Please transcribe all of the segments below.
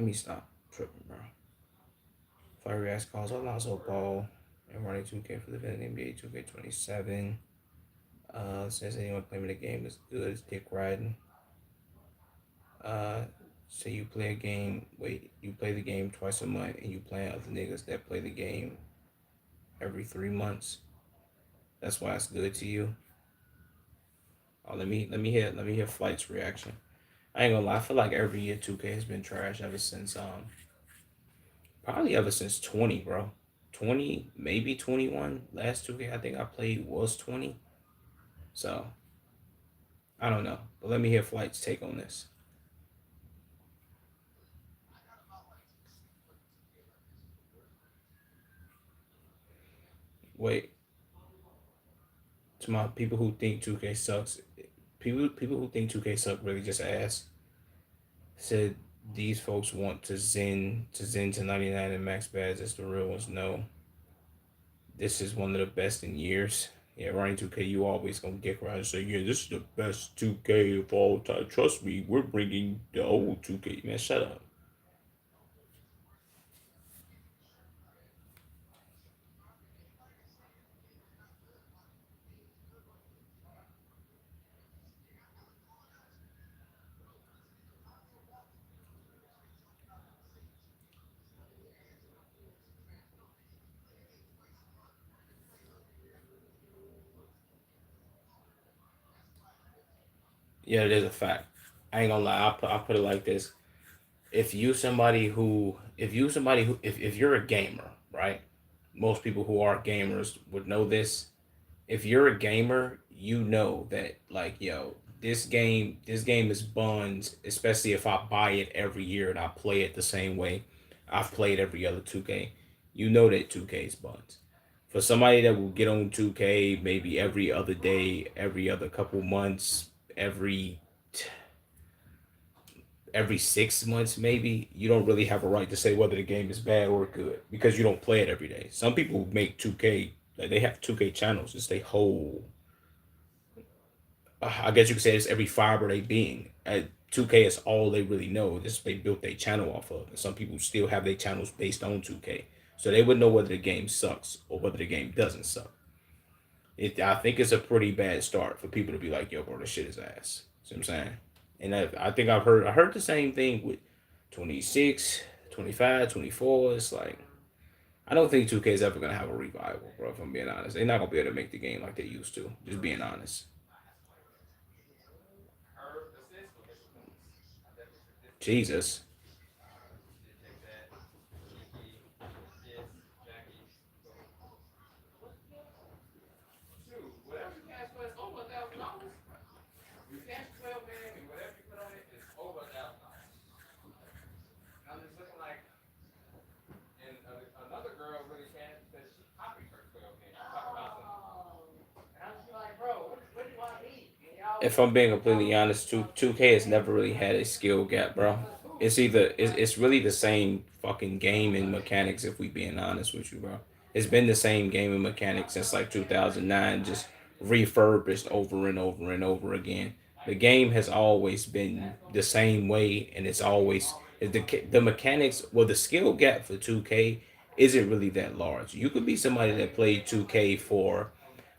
me stop tripping, bro. Fire calls Alonzo Ball and running 2K for the NBA 2K27. Since anyone claiming the game is good, it's Dick Riding. Uh, so you play a game, you play the game twice a month, and you play other niggas that play the game every 3 months. That's why it's good to you. Oh, let me hear Flight's reaction. I ain't gonna lie, I feel like every year 2K has been trash ever since probably ever since 20, bro. 20, maybe 21. Last 2K I think I played was 20. So I don't know. But let me hear Flight's take on this. Wait, to my people who think 2K sucks, people who think 2K suck really just asked. Said these folks want to Zen to 99 and max badge as the real ones. No, this is one of the best in years. Yeah, Ryan 2K, you always gonna get around and say, yeah, this is the best 2K of all time. Trust me, we're bringing the old 2K. Man, shut up. Yeah, it is a fact. I ain't gonna lie. I'll put it like this. If you're a gamer, right? Most people who are gamers would know this. If you're a gamer, you know that like, yo, this game is buns, especially if I buy it every year and I play it the same way I've played every other 2K. You know that 2K is buns. For somebody that will get on 2K maybe every other day, every other couple months, every 6 months, maybe, you don't really have a right to say whether the game is bad or good because you don't play it every day. Some people make 2K, like they have 2K channels. It's their whole, I guess you could say it's every fiber of their being. 2K is all they really know. This they built their channel off of. And some people still have their channels based on 2K. So they would know whether the game sucks or whether the game doesn't suck. I think it's a pretty bad start for people to be like, yo, bro, this shit is ass. See what I'm saying? And I think I heard the same thing with 26, 25, 24. It's like, I don't think 2K is ever going to have a revival, bro, if I'm being honest. They're not going to be able to make the game like they used to. Just being honest. Jesus. If I'm being completely honest, 2K has never really had a skill gap, bro. It's really the same fucking game and mechanics. If we being honest with you, bro, it's been the same game and mechanics since like 2009, just refurbished over and over and over again. The game has always been the same way, and it's always the mechanics. Well, the skill gap for 2K isn't really that large. You could be somebody that played 2K for,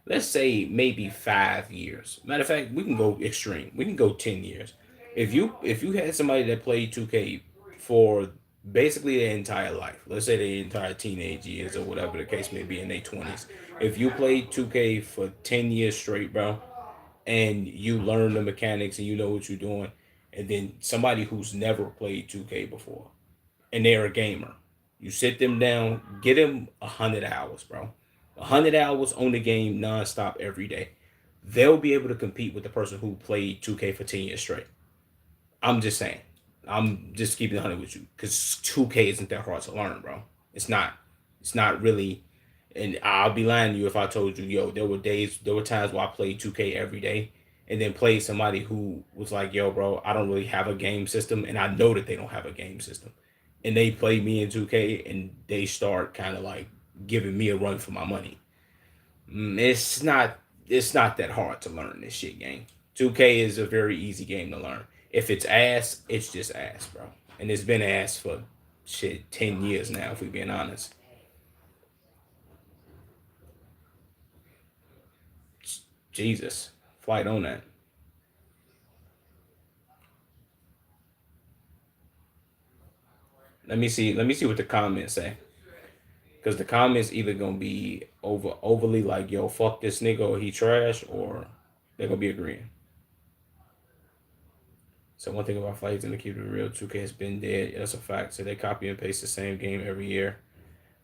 let's say, maybe 5 years. Matter of fact, we can go extreme. We can go 10 years. If you had somebody that played 2K for basically their entire life, let's say their entire teenage years or whatever the case may be in their 20s. If you played 2K for 10 years straight, bro, and you learn the mechanics and you know what you're doing, and then somebody who's never played 2K before and they're a gamer. You sit them down, get them 100 hours, bro. 100 hours on the game nonstop every day. They'll be able to compete with the person who played 2K for 10 years straight. I'm just saying. I'm just keeping it 100 with you because 2K isn't that hard to learn, bro. It's not. It's not really. And I'll be lying to you if I told you, yo, there were times where I played 2K every day and then played somebody who was like, yo, bro, I don't really have a game system. And I know that they don't have a game system. And they play me in 2K and they start kind of like giving me a run for my money. It's not that hard to learn this shit game. 2K is a very easy game to learn. If it's ass, it's just ass, bro. and it's been ass for shit 10 years now. If we being honest, Jesus, flight on that. Let me see. Let me see what the comments say. Because the comments either gonna be overly like, yo, fuck this nigga or he trash, or they're gonna be agreeing. So one thing about fights and to keep it real, 2K has been dead. That's a fact. So they copy and paste the same game every year.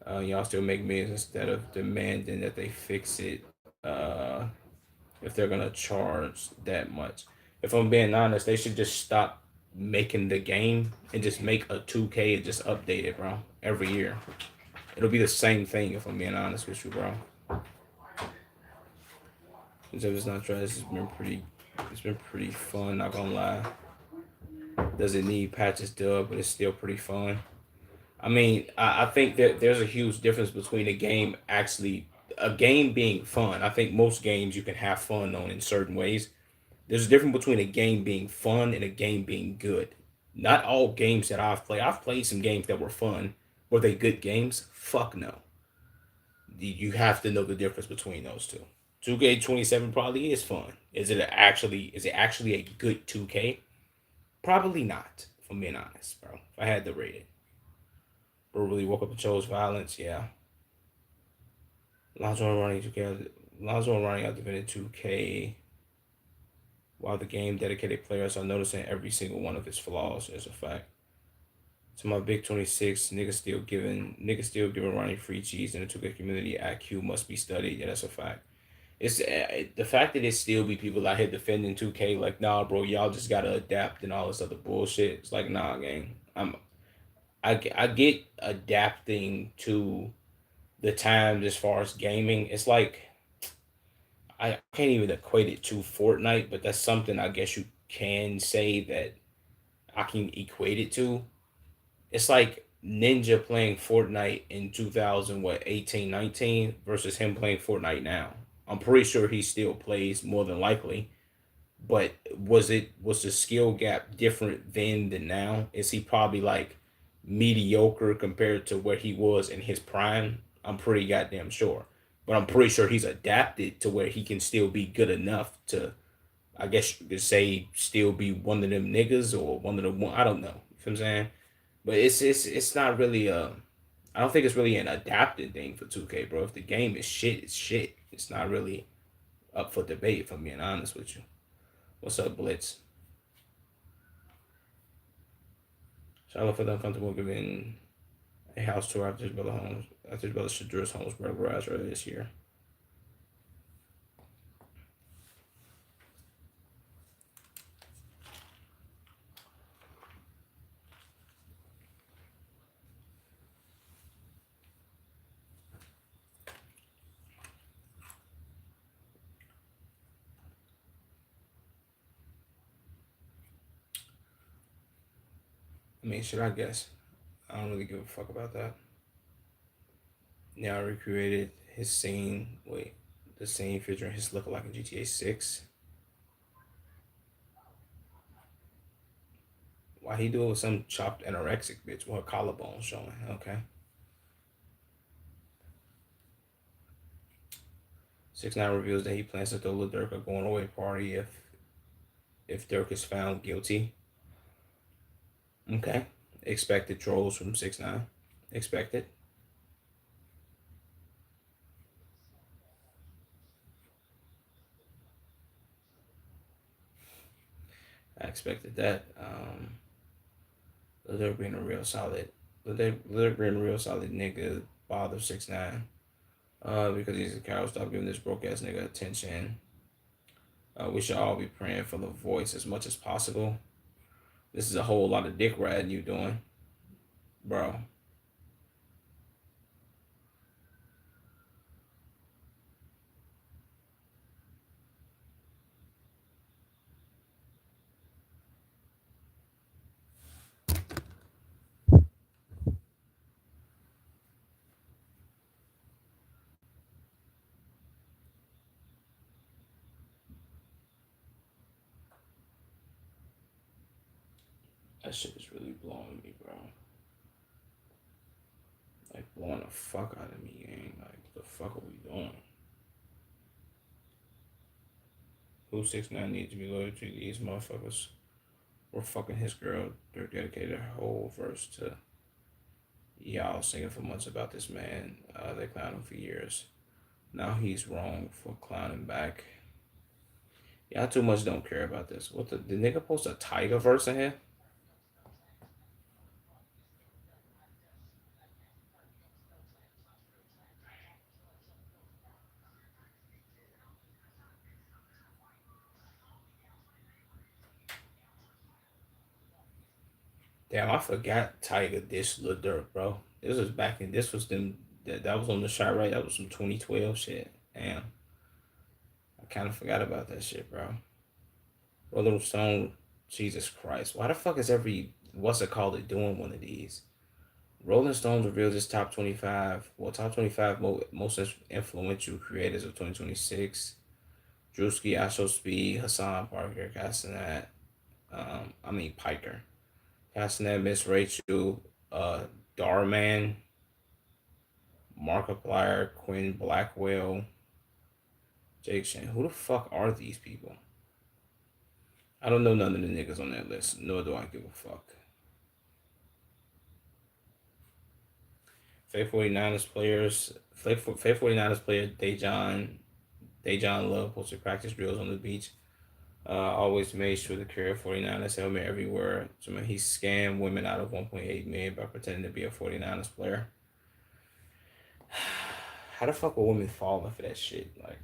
Y'all still make millions instead of demanding that they fix it. If they're gonna charge that much, if I'm being honest, they should just stop making the game and just make a 2K and just update it, bro. Every year, it'll be the same thing. If I'm being honest with you, bro. Since it's not trash, it's been pretty. It's been pretty fun. Not gonna lie. Does it need patches? Duh, but it's still pretty fun. I mean, I think that there's a huge difference between a game being fun. I think most games you can have fun on in certain ways. There's a difference between a game being fun and a game being good. Not all games that I've played some games that were fun. Were they good games? Fuck no. You have to know the difference between those two. 2K27 probably is fun. Is it actually a good 2K? Probably not, if I'm being honest, bro. If I had to rate it. Bro really woke up and chose violence, yeah. Lonzo running 2K Lonzo running out defended 2K while the game dedicated players are noticing every single one of his flaws as a fact. To my big 26, niggas still giving Ronnie free cheese in the 2K community. IQ must be studied. Yeah, that's a fact. It's the fact that it still be people out here defending 2K like, nah, bro, y'all just gotta adapt and all this other bullshit. It's like, nah, gang. I get adapting to the times as far as gaming. It's like I can't even equate it to Fortnite, but that's something I guess you can say that I can equate it to. It's like Ninja playing Fortnite in 2000, what, 18, 19 versus him playing Fortnite now. I'm pretty sure he still plays more than likely, but was the skill gap different then than now? Is he probably like mediocre compared to where he was in his prime? I'm pretty goddamn sure. But I'm pretty sure he's adapted to where he can still be good enough to, I guess you could say, still be one of them niggas or one of the one. I don't know. You know what I'm saying? But it's not really I don't think it's really an adapted thing for 2K, bro. If the game is shit, it's shit. It's not really up for debate, if I'm being honest with you. What's up, Blitz? Charlotte felt uncomfortable giving a house tour after his brother Shadur's Holmesburg garage earlier this year. I mean, should I guess? I don't really give a fuck about that. Now I recreated his scene. Wait, the scene featuring his lookalike in GTA 6. Why he do it with some chopped anorexic bitch with her collarbone showing? Okay. 6ix9ine reveals that he plans to throw Lil Durk a going away party if Durk is found guilty. Okay. Expected trolls from 6ix9ine. Expected. I expected that. Lil Durk being a real solid. Lil Durk being a real solid nigga bother 6ix9ine. Because he's a coward. Stop giving this broke ass nigga attention. We should all be praying for the voice as much as possible. This is a whole lot of dick riding you doing, bro. That shit is really blowing me, bro. Like blowing the fuck out of me, gang. Like what the fuck are we doing? Who 6ix9ine need to be loyal to these motherfuckers? We're fucking his girl. They're dedicated a whole verse to y'all singing for months about this man. They clowned him for years. Now he's wrong for clowning back. Y'all too much don't care about this. What the nigga post a Tiger verse in here? Damn, I forgot Tiger dissed Lil Durk, bro. This was back in this was them that was on the shot right. That was some 2012 shit. Damn. I kind of forgot about that shit, bro. Rolling Stone, Jesus Christ. Why the fuck is every what's it called it doing one of these? Rolling Stones revealed its top 25, top 25 most influential creators of 2026. Drewski, Astro Speed, Hassan Parker, Castanet, Piker. Castanet, Miss Rachel, Darman, Markiplier, Quinn Blackwell, Jake Shan. Who the fuck are these people? I don't know none of the niggas on that list, nor do I give a fuck. Fate 49ers players, Fate 49ers player Dejan Love posted practice drills on the beach. Always made sure to carry a 49ers helmet everywhere. So he scammed women out of 1.8 million by pretending to be a 49ers player. How the fuck are women falling for that shit? Like,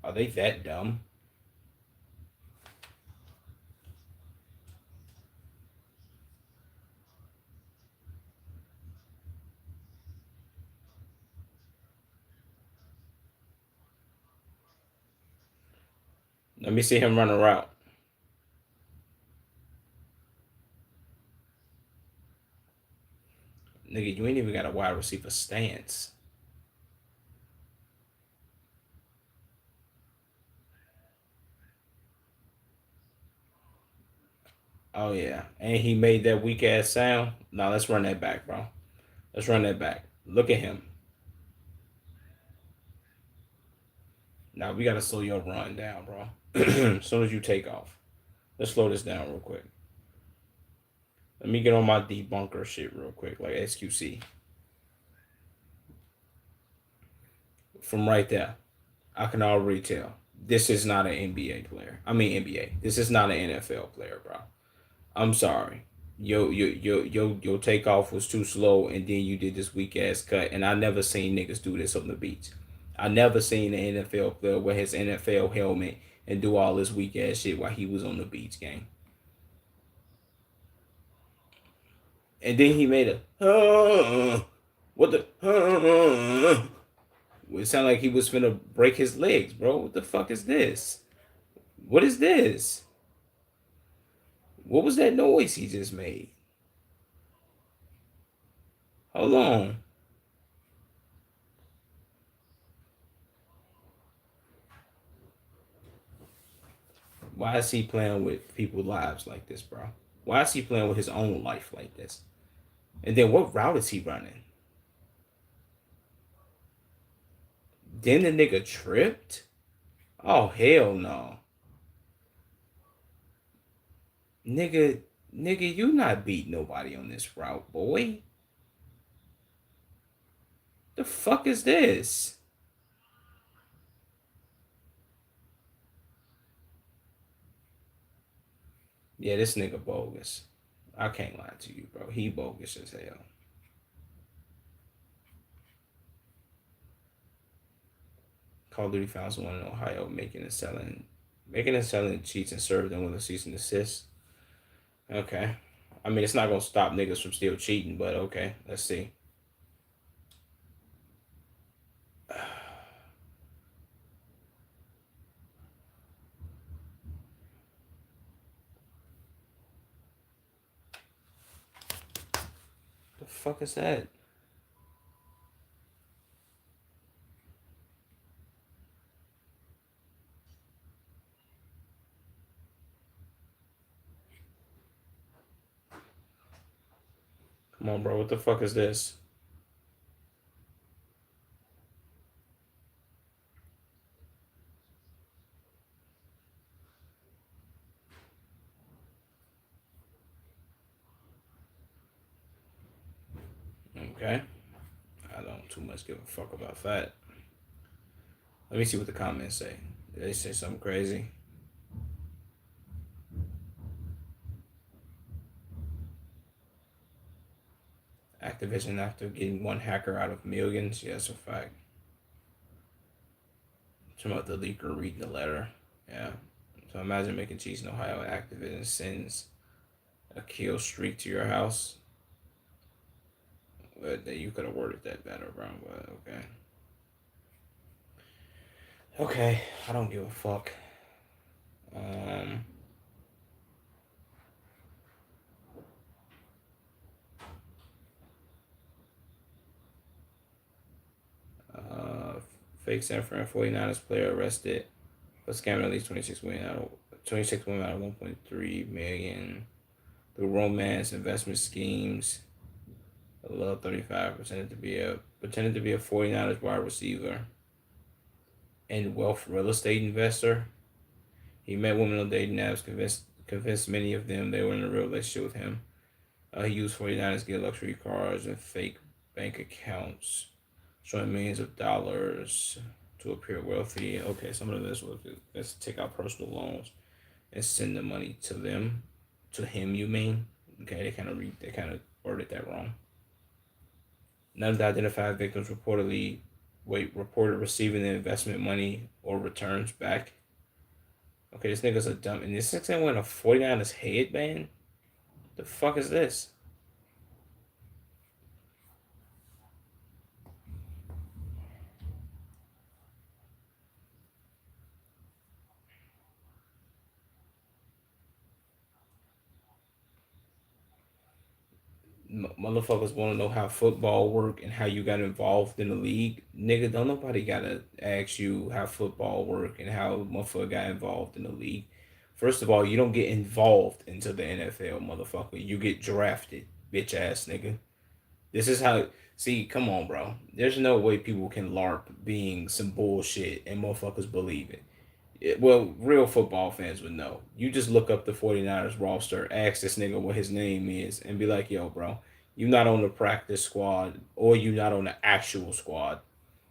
are they that dumb? Let me see him run a route. Nigga, you ain't even got a wide receiver stance. Oh yeah, and he made that weak ass sound. Now let's run that back, bro. Let's run that back. Look at him. Now we gotta slow your run down, bro. As soon as you take off, let's slow this down real quick. Let me get on my debunker shit real quick, like SQC. From right there, I can already tell this is not an NBA player. I mean NBA. This is not an NFL player, bro. I'm sorry. Your takeoff was too slow, and then you did this weak ass cut. And I never seen niggas do this on the beach. I never seen an NFL player wear his NFL helmet and do all this weak ass shit while he was on the beach game. And then he made what the it sounded like he was finna break his legs, bro. What the fuck is this? What is this? What was that noise he just made? Hold on. Why is he playing with people's lives like this, bro? Why is he playing with his own life like this? And then what route is he running? Then the nigga tripped? Oh hell no. Nigga, you not beat nobody on this route, boy. The fuck is this? Yeah, this nigga bogus. I can't lie to you, bro. He bogus as hell. Call of Duty found someone in Ohio making and selling cheats and served them with a cease and desist. Okay. I mean, it's not gonna stop niggas from still cheating, but okay, let's see. The fuck is that? Come on, bro. What the fuck is this? Okay. I don't too much give a fuck about that. Let me see what the comments say. Did they say something crazy? Activision after getting one hacker out of millions. Yes, a fact. Talking about the leaker reading the letter. Yeah. So imagine making cheese in Ohio and Activision sends a kill streak to your house. But you could have worded that better, bro. But okay. Okay. I don't give a fuck. Um. Uh. Fake San Fran 49ers player arrested for scamming at least 26 women out of 1.3 million. The romance investment schemes. A little 35 pretended to be a 49ers wide receiver and wealth real estate investor. He met women on dating apps, convinced many of them they were in a real relationship with him. He used 49ers to get luxury cars and fake bank accounts, showing millions of dollars to appear wealthy. Okay, some of this was let's take out personal loans and send the money to them, to him. You mean? Okay, they kind of worded that wrong. None of the identified victims reported receiving the investment money or returns back. Okay, this nigga's a dumb. And this nigga wearing a 49ers headband? The fuck is this? Motherfuckers want to know how football work and how you got involved in the league. Nigga, don't nobody gotta ask you how football work and how motherfucker got involved in the league. First of all, you don't get involved into the NFL, motherfucker. You get drafted, bitch ass nigga. This is how. See, come on, bro. There's no way people can LARP being some bullshit and motherfuckers believe it. Well, real football fans would know. You just look up the 49ers roster, ask this nigga what his name is, and be like, yo, bro, you not on the practice squad or you not on the actual squad.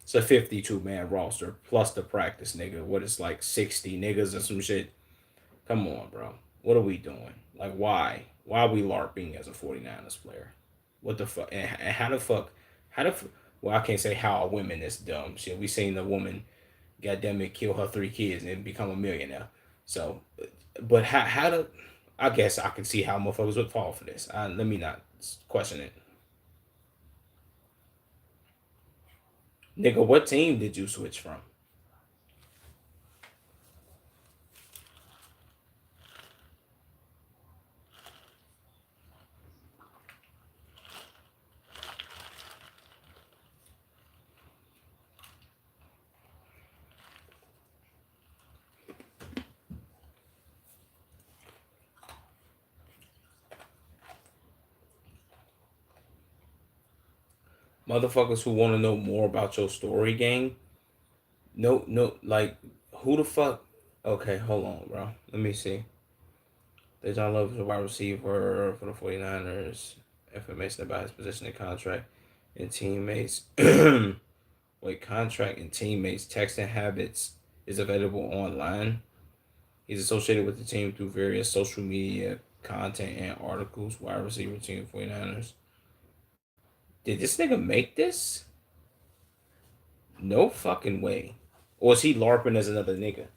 It's a 52 man roster plus the practice nigga. What it's like 60 niggas or some shit. Come on, bro. What are we doing? Like, why? Why are we LARPing as a 49ers player? What the fuck? And how the fuck? How the fuck? Well, I can't say how a woman is dumb. Shit, we seen the woman, goddamn it, kill her 3 kids and become a millionaire. So, but how do? I guess I can see how motherfuckers would fall for this. Let me not question it. Nigga, what team did you switch from? Motherfuckers who want to know more about your story, gang. No, no, like, who the fuck? Okay, hold on, bro. Let me see. Dejan Love is a wide receiver for the 49ers. Information about his position and contract and teammates. Wait, contract and teammates. Texting habits is available online. He's associated with the team through various social media content and articles. Wide receiver team 49ers. Did this nigga make this? No fucking way. Or is he LARPing as another nigga?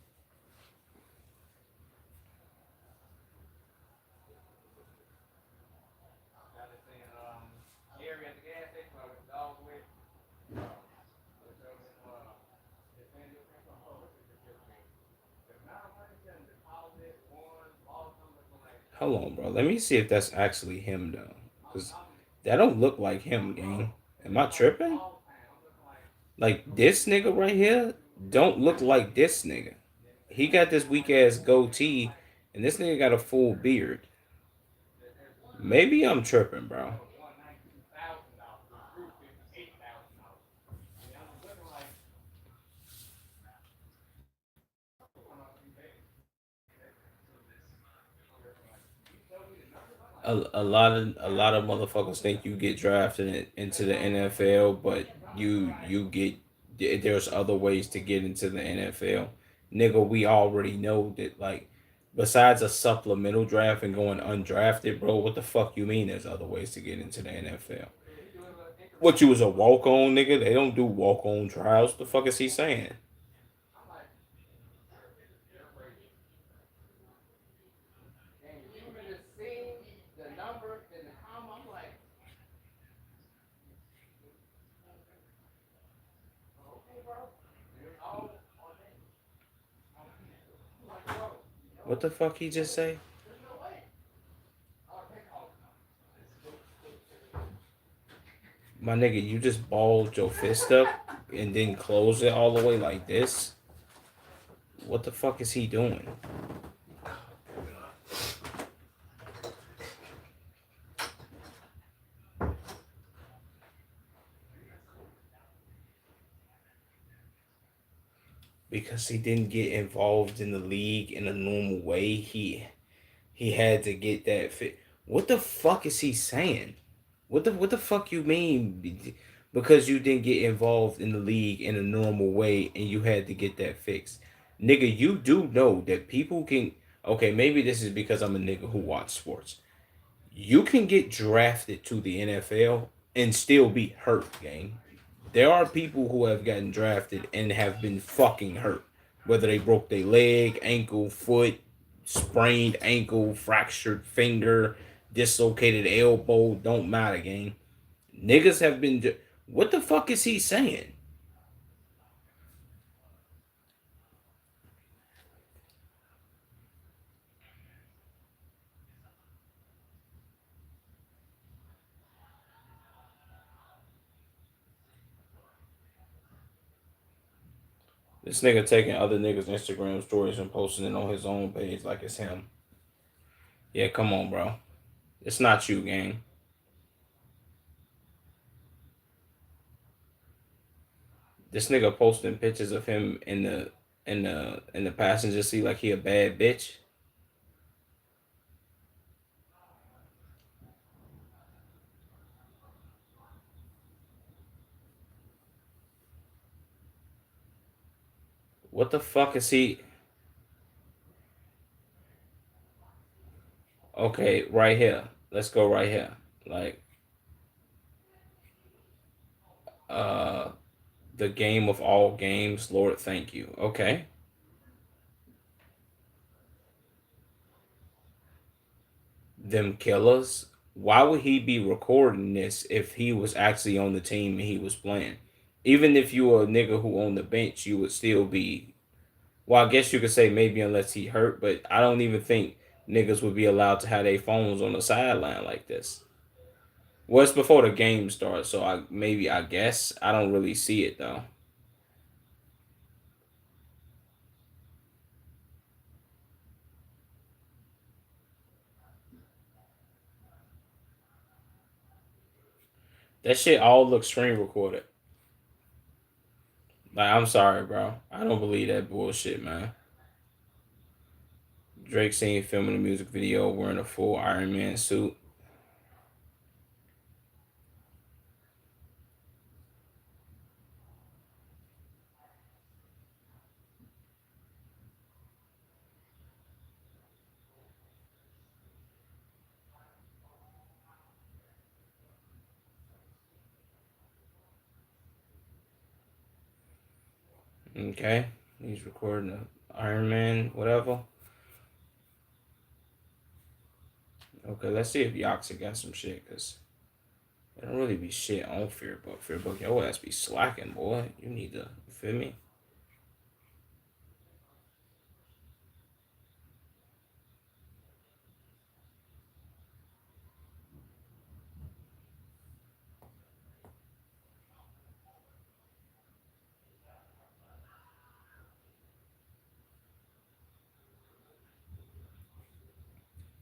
Hold on, bro. Let me see if that's actually him though, because that don't look like him, gang. Am I tripping? Like this nigga right here don't look like this nigga. He got this weak ass goatee, and this nigga got a full beard. Maybe I'm tripping, bro. A lot of motherfuckers think you get drafted into the NFL, but you get there's other ways to get into the NFL. Nigga, we already know that, like, besides a supplemental draft and going undrafted, bro, what the fuck you mean there's other ways to get into the NFL? What, you was a walk on, nigga? They don't do walk on trials. The fuck is he saying? What the fuck he just say? My nigga, you just balled your fist up and then close it all the way like this? What the fuck is he doing? Because he didn't get involved in the league in a normal way. He had to get that fit. What the fuck is he saying? What the fuck you mean? Because you didn't get involved in the league in a normal way and you had to get that fixed. Nigga, you do know that people can. Okay, maybe this is because I'm a nigga who watch sports. You can get drafted to the NFL and still be hurt, gang. There are people who have gotten drafted and have been fucking hurt. Whether they broke their leg, ankle, foot, sprained ankle, fractured finger, dislocated elbow, don't matter, gang. Niggas have been. What the fuck is he saying? This nigga taking other niggas' Instagram stories and posting it on his own page like it's him. Yeah, come on, bro. It's not you, gang. This nigga posting pictures of him in the passenger seat like he a bad bitch. What the fuck is he? Okay, right here. Let's go right here. Like, uh, the game of all games. Lord, thank you. Okay, them killers. Why would he be recording this if he was actually on the team and he was playing? Even if you were a nigga who on the bench, you would still be. Well, I guess you could say maybe unless he hurt, but I don't even think niggas would be allowed to have their phones on the sideline like this. Well, it's before the game starts, so I guess I don't really see it though. That shit all looks screen recorded. Like, I'm sorry, bro. I don't believe that bullshit, man. Drake seen filming a music video wearing a full Iron Man suit. Okay, he's recording the Iron Man, whatever. Okay, let's see if Yoxa got some shit, cause there don't really be shit on Fearbook. Fearbook, your ass be slacking, boy. You need to, you feel me?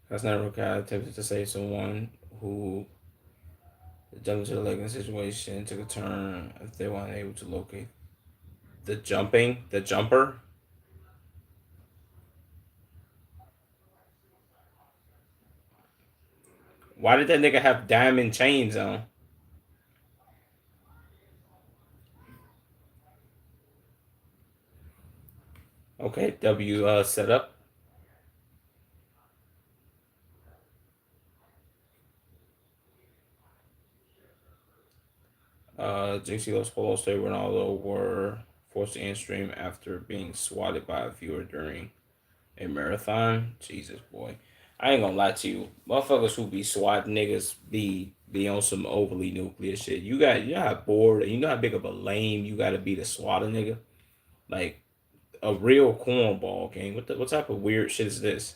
That's not okay. I attempted to save someone who jumped into the lake in a situation, took a turn if they weren't able to locate the jumper. Why did that nigga have diamond chains on? Okay, W set up. Jinxie Los Polos say Ronaldo were forced to end stream after being swatted by a viewer during a marathon. Jesus boy. I ain't gonna lie to you. Motherfuckers who be swatting niggas be on some overly nuclear shit. You know how bored you know how big of a lame you gotta be to swat a nigga? Like a real cornball game. What type of weird shit is this?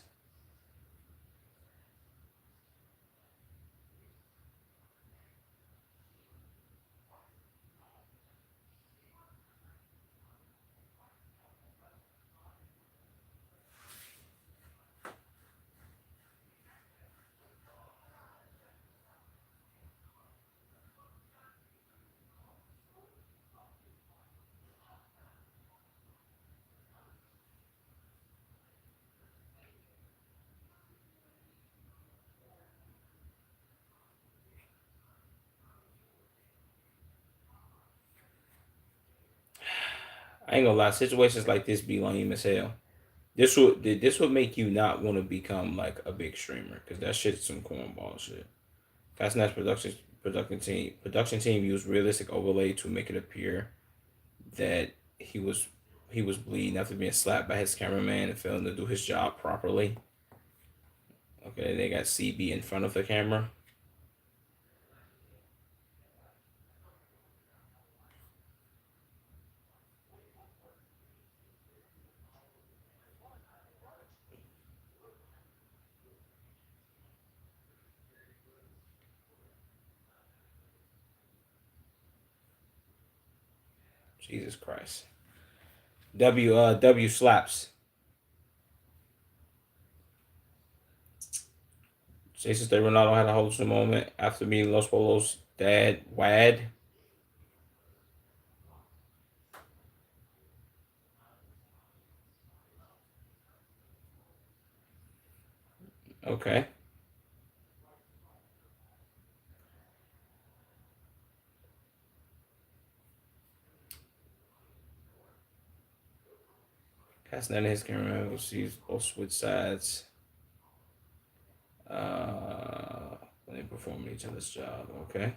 I ain't gonna lie, situations like this be lame as hell. This would make you not want to become like a big streamer because that shit's some cornball shit. Fast Night's production team used realistic overlay to make it appear that he was bleeding after being slapped by his cameraman and failing to do his job properly. Okay, they got CB in front of the camera. Jesus Christ. W slaps. Jason Day Ronaldo had a wholesome moment after meeting Los Polos' dad, Wad. Okay. Casting and his cameraman will see both switch sides when they perform each other's job. Okay.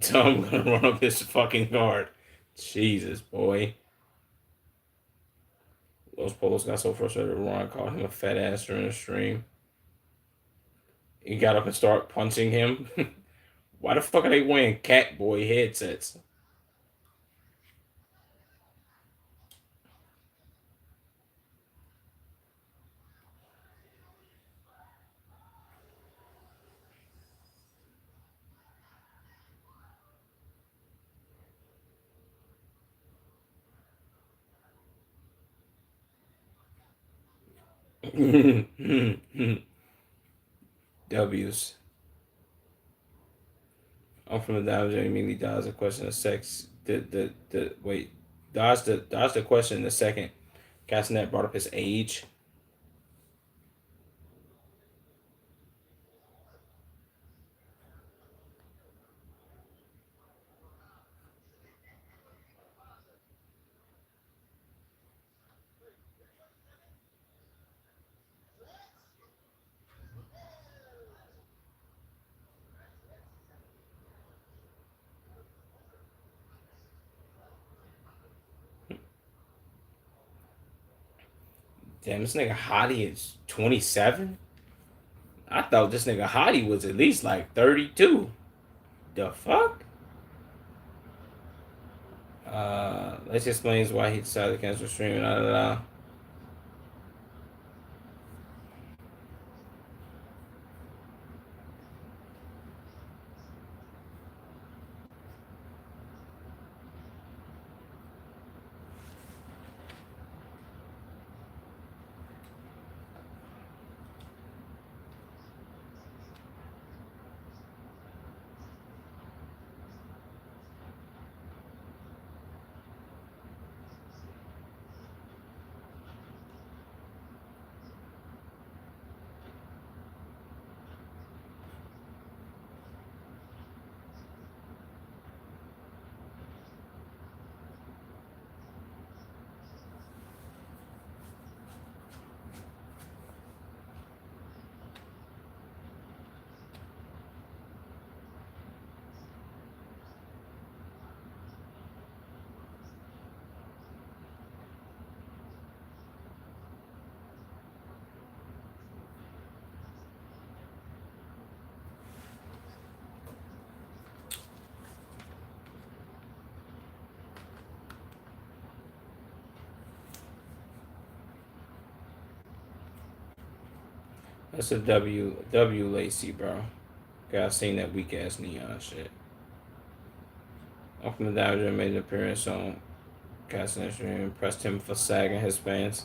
So I'm gonna run up his fucking guard. Jesus, boy. Los Polos got so frustrated. Ron called him a fat ass during the stream. He got up and started punching him. Why the fuck are they wearing cat boy headsets? W's. I'm from the Diamond Journey immediately dodge the question of sex. The wait. Dodge the question in a second. Castanet brought up his age. Damn, this nigga Hottie is 27? I thought this nigga Hottie was at least like 32. The fuck? This explains why he decided to cancel streaming. Da, da, da. That's a W Lacey, bro. Okay, I seen that weak ass neon shit. Welcome to Damager made an appearance on Casting Stream, pressed him for sagging his pants.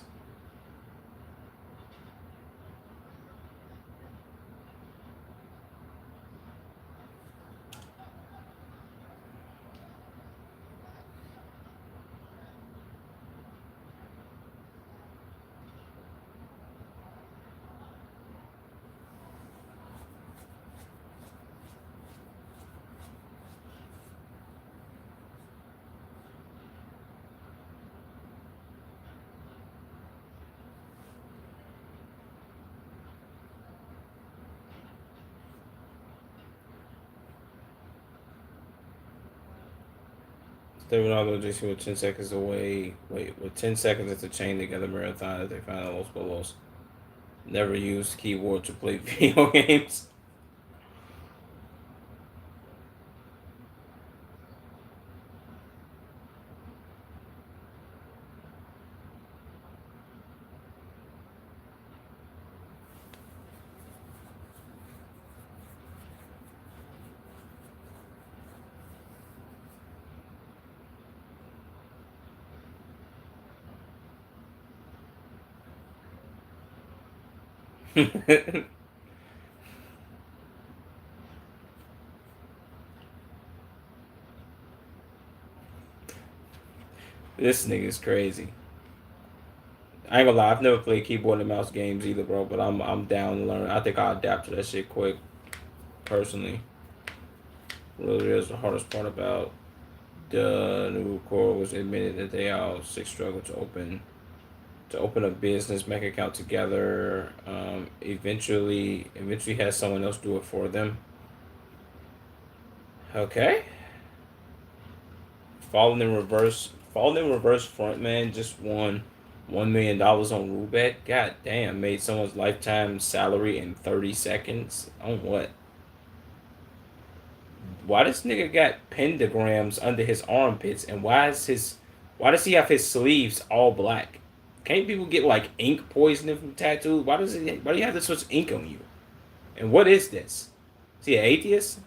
David Ronaldo JC with 10 seconds away. Wait, with 10 seconds at the chain together marathon that they found out Los Bolos. Never used keyboard to play video games. This nigga's crazy. I ain't gonna lie, I've never played keyboard and mouse games either, bro. But I'm down to learn. I think I'll adapt to that shit quick, personally. Really is the hardest part about the new core was admitted that they all six struggle to open a business bank account together. Eventually has someone else do it for them. Okay. Falling in reverse frontman just won $1 million on Rubet. God damn, made someone's lifetime salary in 30 seconds. On what? Why this nigga got pentagrams under his armpits, and why does he have his sleeves all black? Can't people get like ink poisoning from tattoos? Why do you have this much ink on you? And what is this? Is he an atheist?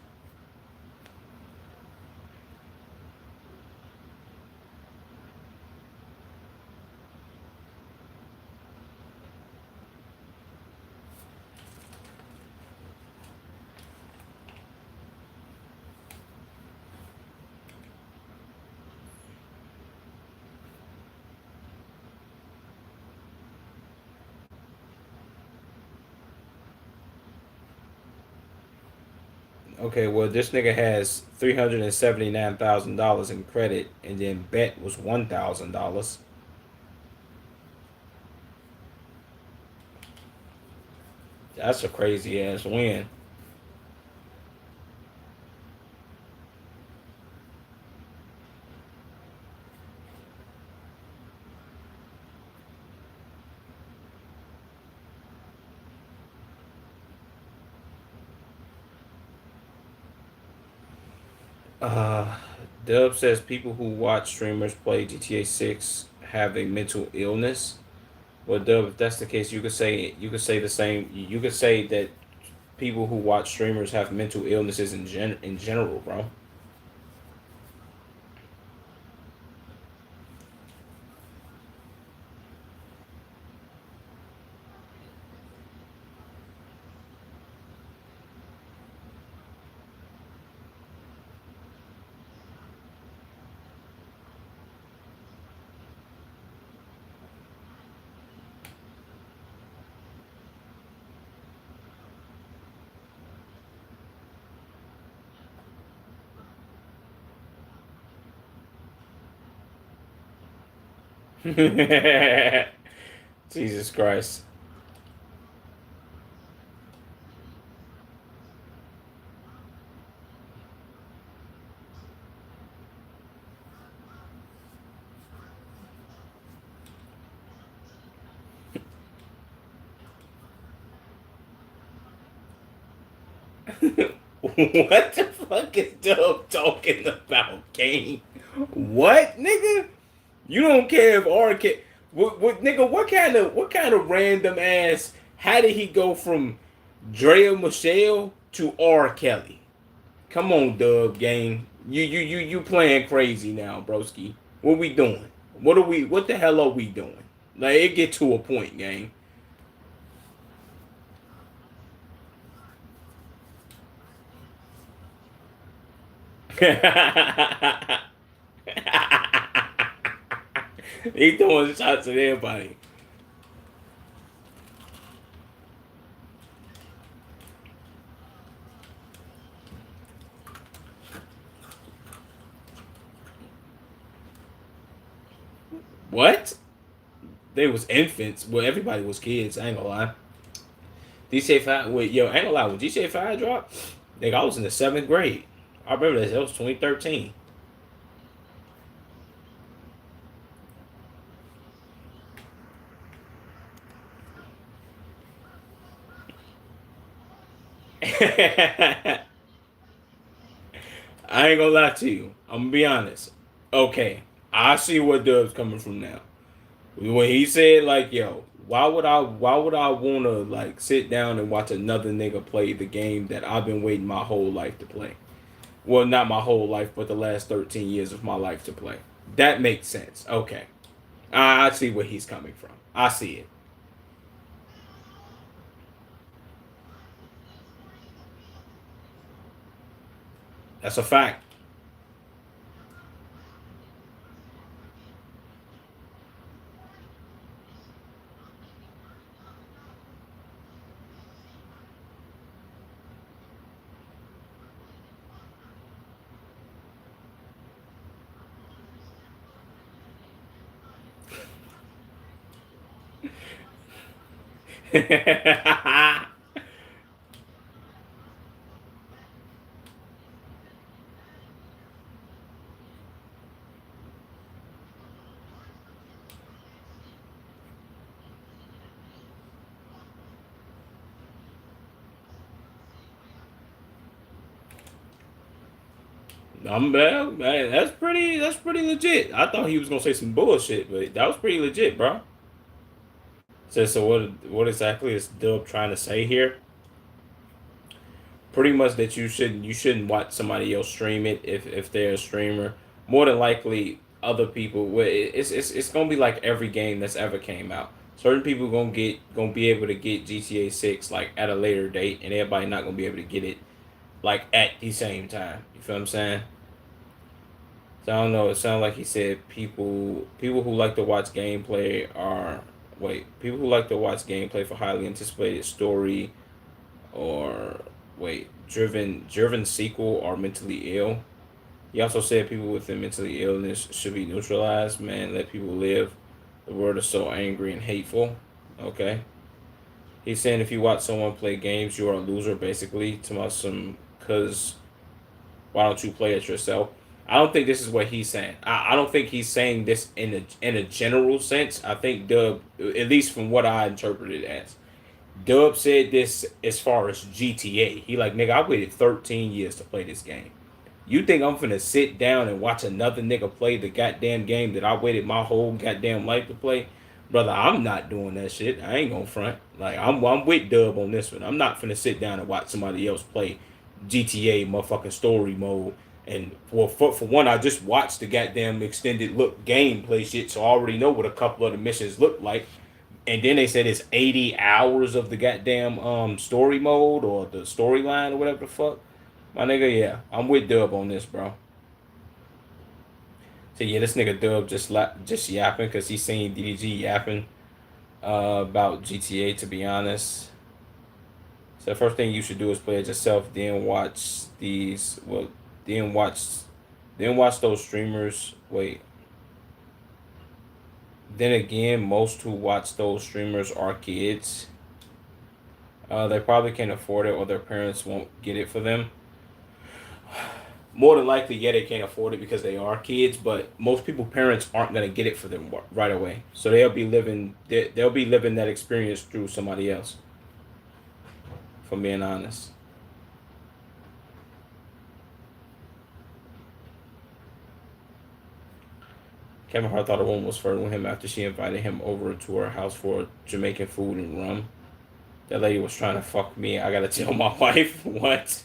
Okay, well this nigga has $379,000 in credit, and then bet was $1,000. That's a crazy ass win. Uh, Dub says people who watch streamers play GTA 6 have a mental illness. Well, Dub, if that's the case, you could say the same. You could say that people who watch streamers have mental illnesses in general, bro. Jesus Christ. What the fuck is Dub talking about, Game? What, nigga? You don't care if R. What, nigga? What kind of random ass? How did he go from Drea Michelle to R. Kelly? Come on, Dub gang. You playing crazy now, broski. What we doing? What are we? What the hell are we doing? Like it get to a point, gang. He throwing shots at everybody. What? They was infants. Well, everybody was kids. I ain't gonna lie. DJ Five. Wait, yo, I ain't gonna lie. When DJ Five dropped, nigga, I was in the seventh grade. I remember that. That was 2013. I ain't gonna lie to you. I'm gonna be honest. Okay, I see where Dub's coming from now. When he said like, "Yo, why would I wanna like sit down and watch another nigga play the game that I've been waiting my whole life to play? Well, not my whole life, but the last 13 years of my life to play. That makes sense. Okay, I see where he's coming from. I see it. That's a fact. I'm bad. Man, that's pretty legit. I thought he was gonna say some bullshit, but that was pretty legit, bro. So what exactly is Dub trying to say here? Pretty much that you shouldn't watch somebody else stream it if they're a streamer. More than likely, other people. Well, it's gonna be like every game that's ever came out. Certain people gonna be able to get GTA 6 like at a later date, and everybody not gonna be able to get it like at the same time. You feel what I'm saying? So I don't know. It sounds like he said people who like to watch gameplay are people who like to watch gameplay for highly anticipated story or driven sequel are mentally ill. He also said people with a mentally illness should be neutralized. Man, let people live. The world is so angry and hateful. Okay. He's saying if you watch someone play games, you are a loser, basically. To my some, cause why don't you play it yourself? I don't think this is what he's saying. I don't think he's saying this in a general sense. I think Dub, at least from what I interpreted it as, Dub said this as far as GTA. He like, nigga, I waited 13 years to play this game. You think I'm finna sit down and watch another nigga play the goddamn game that I waited my whole goddamn life to play? Brother, I'm not doing that shit. I ain't gonna front. Like I'm with Dub on this one. I'm not finna sit down and watch somebody else play GTA motherfucking story mode. And for one, I just watched the goddamn extended look gameplay shit, so I already know what a couple of the missions look like. And then they said it's 80 hours of the goddamn story mode or the storyline or whatever the fuck. My nigga, yeah, I'm with Dub on this, bro. So yeah, this nigga Dub just yapping because he seen DDG yapping about GTA. To be honest, so the first thing you should do is play it yourself, then watch these. Well, then watch, then watch those streamers. Wait. Then again, most who watch those streamers are kids. They probably can't afford it, or their parents won't get it for them. More than likely, yeah, they can't afford it because they are kids. But most people, parents aren't gonna get it for them right away. So they'll be living that experience through somebody else. If I'm being honest. Kevin Hart thought a woman was flirting with him after she invited him over to her house for Jamaican food and rum. That lady was trying to fuck me. I gotta tell my wife what.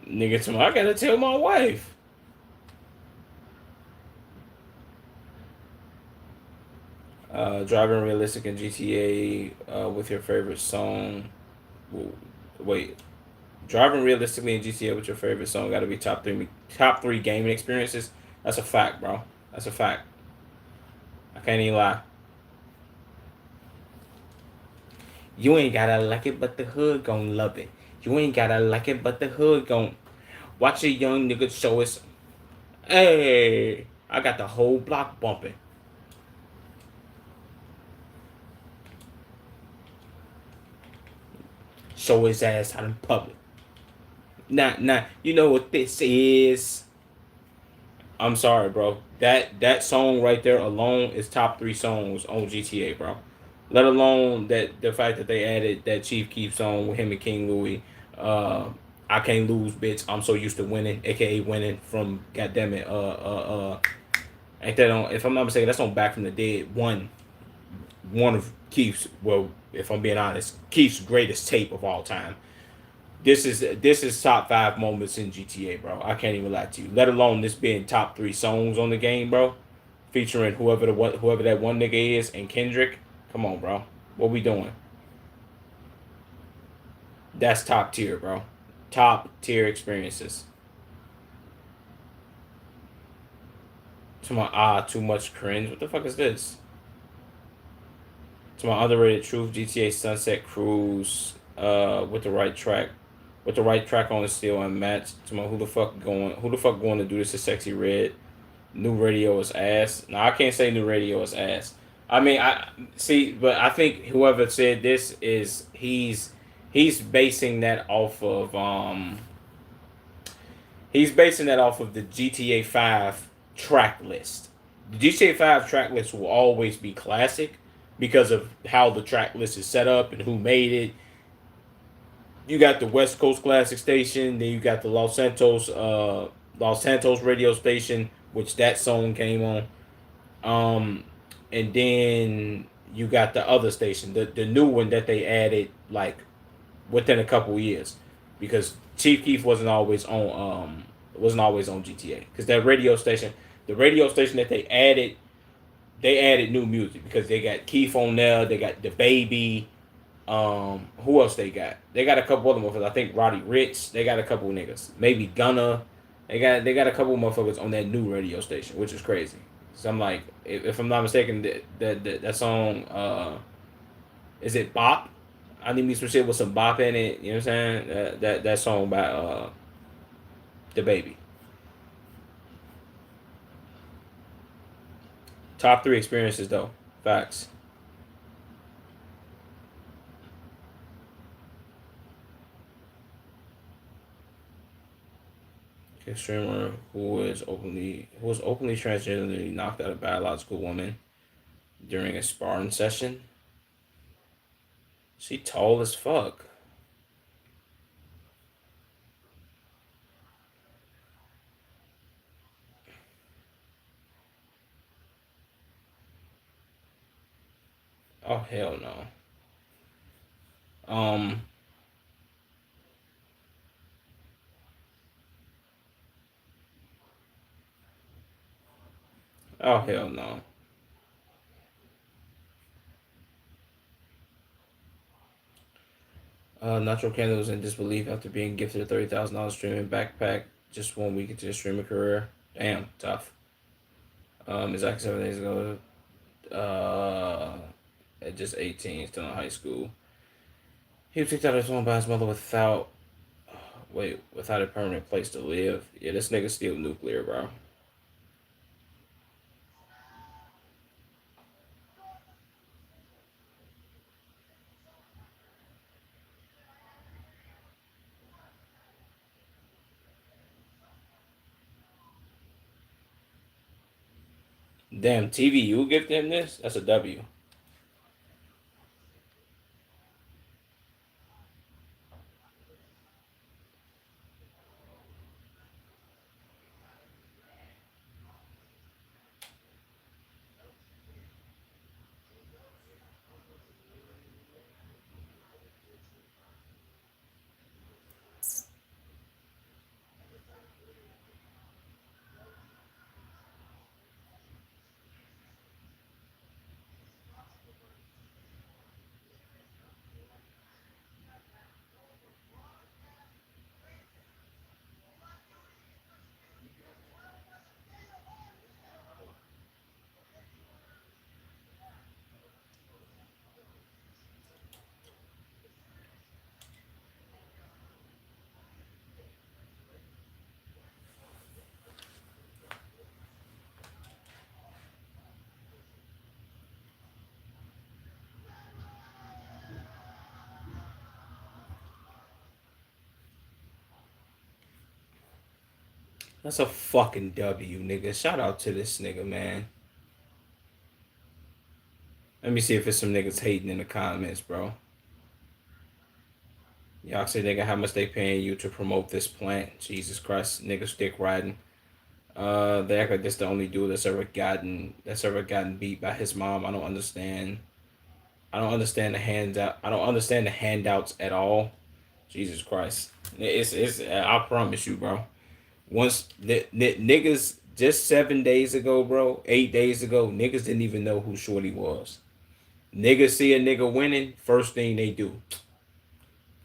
Nigga, tomorrow I gotta tell my wife. Driving realistic in GTA with your favorite song. Wait, driving realistically in GTA with your favorite song got to be top three gaming experiences. That's a fact, bro. That's a fact. I can't even lie. You ain't gotta like it, but the hood gon' love it. You ain't gotta like it, but the hood gon' watch a young nigga show us. Hey, I got the whole block bumping. Show his ass out in public. Nah. You know what this is? I'm sorry, bro. That song right there alone is top three songs on GTA, bro. Let alone that the fact that they added that Chief Keef song with him and King Louis. Uh, I can't lose, bitch. I'm so used to winning, aka winning from goddamn it. Ain't that on? If I'm not mistaken, that's on Back from the Dead. One of Keith's. Well, if I'm being honest, Keith's greatest tape of all time. This is top five moments in GTA, bro. I can't even lie to you. Let alone this being top three songs on the game, bro. Featuring whoever that one nigga is and Kendrick. Come on, bro. What we doing? That's top tier, bro. Top tier experiences. To my too much cringe. What the fuck is this? To my underrated truth, GTA Sunset Cruise, with the right track, on is still unmatched. To my who the fuck going to do this to Sexy Red? New radio is ass. No, I can't say new radio is ass. I mean, I see, but I think whoever said this is he's basing that off of the GTA 5 track list. The GTA 5 track list will always be classic because of how the track list is set up and who made it. You got the West Coast Classic Station, then you got the Los Santos radio station, which that song came on. Um, and then you got the other station, the new one that they added like within a couple years, because Chief Keef wasn't always on GTA because that radio station, the radio station that they added They added new music because they got Keith O'Neill, they got the Baby. Who else they got? They got a couple other motherfuckers. I think Roddy Rich. They got a couple of niggas. Maybe Gunna. They got a couple of motherfuckers on that new radio station, which is crazy. So I'm like, if I'm not mistaken, that song, is it Bop? I need me some shit with some bop in it. You know what I'm saying? That song by the Baby. Top three experiences though. Facts. A streamer who was openly transgenderly knocked out a biological woman during a sparring session. She tall as fuck. Oh hell no. Um. Oh hell no. Nacho Canada was in disbelief after being gifted a $30,000 streaming backpack just 1 week into his streaming career. Damn, tough. Exactly 7 days ago. At just 18, still in high school. He was kicked out of his home by his mother without a permanent place to live. Yeah, this nigga still nuclear, bro. Damn, TVU gifted him this? That's a W. That's a fucking W, nigga. Shout out to this nigga, man. Let me see if it's some niggas hating in the comments, bro. Y'all say nigga how much they paying you to promote this plant. Jesus Christ, nigga stick riding. They act like this the only dude that's ever gotten beat by his mom. I don't understand. I don't understand the handout. I don't understand the handouts at all. Jesus Christ. It's I promise you, bro. Once niggas just 7 days ago, bro, 8 days ago, niggas didn't even know who Shorty was. Niggas see a nigga winning, first thing they do.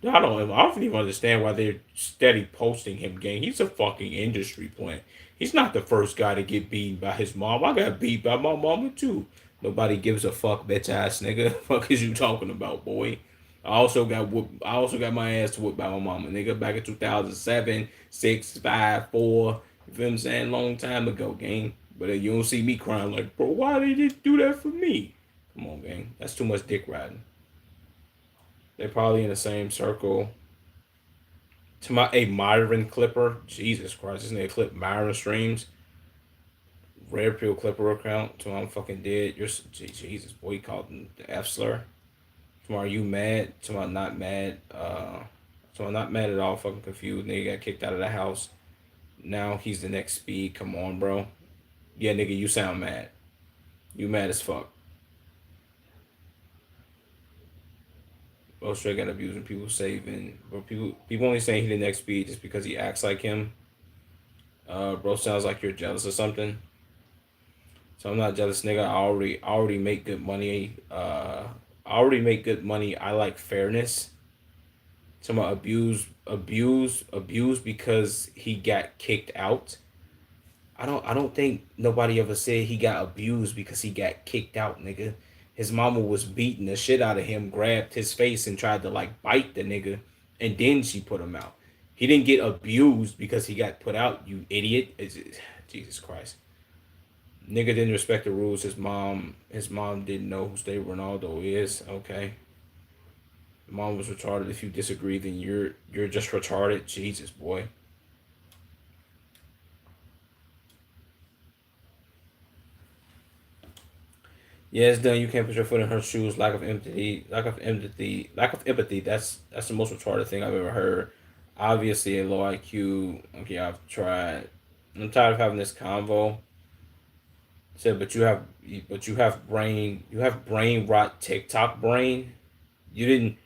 I don't even understand why they're steady posting him, gang. He's a fucking industry plant. He's not the first guy to get beaten by his mom. I got beat by my mama too. Nobody gives a fuck, bitch ass nigga. Fuck is you talking about, boy? I also got my ass whooped by my mama, nigga, back in 2007, 6, 5, 4. You feel what I'm saying? Long time ago, gang. But you don't see me crying like, bro, why did they do that for me? Come on, gang. That's too much dick riding. They're probably in the same circle. To my a Myron Clipper, Jesus Christ, this nigga clip Myron streams. Red Pill Clipper account. To I'm fucking dead. Jesus, boy, he called him the F slur. Tomorrow you mad? Tomorrow not mad. Tomorrow not mad at all. Fucking confused. Nigga got kicked out of the house. Now he's the next speed. Come on, bro. Yeah, nigga, you sound mad. You mad as fuck. Bro straight got abusing people saving. But people only saying he the next speed just because he acts like him. Bro sounds like you're jealous or something. So I'm not jealous, nigga. I already make good money. I already make good money. I like fairness. Some abuse because he got kicked out. I don't think nobody ever said he got abused because he got kicked out, nigga. His mama was beating the shit out of him, grabbed his face and tried to like bite the nigga, and then she put him out. He didn't get abused because he got put out, you idiot. Jesus Christ. Nigga didn't respect the rules. His mom didn't know who State Ronaldo is. Okay. Mom was retarded. If you disagree, then you're just retarded. Jesus, boy. Yeah, it's done. You can't put your foot in her shoes. Lack of empathy. That's the most retarded thing I've ever heard. Obviously, a low IQ. Okay, I've tried. I'm tired of having this convo. Said, but you have brain rot. TikTok brain. You didn't.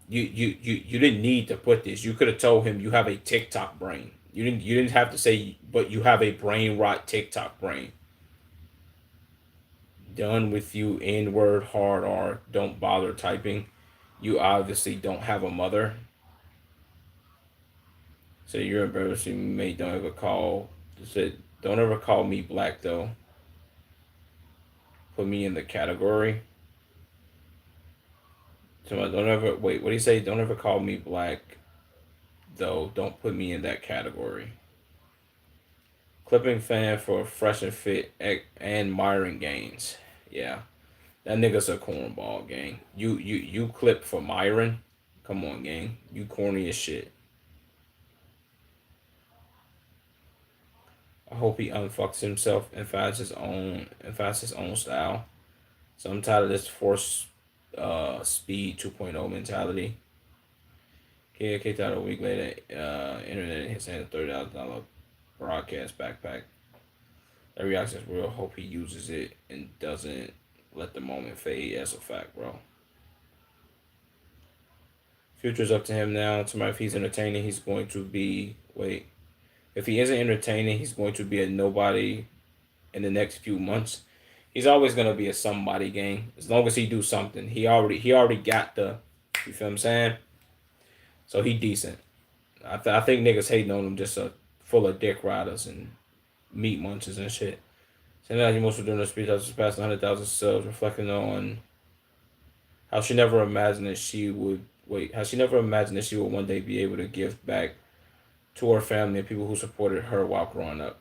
You didn't need to put this. You could have told him you have a TikTok brain. You didn't have to say, but you have a brain rot TikTok brain. Done with you, N word hard R. Don't bother typing. You obviously don't have a mother. So you're embarrassing me, mate. Don't ever call. Said, don't ever call me black though. Put me in the category. So don't ever wait. What do you say? Don't ever call me black though. Don't put me in that category. Clipping fan for fresh and fit and Myron Gaines. Yeah, that nigga's a cornball, gang. You clip for Myron. Come on, gang. You corny as shit. I hope he unfucks himself and finds his own style. So I'm tired of this force speed 2.0 mentality. Kid kicked out a week later. Internet hits a $30,000 broadcast backpack. That reaction is real. Hope he uses it and doesn't let the moment fade. That's a fact, bro. Future's up to him now. Tomorrow, if he's entertaining, he's going to be. Wait. If he isn't entertaining, he's going to be a nobody in the next few months. He's always gonna be a somebody gang as long as he do something. He already got the, you feel what I'm saying? So he decent. I think niggas hating on him just full of dick riders and meat munchers and shit. So now he most doing the speech after surpassing 100,000 subs, reflecting on how she never imagined that she would wait. How she never imagined that she would one day be able to give back to her family and people who supported her while growing up.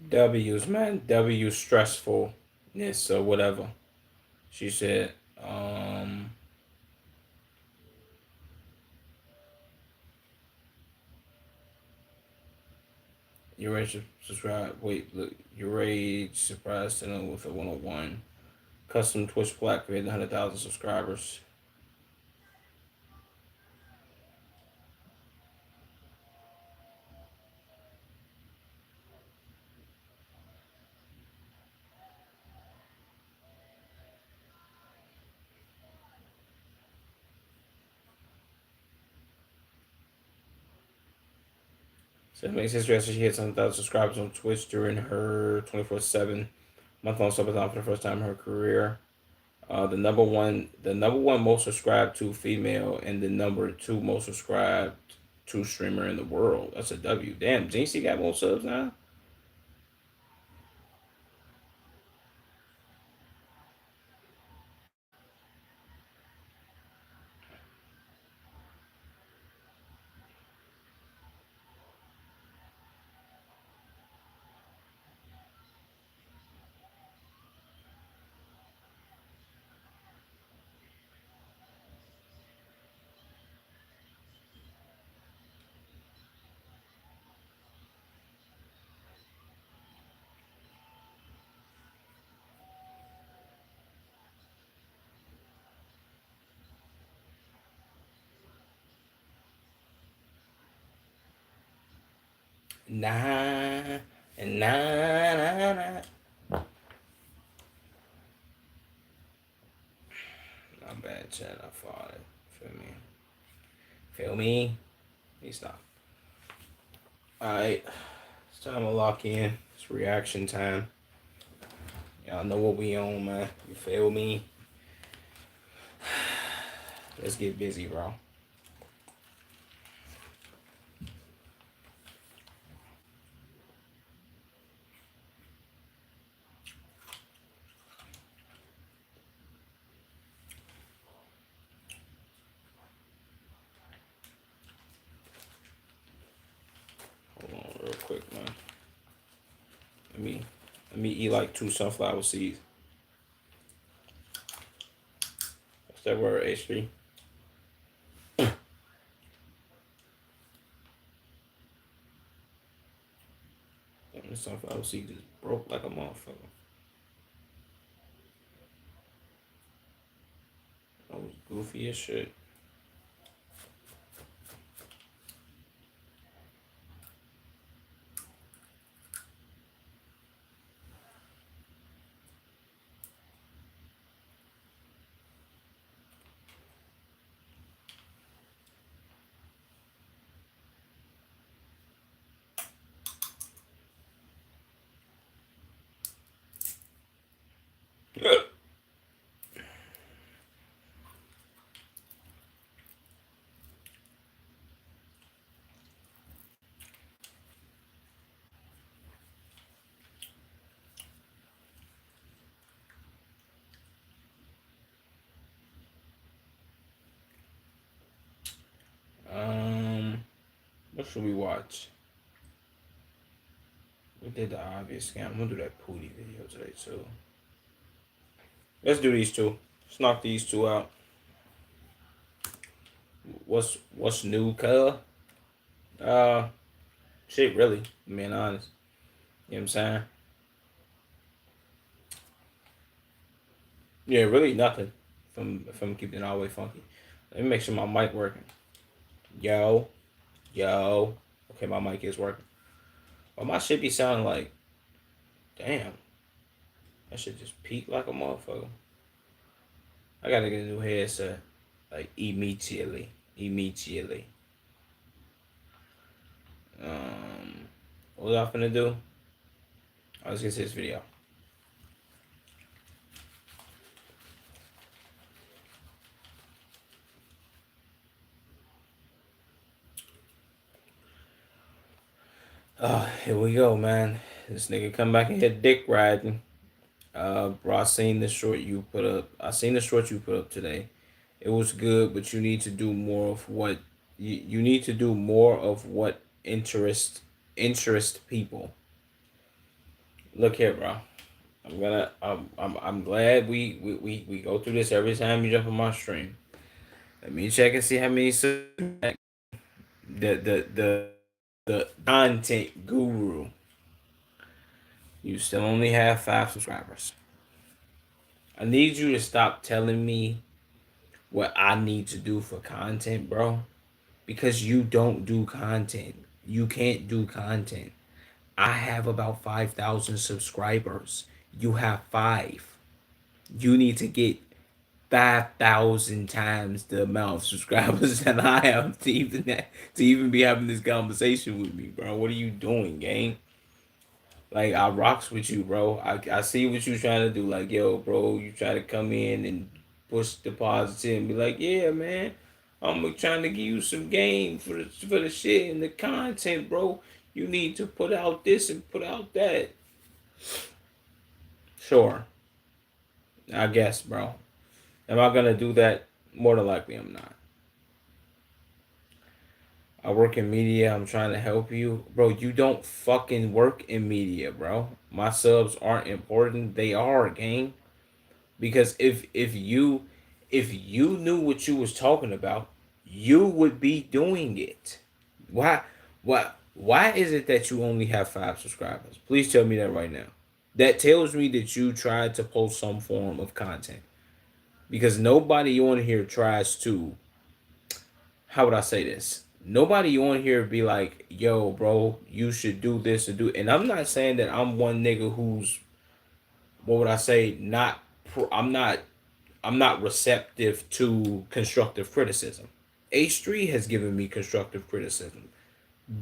W's, man. W stressfulness or whatever. She said, your age subscribe. Wait, look, your age surprised to know with a 101. Custom Twitch Black created 100,000 subscribers. So it makes history after she hits 100,000 subscribers on Twitch during her 24/7 month-long subathon for the first time in her career. The number one most subscribed to female and the number two most subscribed to streamer in the world. That's a W. Damn, Jinxie got more subs now. Nah, and nah, nah, nah. Not bad, Chad. I fought it. Feel me? Feel me? Please stop. Alright. It's time to lock in. It's reaction time. Y'all know what we on, man. You feel me? Let's get busy, bro. Hold on real quick, man. Let me let me eat like 2 sunflower seeds. What's that word, H3? The sunflower seed just broke like a motherfucker. That was goofy as shit. um, what should we watch? We did the obvious scam. I'm gonna do that Pootie video today too. Let's do these two. Let's knock these two out. What's new, cuz? Uh, shit, really. Being honest. You know what I'm saying? Yeah, really nothing. From keeping it all the way funky. Let me make sure my mic working. Yo, yo. Okay, my mic is working. But my shit be sounding like, damn, that shit just peaked like a motherfucker. I gotta get a new headset, like immediately, immediately. What was I finna do? I was gonna see this video. Here we go, man. This nigga come back and hit dick riding. Bro, I seen the short you put up. I seen the short you put up today. It was good, but you need to do more of what you need to do more of what interest people. Look here, bro. I'm glad we go through this every time you jump on my stream. Let me check and see how many the content guru. You still only have 5 subscribers. I need you to stop telling me what I need to do for content, bro. Because you don't do content. You can't do content. I have about 5,000 subscribers. You have 5. You need to get 5,000 times the amount of subscribers that I have to even be having this conversation with me, bro. What are you doing, gang? Like I rocks with you, bro. I see what you trying to do. Like, yo, bro, you try to come in and push the positive and be like, yeah, man, I'm trying to give you some game for the shit and the content, bro. You need to put out this and put out that. Sure, I guess, bro. Am I gonna do that? More than likely, I'm not. I work in media. I'm trying to help you, bro. You don't fucking work in media, bro. My subs aren't important. They are, gang. Because if you knew what you was talking about, you would be doing it. Why is it that you only have 5 subscribers? Please tell me that right now. That tells me that you tried to post some form of content. Because nobody on here tries to, how would I say this? Nobody on here be like, yo, bro, you should do this and do. And I'm not saying that I'm one nigga who's, what would I say, not. I'm not receptive to constructive criticism. H3 has given me constructive criticism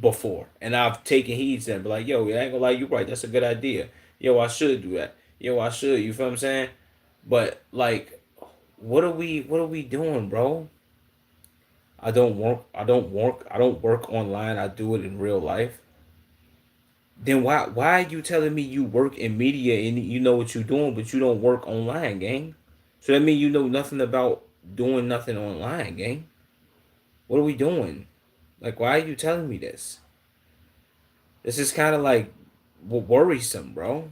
before, and I've taken heed to it. Be like, yo, I ain't gonna lie, you right. That's a good idea. Yo, I should do that. Yo, I should. You feel what I'm saying? But like, what are we doing, bro? I don't work. I don't work. I don't work online. I do it in real life. Then why are you telling me you work in media and you know what you're doing, but you don't work online, gang? So that means you know nothing about doing nothing online, gang. What are we doing? Like, why are you telling me this? This is kind of like worrisome, bro.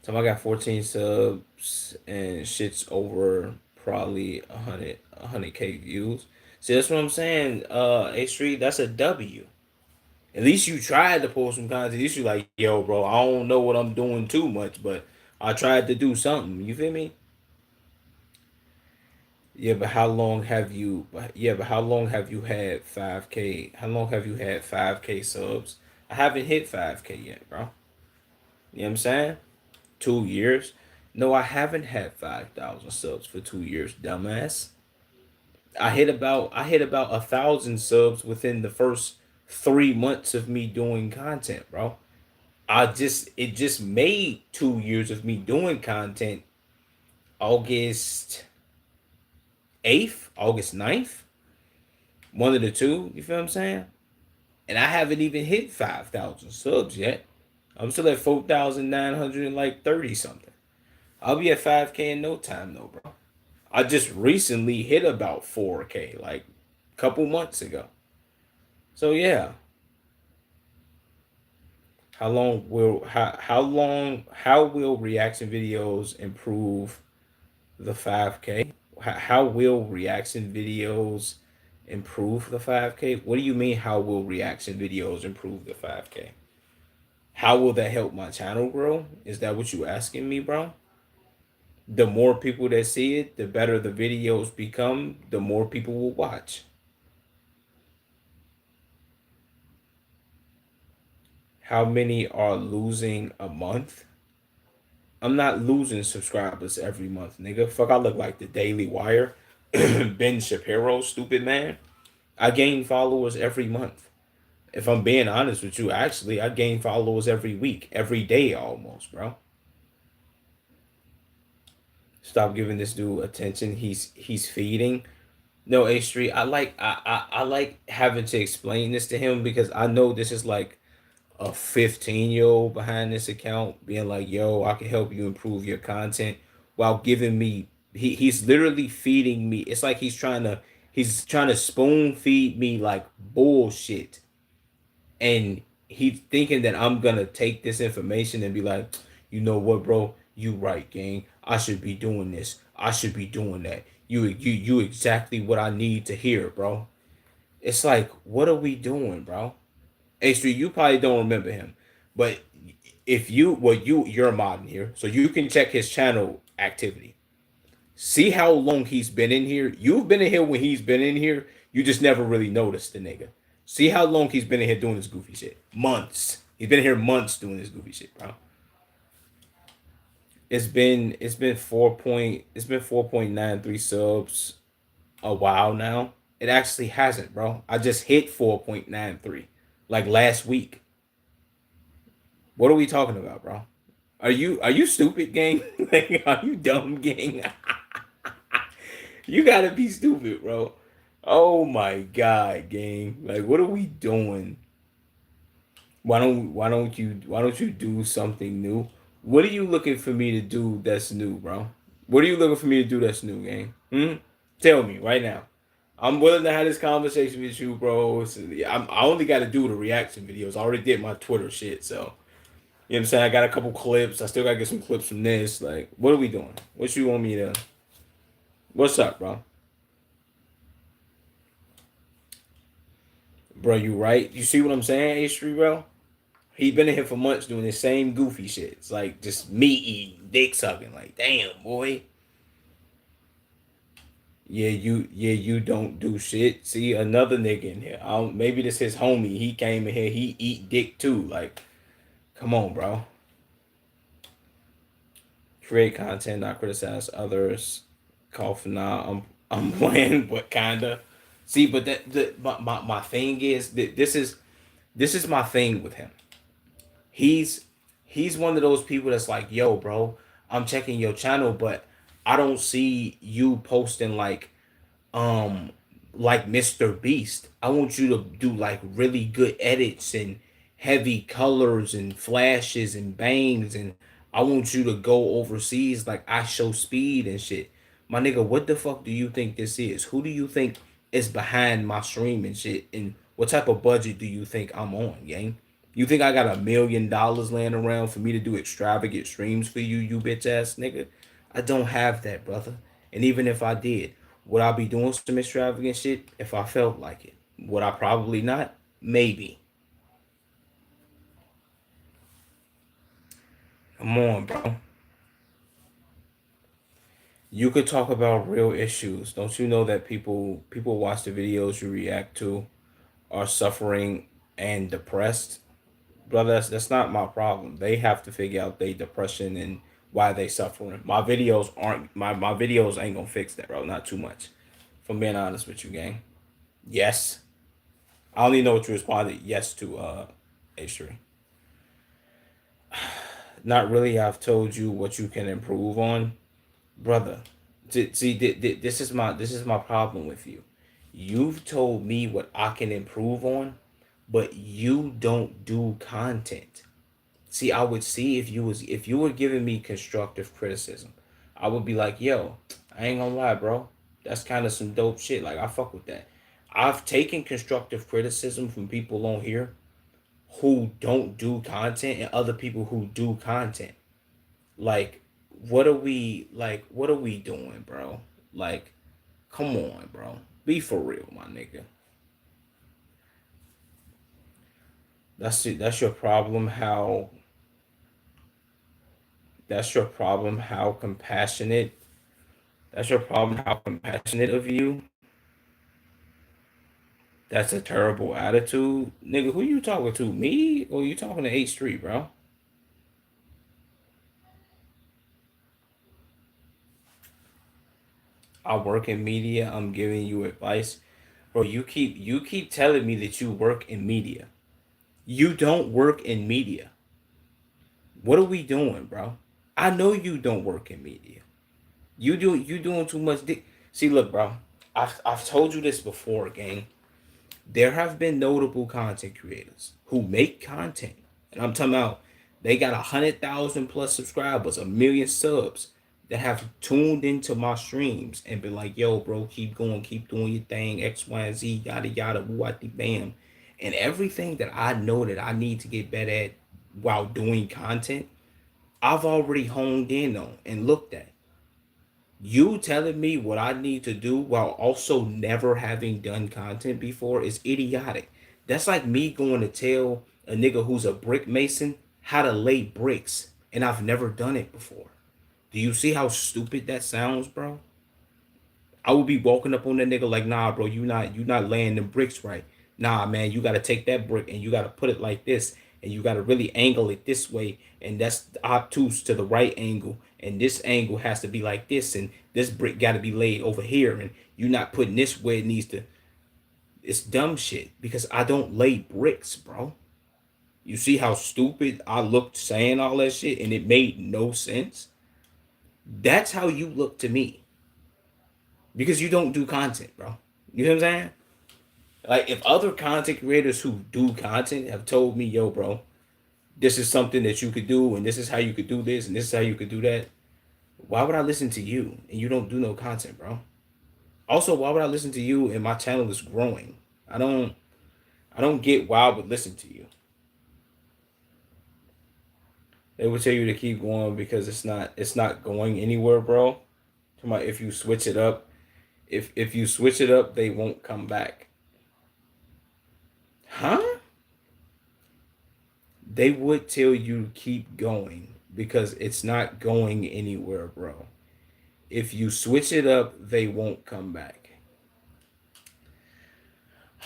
So I got 14 subs and shit's over probably 100K views. See, that's what I'm saying. A Street, that's a W. At least you tried to post some content. At least you like, yo, bro, I don't know what I'm doing too much, but I tried to do something. You feel me? Yeah, but how long have you? Yeah, but how long have you had 5K? How long have you had 5K subs? I haven't hit 5K yet, bro. You know what I'm saying? 2 years. No, I haven't had 5,000 subs for 2 years, dumbass. I hit about 1,000 subs within the first 3 months of me doing content, bro. It just made 2 years of me doing content. August 8th, August 9th, one of the two. You feel what I'm saying? And I haven't even hit 5,000 subs yet. I'm still at 4,900 and like 30 something. I'll be at 5K in no time though, bro. I just recently hit about 4K, like a couple months ago. So yeah, how will reaction videos improve the 5K? How will reaction videos improve the 5K? What do you mean how will reaction videos improve the 5K? How will that help my channel grow? Is that what you asking me, bro? The more people that see it, the better the videos become, the more people will watch. How many are losing a month? I'm not losing subscribers every month, nigga. Fuck, I look like the Daily Wire. Ben Shapiro, stupid man. I gain followers every month. If I'm being honest with you, actually, I gain followers every week, every day almost, bro. Stop giving this dude attention. He's feeding. No, H Street. I like having to explain this to him because I know this is like a 15-year-old behind this account being like, yo, I can help you improve your content while giving me he's literally feeding me. It's like he's trying to spoon feed me like bullshit. And he's thinking that I'm gonna take this information and be like, you know what, bro? You right, gang. I should be doing this. I should be doing that. You exactly what I need to hear, bro. It's like, what are we doing, bro? H3, you probably don't remember him, but if you, well, you're a mod in here, so you can check his channel activity. See how long he's been in here. You've been in here when he's been in here. You just never really noticed the nigga. See how long he's been in here doing this goofy shit. Months. He's been here months doing this goofy shit, bro. It's been 4.93 subs a while now. It actually hasn't, bro. I just hit 4.93 like last week. What are we talking about, bro? Are you stupid, gang? Like, are you dumb, gang? You gotta be stupid, bro. Oh my god, gang. Like, what are we doing? Why don't you do something new? What are you looking for me to do that's new, bro? What are you looking for me to do that's new, gang? Tell me right now. I'm willing to have this conversation with you, bro. I only got to do the reaction videos. I already did my Twitter shit, so you know what I'm saying. I got a couple clips. I still got to get some clips from this. Like, what are we doing? What you want me to? What's up, bro? Bro, you right? You see what I'm saying, H3, bro? He been in here for months doing the same goofy shit. It's like just meat eating, dick sucking. Like, damn, boy. you don't do shit. See another nigga in here. I don't, maybe this his homie. He came in here. He eat dick too. Like, come on, bro. Create content, not criticize others. Call for nah. I'm playing, but kinda. See, but my thing is that this is my thing with him. He's he's one of those people that's like, yo, bro, I'm checking your channel, but I don't see you posting um like Mr. Beast. I want you to do like really good edits and heavy colors and flashes and bangs, and I want you to go overseas like I show speed and shit. My nigga, what the fuck do you think this is? Who do you think is behind my stream and shit? And what type of budget do you think I'm on, gang? You think I got $1 million laying around for me to do extravagant streams for you, you bitch ass nigga? I don't have that, brother. And even if I did, would I be doing some extravagant shit if I felt like it? Would I probably not? Maybe. Come on, bro. You could talk about real issues. Don't you know that people watch the videos you react to are suffering and depressed? Brother, that's not my problem. They have to figure out their depression and why they suffering. My videos ain't gonna fix that, bro. Not too much. If I'm being honest with you, gang. Yes. I only know what you responded yes to H3. Not really. I've told you what you can improve on, brother. See, this is my problem with you. You've told me what I can improve on, but you don't do content. See, I would see if you were giving me constructive criticism, I would be like, yo, I ain't gonna lie, bro. That's kind of some dope shit. Like I fuck with that. I've taken constructive criticism from people on here who don't do content and other people who do content. Like, what are we doing, bro? Like, come on, bro. Be for real, my nigga. That's it. That's your problem how compassionate that's your problem how compassionate of you. That's a terrible attitude. Nigga, who you talking to? Me or you talking to H3, bro? I work in media. I'm giving you advice. Bro, you keep telling me that you work in media. You don't work in media. What are we doing, bro? I know you don't work in media. You doing too much dick. See, look, bro. I've told you this before, gang. There have been notable content creators who make content, and I'm talking about they got 100,000 plus subscribers, 1 million subs that have tuned into my streams and been like, "Yo, bro, keep going, keep doing your thing, X, Y, and Z, yada yada, what the bam," and everything that I know that I need to get better at while doing content, I've already honed in on and looked at. You telling me what I need to do while also never having done content before is idiotic. That's like me going to tell a nigga who's a brick mason how to lay bricks and I've never done it before. Do you see how stupid that sounds, bro? I would be walking up on that nigga like, nah, bro, you not laying them bricks right. Nah, man, you gotta take that brick and you gotta put it like this, and you gotta really angle it this way, and that's obtuse to the right angle, and this angle has to be like this, and this brick gotta be laid over here, and you not putting this where it needs to. It's dumb shit because I don't lay bricks, bro. You see how stupid I looked saying all that shit, and it made no sense. That's how you look to me because you don't do content, bro. You know what I'm saying? Like if other content creators who do content have told me, yo, bro, this is something that you could do, and this is how you could do this, and this is how you could do that. Why would I listen to you and you don't do no content, bro? Also, why would I listen to you and my channel is growing? I don't I don't get why I would listen to you. They would tell you to keep going because it's not going anywhere, bro. Come on, if you switch it up, if you switch it up, they won't come back. Huh? They would tell you to keep going because it's not going anywhere, bro. If you switch it up, they won't come back.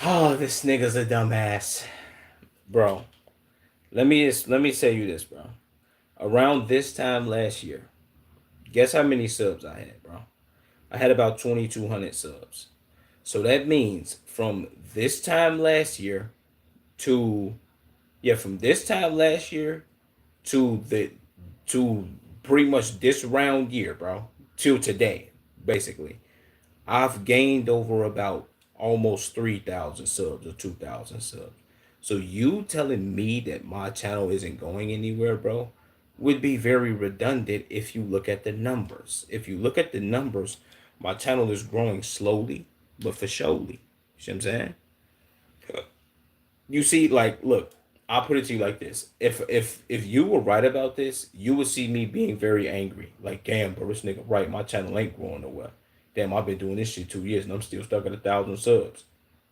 Oh, this nigga's a dumbass, bro. Let me tell you this, bro. Around this time last year, guess how many subs I had, bro? I had about 2,200 subs. So that means from this time last year to from this time last year to the to pretty much this round year, bro, till today, basically, I've gained over about almost 3,000 subs or 2,000 subs. So you telling me that my channel isn't going anywhere, bro, would be very redundant if you look at the numbers. If you look at the numbers, my channel is growing slowly, but for surely. You see what I'm saying? You see, like, look, I'll put it to you like this. If you were right about this, you would see me being very angry. Like, damn, bro, this nigga right, my channel ain't growing nowhere. Damn, I've been doing this shit 2 years and I'm still stuck at 1,000 subs.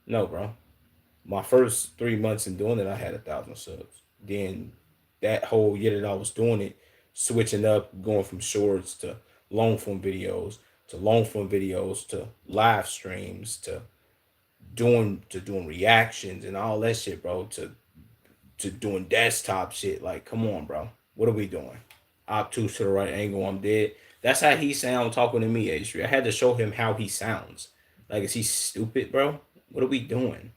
No, bro. My first 3 months in doing it, I had 1,000 subs. Then that whole year that I was doing it, switching up, going from shorts to long form videos to live streams to doing reactions and all that shit, bro, to doing desktop shit. Like, come on, bro. What are we doing? Obtuse to the right angle, I'm dead. That's how he sound talking to me, H3. I had to show him how he sounds. Like, is he stupid, bro? What are we doing?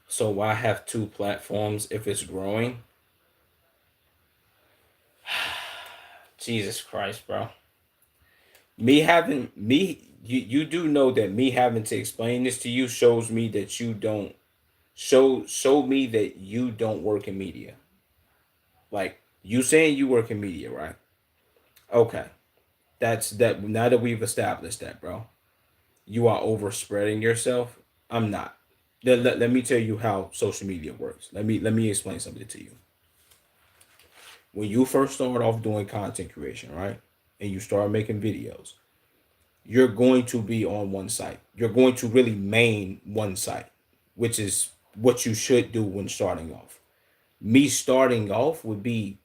So why have two platforms if it's growing? Jesus Christ, bro. You do know that me having to explain this to you shows me that you don't show me that you don't work in media. Like, you saying you work in media, right? Okay. That's that. Now that we've established that, bro, you are overspreading yourself. I'm not. Let me tell you how social media works. Let me explain something to you. When you first start off doing content creation, right, and you start making videos, you're going to be on one site. You're going to really main one site, which is what you should do when starting off. Me starting off would be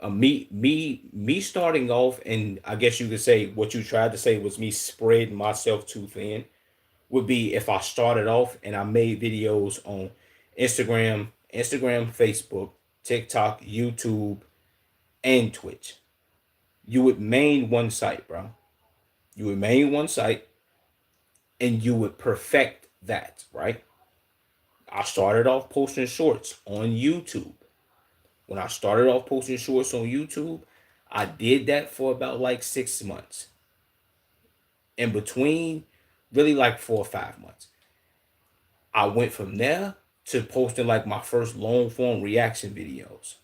me starting off, and I guess you could say what you tried to say was me spreading myself too thin. Would be if I started off and I made videos on Instagram, Facebook, TikTok, YouTube, and Twitch. You would main one site, bro. You would main one site and you would perfect that, right? I started off posting shorts on YouTube. When I started off posting shorts on YouTube, I did that for about like 6 months. In between, really like 4 or 5 months. I went from there to posting like my first long form reaction videos.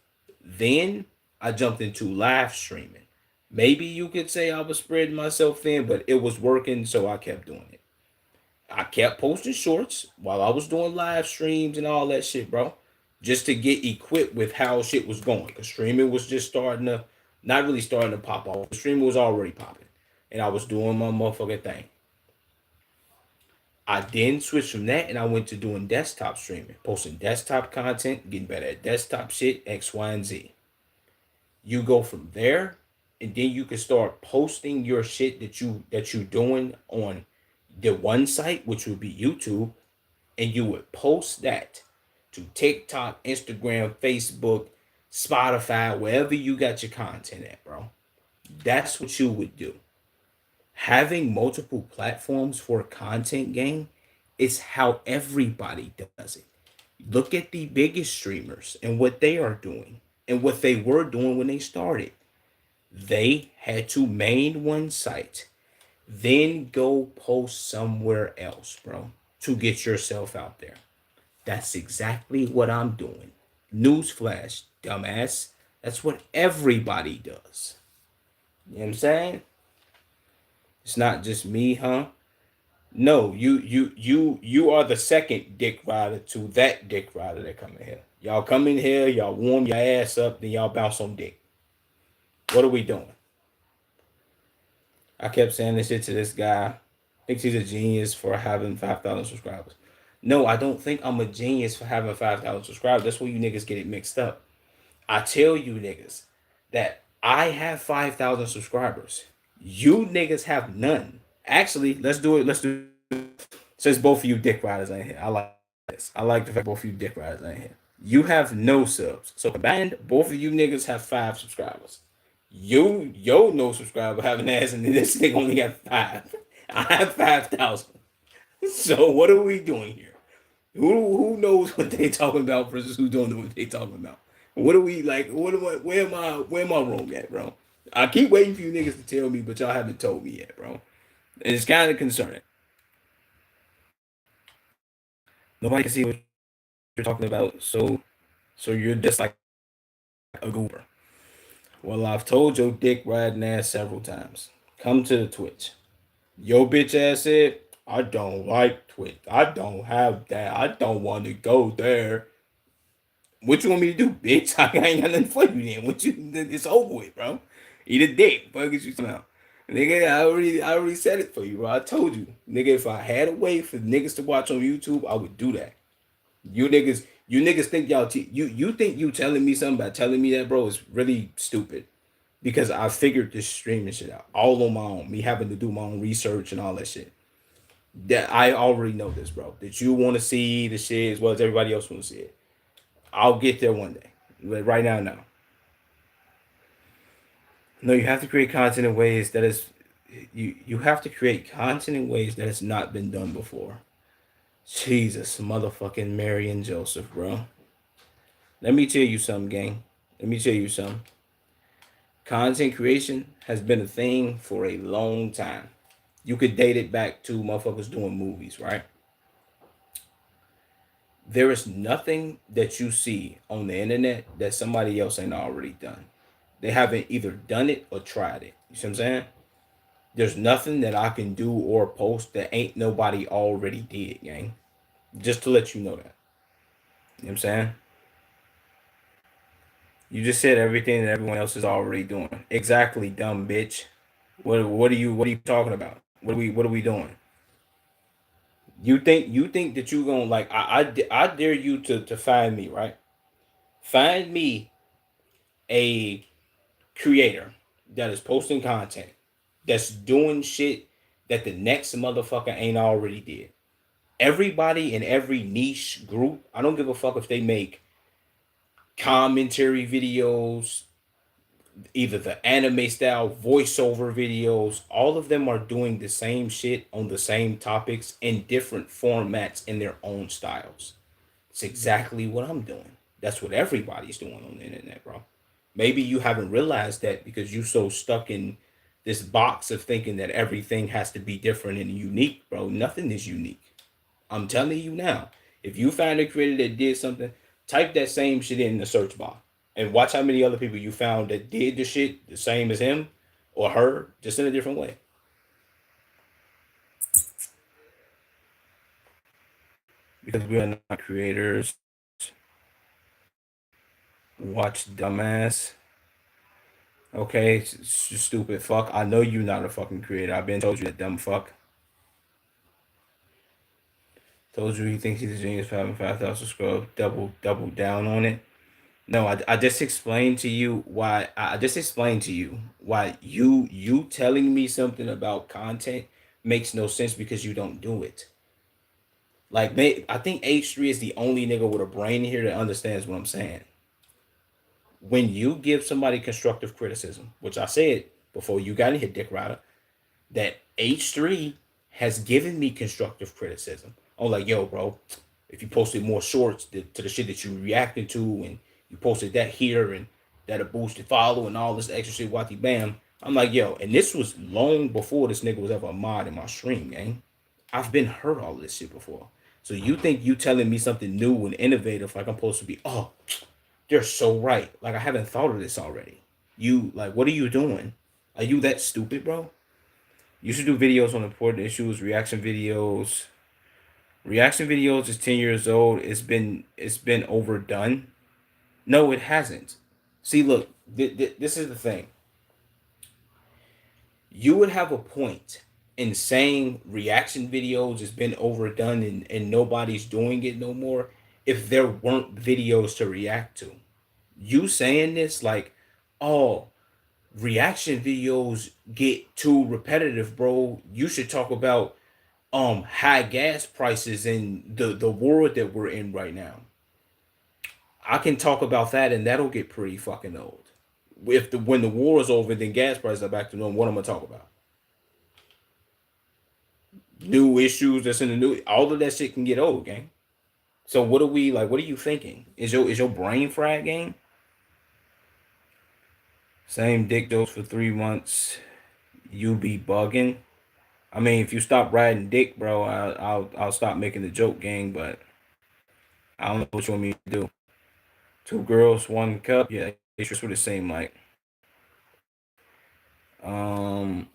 Then I jumped into live streaming. Maybe you could say I was spreading myself thin, but it was working, so I kept doing it. I kept posting shorts while I was doing live streams and all that shit, bro. Just to get equipped with how shit was going. Cause streaming was just starting to, not really starting to pop off. The streaming was already popping. And I was doing my motherfucking thing. I then switched from that and I went to doing desktop streaming, posting desktop content, getting better at desktop shit, X, Y, and Z. You go from there, and then you can start posting your shit that you doing on the one site, which would be YouTube, and you would post that to TikTok, Instagram, Facebook, Spotify, wherever you got your content at, bro. That's what you would do. Having multiple platforms for content game is how everybody does it. Look at the biggest streamers and what they are doing and what they were doing when they started. They had to main one site, then go post somewhere else, bro, to get yourself out there. That's exactly what I'm doing. Newsflash, dumbass. That's what everybody does. You know what I'm saying? It's not just me, huh? No, you are the second dick rider to that dick rider that come in here. Y'all come in here, y'all warm your ass up, then y'all bounce on dick. What are we doing? I kept saying this shit to this guy. Thinks he's a genius for having 5,000 subscribers. No, I don't think I'm a genius for having 5,000 subscribers. That's where you niggas get it mixed up. I tell you niggas that I have 5,000 subscribers. You niggas have none. Actually, let's do it. Let's do it. Since both of you dick riders ain't here. I like this. I like the fact both of you dick riders ain't here. You have no subs. So combined, both of you niggas have 5 subscribers. Yo, no subscriber have an ass, and this nigga only got 5. I have 5,000. So what are we doing here? Who knows what they talking about versus who don't know what they talking about? What are we like? What am I? Where am I wrong at, bro? I keep waiting for you niggas to tell me, but y'all haven't told me yet, bro. And it's kind of concerning. Nobody can see what you're talking about, so you're just like a goober. Well, I've told your dick riding ass several times. Come to the Twitch. Yo bitch ass said, I don't like Twitch. I don't have that. I don't want to go there. What you want me to do, bitch? I ain't got nothing for you then. What you? It's over with, bro. Eat a dick. Fuck is you somehow. Nigga, I already said it for you, bro. I told you. Nigga, if I had a way for niggas to watch on YouTube, I would do that. You niggas think you think you telling me something by telling me that, bro, is really stupid. Because I figured this streaming shit out all on my own. Me having to do my own research and all that shit. That I already know this, bro. That you want to see the shit as well as everybody else want to see it. I'll get there one day. But right now, no. No, you have to create content in ways that is you have to create content in ways that has not been done before. Jesus, motherfucking Mary and Joseph, bro. Let me tell you something, gang. Let me tell you something. Content creation has been a thing for a long time. You could date it back to motherfuckers doing movies, right? There is nothing that you see on the internet that somebody else ain't already done. They haven't either done it or tried it. You see what I'm saying? There's nothing that I can do or post that ain't nobody already did, gang. Just to let you know that. You know what I'm saying? You just said everything that everyone else is already doing. Exactly, dumb bitch. What are you talking about? What are we doing? You think that you gonna like I dare you to find me, right? Find me a creator that is posting content that's doing shit that the next motherfucker ain't already did. Everybody in every niche group, I don't give a fuck if they make commentary videos, either the anime style voiceover videos, all of them are doing the same shit on the same topics in different formats in their own styles. It's exactly what I'm doing. That's what everybody's doing on the internet, bro. Maybe you haven't realized that because you so stuck in this box of thinking that everything has to be different and unique, bro. Nothing is unique. I'm telling you now. If you find a creator that did something, type that same shit in the search bar and watch how many other people you found that did the shit the same as him or her, just in a different way. Because we are not creators. Watch dumbass. Okay, stupid fuck. I know you not a fucking creator. I've been told you that dumb fuck. Told you he thinks he's a genius for having 5,000 scrubs. Double down on it. No, I just explained to you why. I just explained to you why you telling me something about content makes no sense because you don't do it. Like, I think H3 is the only nigga with a brain here that understands what I'm saying. When you give somebody constructive criticism, which I said before you got in here, Dick Rider, that H3 has given me constructive criticism. I'm like, yo, bro, if you posted more shorts to the shit that you reacted to, and you posted that here, and that a boosted follow and all this extra shit, watty bam. I'm like, yo, and this was long before this nigga was ever a mod in my stream, gang. I've been heard all of this shit before. So you think you telling me something new and innovative, like I'm supposed to be, oh, they're so right. Like I haven't thought of this already. You like, what are you doing? Are you that stupid, bro? You should do videos on important issues, reaction videos. Reaction videos is 10 years old. It's been overdone. No, it hasn't. See, look, this is the thing. You would have a point in saying reaction videos has been overdone and nobody's doing it no more if there weren't videos to react to. You saying this like, oh, reaction videos get too repetitive, bro. You should talk about high gas prices in the world that we're in right now. I can talk about that and that'll get pretty fucking old. If the when the war is over, then gas prices are back to normal. What am I gonna talk about? New issues that's in the new. All of that shit can get old, gang. So what are we like? What are you thinking? Is your brain fried, gang? Same dick jokes for 3 months. You be bugging. I mean, if you stop riding dick, bro, I'll stop making the joke, gang. But I don't know what you want me to do. Two girls, one cup. Yeah, it's just for the same like. Um,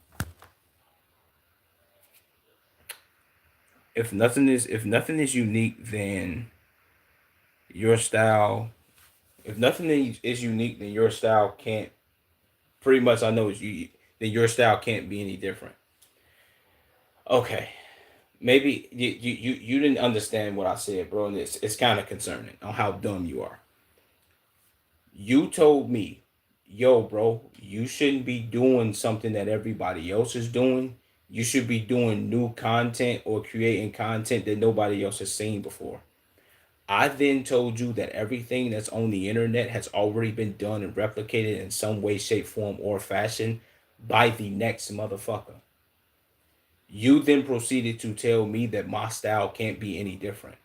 if nothing is unique, then your style. If nothing is unique, then your style can't. Pretty much, I know it's you. Then your style can't be any different. Okay, maybe you didn't understand what I said, bro, and it's kind of concerning on how dumb you are. You told me, yo, bro, you shouldn't be doing something that everybody else is doing. You should be doing new content or creating content that nobody else has seen before. I then told you that everything that's on the internet has already been done and replicated in some way, shape, form, or fashion by the next motherfucker. You then proceeded to tell me that my style can't be any different.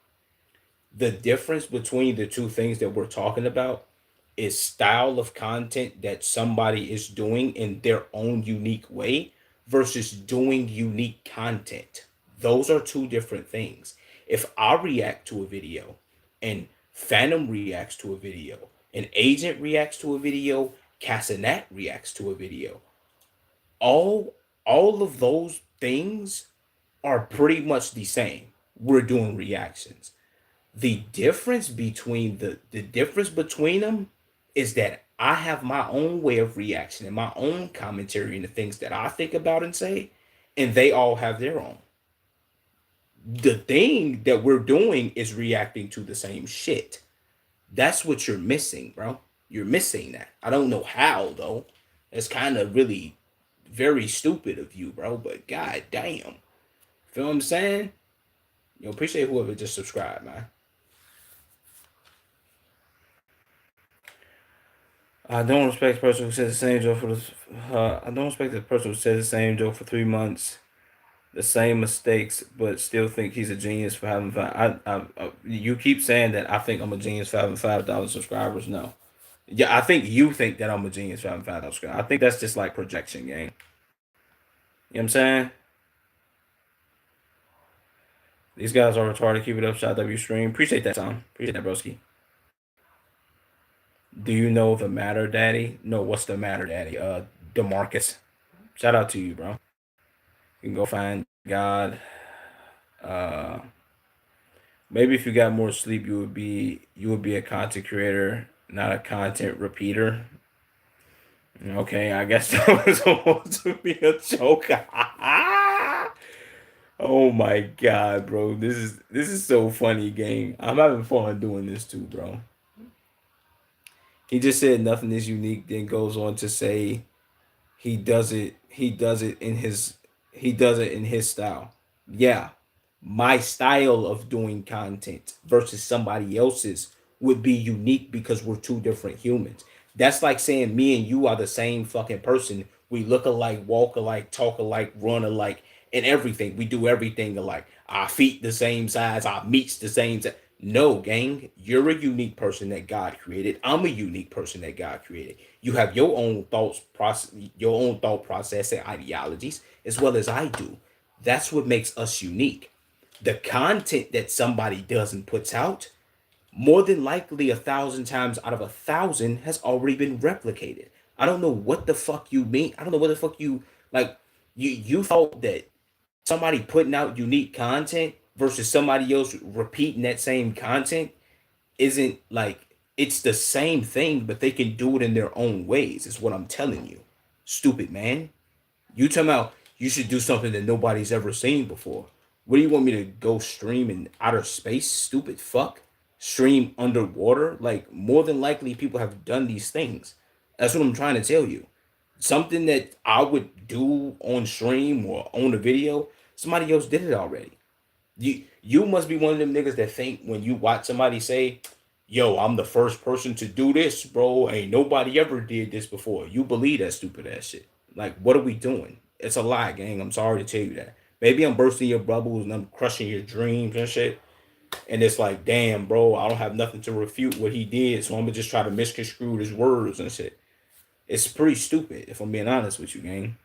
The difference between the two things that we're talking about is style of content that somebody is doing in their own unique way versus doing unique content. Those are two different things. If I react to a video and Phantom reacts to a video, an agent reacts to a video, Casanat reacts to a video, all all of those things are pretty much the same. We're doing reactions. The difference between them is that I have my own way of reaction and my own commentary and the things that I think about and say, and they all have their own. The thing that we're doing is reacting to the same shit. That's what you're missing, bro. You're missing that. I don't know how though. It's kind of really very stupid of you, bro. But god damn, feel what I'm saying? Appreciate whoever just subscribed, man. I don't respect the person who says the same joke for the. I don't respect the person who says the same joke for 3 months, the same mistakes, but still think he's a genius for having five. You keep saying that I think I'm a genius for having 5,000 subscribers. No, yeah, I think you think that I'm a genius for having 5,000 subscribers. I think that's just like projection, gang. You know what I'm saying? These guys are retarded. Keep it up, Shot W stream. Appreciate that, Tom. Appreciate that, broski. Do you know the matter, Daddy? No, what's the matter, Daddy? Demarcus. Shout out to you, bro. You can go find God. Uh, maybe if you got more sleep, you would be a content creator, not a content repeater. Okay, I guess that was supposed to be a joke. Oh my god, bro, this is so funny, gang. I'm having fun doing this too, bro. He just said nothing is unique, then goes on to say he does it in his style. Yeah, my style of doing content versus somebody else's would be unique because we're two different humans. That's like saying me and you are the same fucking person. We look alike, walk alike, talk alike, run alike, and everything. We do everything alike. Our feet the same size, our meat's the same size. No, gang, you're a unique person that God created. I'm a unique person that God created. You have your own thought process and ideologies, as well as I do. That's what makes us unique. The content that somebody does and puts out, more than likely 1,000 times out of 1,000 has already been replicated. I don't know what the fuck you mean. I don't know what the fuck you like. You thought that somebody putting out unique content versus somebody else repeating that same content isn't like it's the same thing, but they can do it in their own ways, is what I'm telling you. Stupid man. You talking about you should do something that nobody's ever seen before. What do you want me to go stream in outer space? Stupid fuck. stream underwater. Like more than likely, people have done these things. That's what I'm trying to tell you. Something that I would do on stream or on a video, somebody else did it already. You must be one of them niggas that think when you watch somebody say, "Yo, I'm the first person to do this, bro. Ain't nobody ever did this before." You believe that stupid ass shit. Like, what are we doing? It's a lie, gang. I'm sorry to tell you that. Maybe I'm bursting your bubbles and I'm crushing your dreams and shit. And it's like, damn, bro, I don't have nothing to refute what he did, so I'm gonna just try to misconstrue his words and shit. It's pretty stupid, if I'm being honest with you, gang.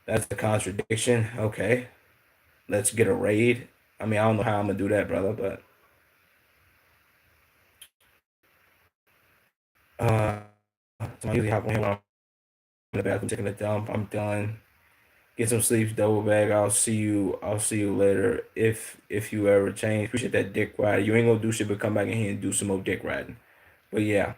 That's a contradiction. Okay, let's get a raid. I mean, I don't know how I'm gonna do that, brother, but so I usually hop on here when I'm in the bathroom taking a dump. I'm done. Get some sleep, double bag. I'll see you. I'll see you later. If you ever change, appreciate that dick ride. You ain't gonna do shit, but come back in here and do some more dick riding. But yeah,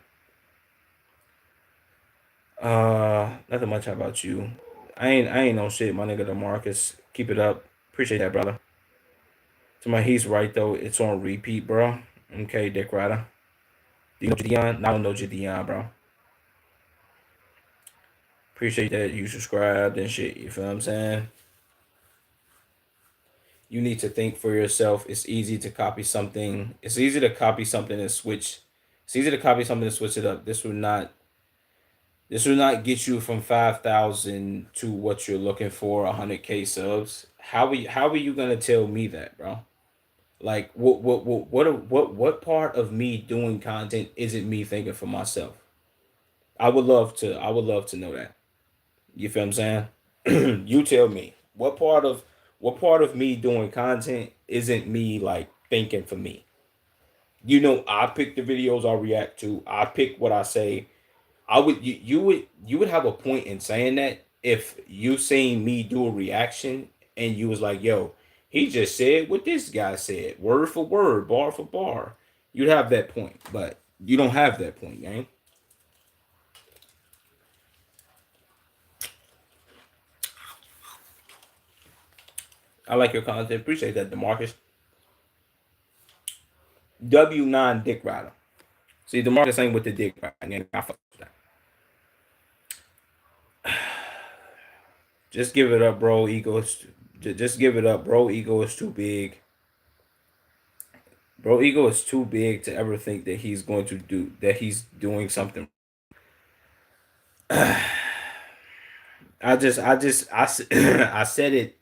nothing much about you. I ain't no shit, my nigga. DeMarcus, keep it up. Appreciate that, brother. To my, he's right though. It's on repeat, bro. Okay, dick rider. Do you know Jadion? I don't know Jadion, bro. Appreciate that you subscribed and shit. You feel what I'm saying? You need to think for yourself. It's easy to copy something. It's easy to copy something and switch. It's easy to copy something and switch it up. This will not. This will not get you from 5,000 to what you're looking for, 100K subs. How are you gonna tell me that, bro? Like what part of me doing content isn't me thinking for myself? I would love to know that. You feel what I'm saying? You tell me. What part of me doing content isn't me like thinking for me? I pick the videos I react to. I pick what I say. You would have a point in saying that if you seen me do a reaction and you was like, yo, he just said what this guy said, word for word, bar for bar. You'd have that point, but you don't have that point, gang. I like your content. Appreciate that, Demarcus. W9 Dick Rider. See, Demarcus ain't with the Dick Rider. Gang. I fuck with that. Just give it up, bro. Ego is just give it up, bro. Ego is too big. Bro, ego is too big to ever think that he's going to do that. He's doing something. I said it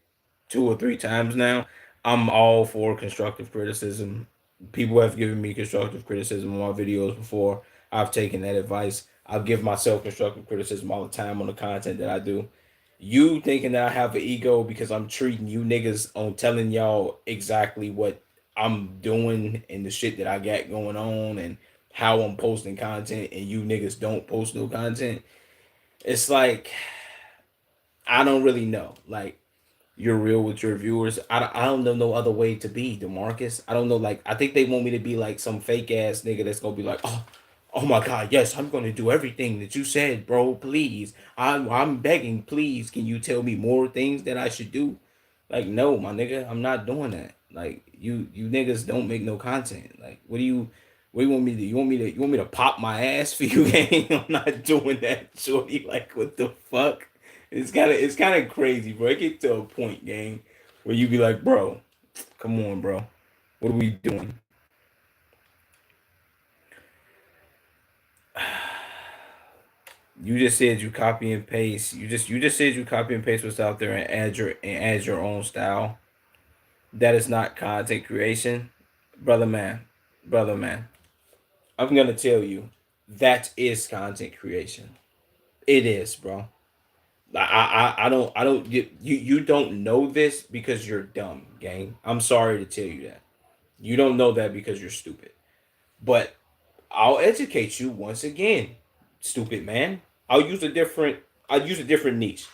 2 or 3 times now. I'm all for constructive criticism. People have given me constructive criticism on my videos before. I've taken that advice. I've given myself constructive criticism all the time on the content that I do. You thinking that I have an ego because I'm treating you niggas on telling y'all exactly what I'm doing and the shit that I got going on and how I'm posting content and you niggas don't post no content. It's like I don't really know. Like you're real with your viewers. I don't know no other way to be, Demarcus. I don't know. Like I think they want me to be like some fake ass nigga that's gonna be like, oh my god, yes, I'm gonna do everything that you said, bro. Please, I'm begging. Please, can you tell me more things that I should do? Like no, my nigga, I'm not doing that. Like you niggas don't make no content. Like what do you want me to do? You want me to pop my ass for you, gang? I'm not doing that, shorty. Like what the fuck? It's kind of crazy, bro. It get to a point, gang, where you be like, bro, come on, bro. What are we doing? You just said you copy and paste. You just said you copy and paste what's out there and add your own style. That is not content creation, brother man, brother man. I'm gonna tell you, that is content creation. It is, bro. I don't you don't know this because you're dumb, gang. I'm sorry to tell you that. You don't know that because you're stupid. But I'll educate you once again, stupid man. I'll use a different niche.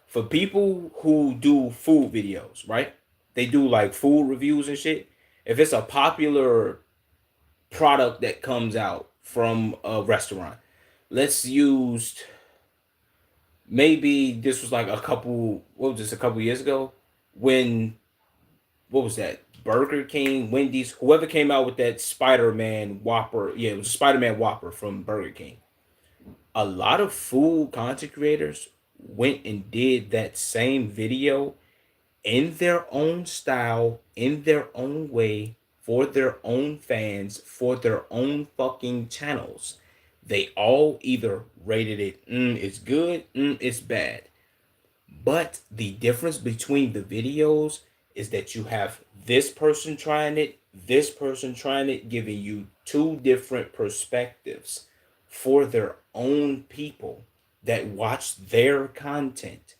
For people who do food videos, right? They do like food reviews and shit. If it's a popular product that comes out from a restaurant, let's use maybe this was like a couple what was this a couple years ago when what was that? Burger King, Wendy's, whoever came out with that Spider-Man Whopper. Yeah, it was Spider-Man Whopper from Burger King. A lot of food content creators went and did that same video in their own style, in their own way, for their own fans, for their own fucking channels. They all either rated it, it's good, it's bad. But the difference between the videos is that you have this person trying it, this person trying it, giving you two different perspectives for their own people that watch their content.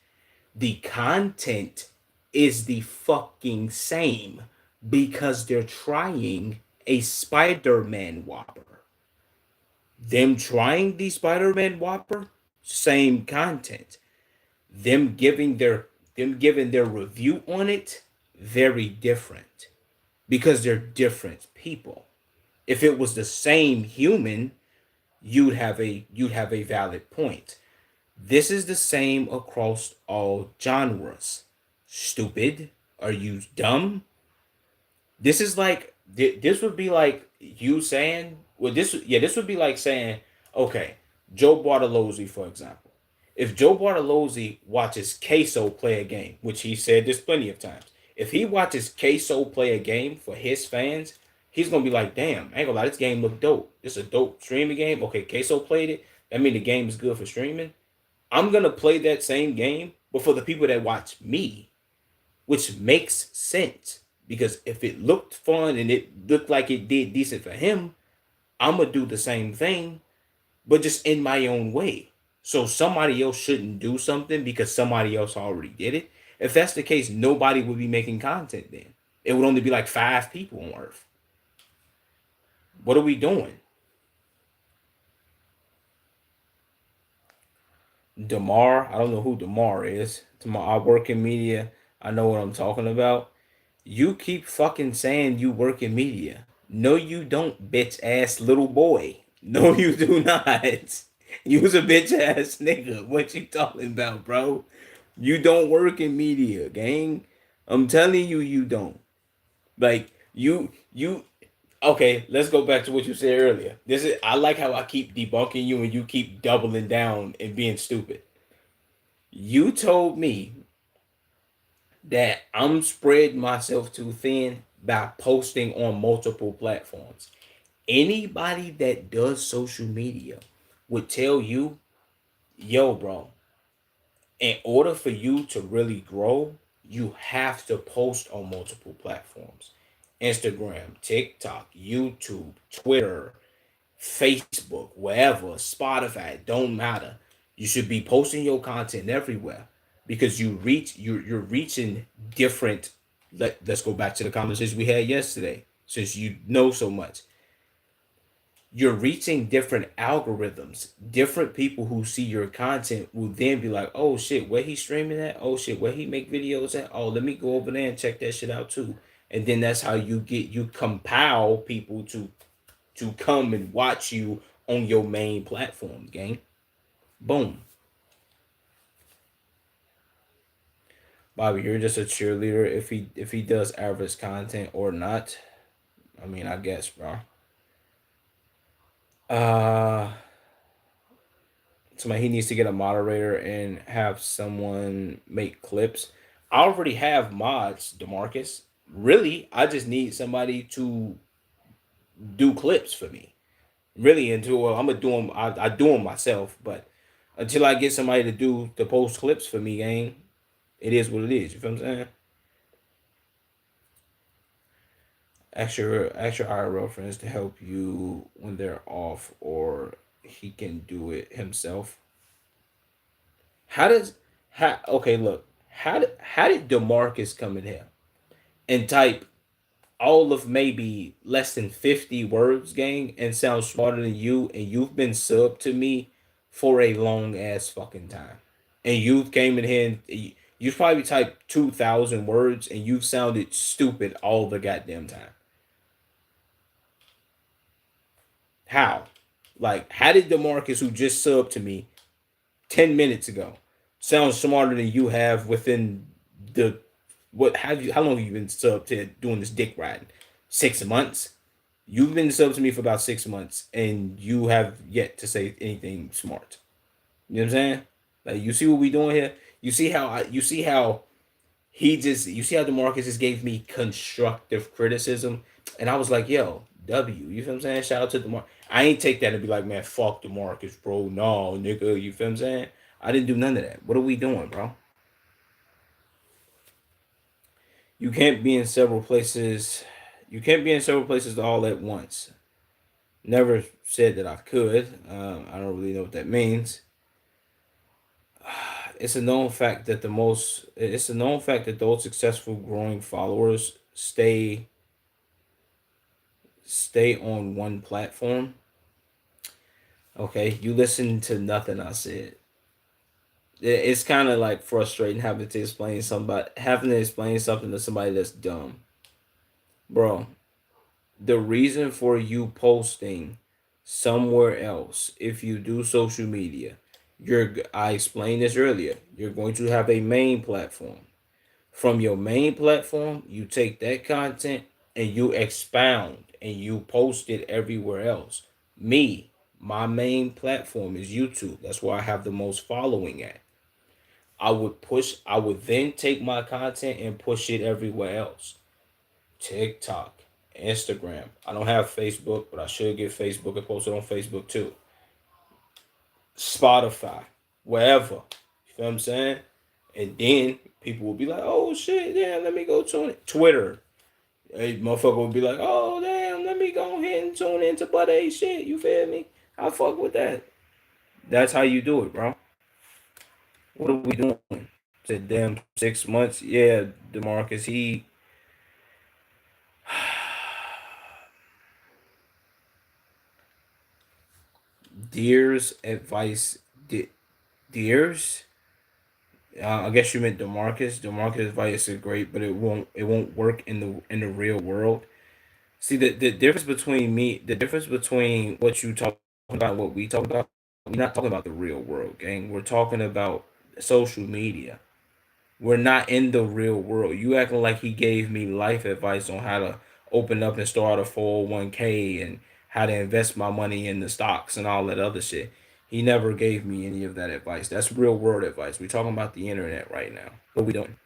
The content is the fucking same because they're trying a Spider-Man Whopper. Them trying the Spider-Man Whopper, same content. Them giving their review on it, very different because they're different people. If it was the same human, you'd have a valid point. This is the same across all genres. Stupid? Are you dumb? This is like this would be like you saying, well, this would be like saying, okay, Joe Bartolozzi, for example. If Joe Bartolozzi watches Queso play a game, which he said this plenty of times, if he watches Queso play a game for his fans, he's gonna be like, damn, I ain't gonna lie, this game look dope. This is a dope streaming game. Okay, Queso played it. That mean the game is good for streaming. I'm gonna play that same game, but for the people that watch me, which makes sense because if it looked fun and it looked like it did decent for him, I'm gonna do the same thing, but just in my own way. So somebody else shouldn't do something because somebody else already did it. If that's the case, nobody would be making content then. It would only be like 5 people on Earth. What are we doing? Damar, I don't know who Damar is. Tomorrow I work in media. I know what I'm talking about. You keep fucking saying you work in media. No, you don't, bitch ass little boy. No, you do not. You's a bitch ass nigga. What you talking about, bro? You don't work in media, gang. I'm telling you, you don't. Like you. Okay, let's go back to what you said earlier. This is I like how I keep debunking you and you keep doubling down and being stupid. You told me that I'm spreading myself too thin by posting on multiple platforms. Anybody that does social media would tell you, yo, bro, in order for you to really grow, you have to post on multiple platforms: Instagram, TikTok, YouTube, Twitter, Facebook, wherever, Spotify, don't matter. You should be posting your content everywhere because you're reaching different. Let's go back to the conversation we had yesterday. Since you know so much, you're reaching different algorithms. Different people who see your content will then be like, "Oh shit, where he streaming at? Oh shit, where he make videos at? Oh, let me go over there and check that shit out too." And then that's how you compile people to come and watch you on your main platform, gang. Boom. Bobby, you're just a cheerleader if he does average content or not. I mean, I guess, bro. Uh Somebody he needs to get a moderator and have someone make clips. I already have mods, Demarcus. Really, I just need somebody to do clips for me. Really, until I'm gonna do them, I do them myself. But until I get somebody to do the post clips for me, gang, it is what it is. You feel what I'm saying? Ask your IRL friends to help you when they're off, or he can do it himself. How does how okay look how did Demarcus come in here and type all of maybe less than 50 words, gang, and sound smarter than you, and you've been subbed to me for a long ass fucking time, and you came in here and you probably typed 2,000 words and you sounded stupid all the goddamn time. How? Like, how did Demarcus, who just subbed to me 10 minutes ago, sound smarter than you have within the What have you? How long have you been subbed to doing this dick riding? 6 months. You've been subbed to me for about 6 months, and you have yet to say anything smart. You know what I'm saying? Like, you see what we doing here? You see how you see how DeMarcus just gave me constructive criticism, and I was like, yo, W. You feel what I'm saying? Shout out to DeMarcus. I ain't take that and be like, man, fuck DeMarcus, bro. No, nigga. You feel what I'm saying? I didn't do none of that. What are we doing, bro? You can't be in several places. You can't be in several places all at once. Never said that I could. I don't really know what that means. It's a known fact that it's a known fact that those successful growing followers stay on one platform. Okay, you listen to nothing I said. It's kind of like frustrating having to explain something to somebody that's dumb, bro. The reason for you posting somewhere else, if you do social media, I explained this earlier, you're going to have a main platform. From your main platform, you take that content and you expound and you post it everywhere else. Me, my main platform is YouTube. That's where I have the most following at. I would then take my content and push it everywhere else. TikTok, Instagram. I don't have Facebook, but I should get Facebook and post it on Facebook too. Spotify, wherever. You feel what I'm saying? And then people will be like, oh shit, damn, let me go tune it. Twitter. A motherfucker will be like, oh damn, let me go ahead and tune into Butt A shit. You feel me? I fuck with that. That's how you do it, bro. What are we doing? Said damn 6 months. Yeah, DeMarcus, he Deer's advice. Deer's. I guess you meant Demarcus. Demarcus' advice is great, but it won't work in the real world. See the difference between the difference between what you talk about and what we talk about. We're not talking about the real world, gang. We're talking about social media. We're not in the real world. You acting like he gave me life advice on how to open up and start a 401k and how to invest my money in the stocks and all that other shit. He never gave me any of that advice. That's real world advice. We're talking about the internet right now. What we doing?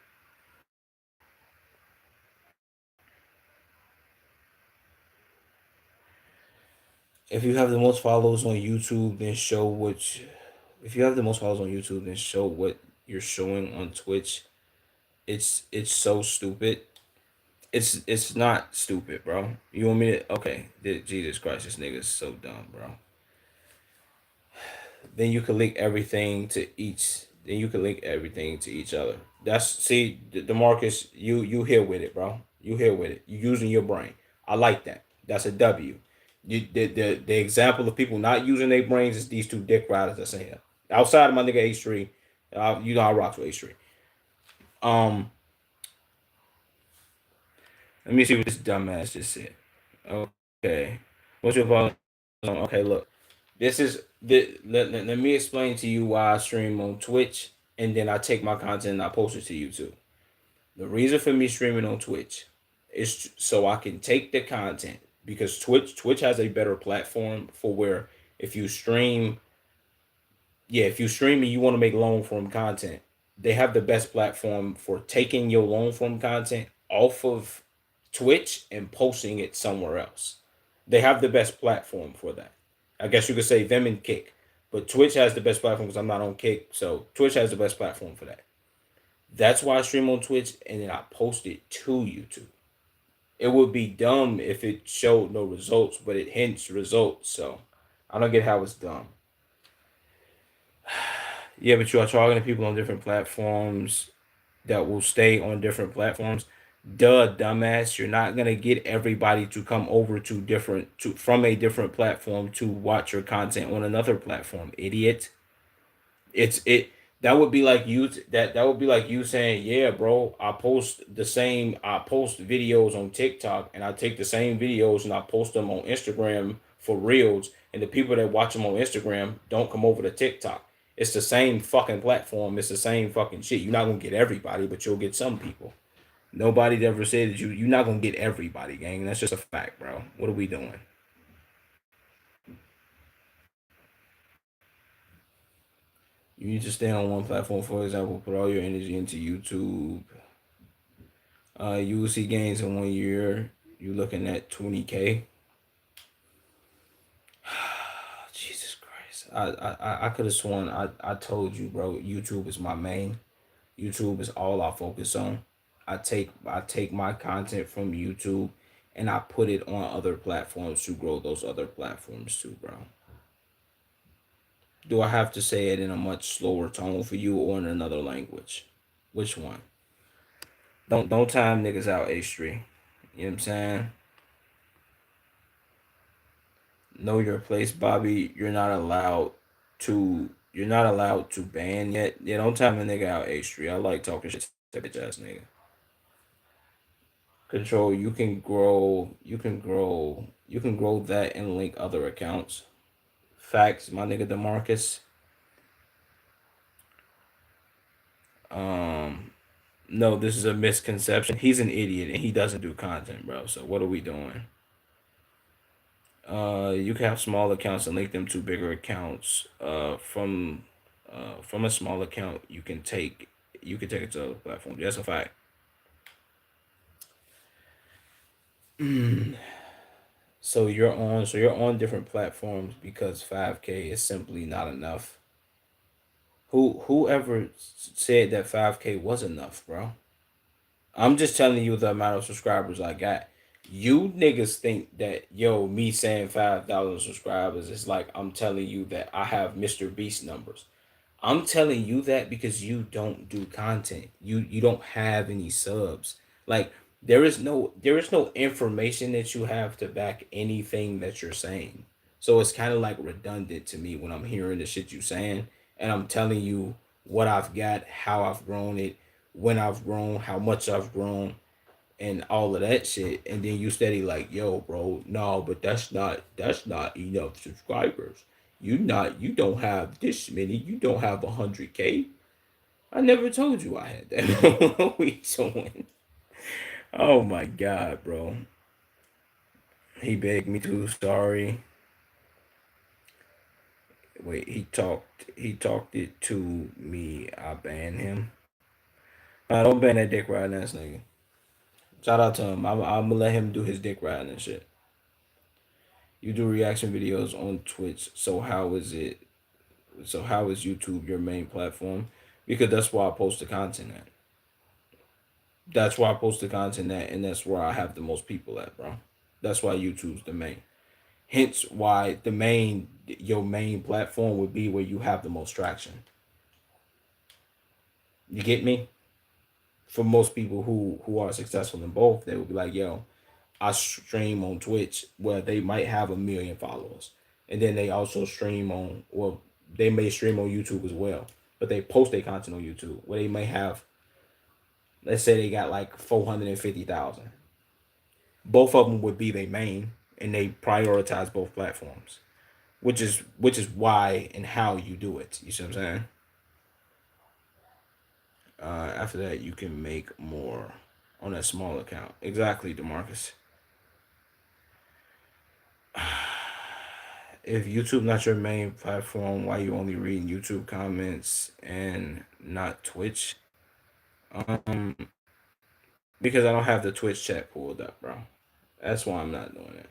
If you have the most followers on YouTube, then show what. If you have the most followers on YouTube, then show what you're showing on Twitch. It's so stupid. It's not stupid, bro. You want me to? Okay, Jesus Christ, this nigga's so dumb, bro. Then you can link everything to each. Then you can link everything to each other. That's see, Demarcus, you here with it, bro. You here with it. You using your brain. I like that. That's a W. The example of people not using their brains is these two dick riders that's in here. Outside of my nigga H3, you know I rock with H3. Um, Let me see what this dumbass just said. Okay, what's your problem? Okay, look, let me explain to you why I stream on Twitch and then I take my content and I post it to YouTube. The reason for me streaming on Twitch is so I can take the content because Twitch has a better platform for where if you stream, yeah, if you stream and you want to make long form content, they have the best platform for taking your long form content off of Twitch and posting it somewhere else. They have the best platform for that. I guess you could say them and Kick, but Twitch has the best platform because I'm not on Kick, so Twitch has the best platform for that. That's why I stream on Twitch and then I post it to YouTube. It would be dumb if it showed no results, but it hints results. So I don't get how it's dumb. Yeah, but you are targeting people on different platforms that will stay on different platforms. Duh, dumbass, you're not gonna get everybody to come over to from a different platform to watch your content on another platform, idiot. It that would be like you that would be like you saying, yeah, bro, I post videos on TikTok and I take the same videos and I post them on Instagram for reels, and the people that watch them on Instagram don't come over to TikTok. It's the same fucking platform. It's the same fucking shit. You're not gonna get everybody, but you'll get some people. Nobody ever said that you're not gonna get everybody, gang. That's just a fact, bro. What are we doing? You need to stay on one platform. For example, put all your energy into YouTube. You will see gains in 1 year. You're looking at 20K. Jesus Christ. I could have sworn I told you, bro. YouTube is my main. YouTube is all I focus on. I take my content from YouTube and I put it on other platforms to grow those other platforms too, bro. Do I have to say it in a much slower tone for you or in another language? Which one? Don't time niggas out, H3. You know what I'm saying? Know your place, Bobby. You're not allowed to ban yet. Yeah, don't time a nigga out, H3. I like talking shit to bitch ass nigga. Control, you can grow that and link other accounts. Facts, my nigga Demarcus. Um no, this is a misconception. He's an idiot and he doesn't do content, bro. So what are we doing? You can have small accounts and link them to bigger accounts. From a small account, you can take it to other platforms. That's a fact. So you're on different platforms because 5K is simply not enough. Whoever said that 5K was enough, bro? I'm just telling you the amount of subscribers I got. You niggas think that me saying 5,000 subscribers is like I'm telling you that I have Mr. Beast numbers. I'm telling you that because you don't do content. You don't have any subs. Like there is no information that you have to back anything that you're saying. So it's kind of like redundant to me when I'm hearing the shit you saying and I'm telling you what I've got, how I've grown it, when I've grown, how much I've grown, and all of that shit. And then you steady like, yo, bro, no, but that's not enough subscribers. You don't have this many. You don't have 100K. I never told you I had that. What we doing? Oh my god, bro. He begged me to. Sorry. Wait, he talked it to me. I banned him. Don't ban that dick riding ass nigga. Shout out to him. I'm gonna let him do his dick riding and shit. You do reaction videos on Twitch, so how is it? So how is YouTube your main platform? Because that's where I post the content at. That's where I post the content at, and that's where I have the most people at, bro. That's why YouTube's the main. Hence why your main platform would be where you have the most traction. You get me? For most people who are successful in both, they would be like, yo, I stream on Twitch where they might have 1 million followers. And then they also stream on, well, they may stream on YouTube as well. But they post their content on YouTube where they may have, let's say they got like 450,000. Both of them would be their main and they prioritize both platforms. Which is why and how you do it. You see what I'm saying? After that, you can make more on that small account. Exactly, Demarcus. If YouTube not your main platform, why you only reading YouTube comments and not Twitch? Um, because I don't have the Twitch chat pulled up, bro. That's why I'm not doing it.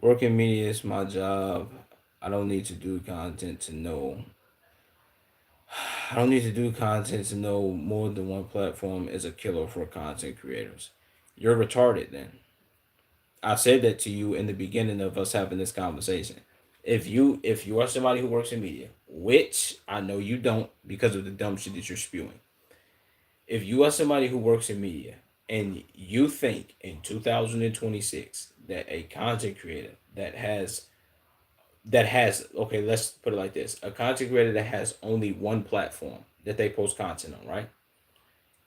Working media is my job. I don't need to do content to know. I don't need to do content to know more than one platform is a killer for content creators. You're retarded then. I said that to you in the beginning of us having this conversation. If you are somebody who works in media, which I know you don't because of the dumb shit that you're spewing. If you are somebody who works in media and you think in 2026 that a content creator that has okay, let's put it like this. A content creator that has only one platform that they post content on, right?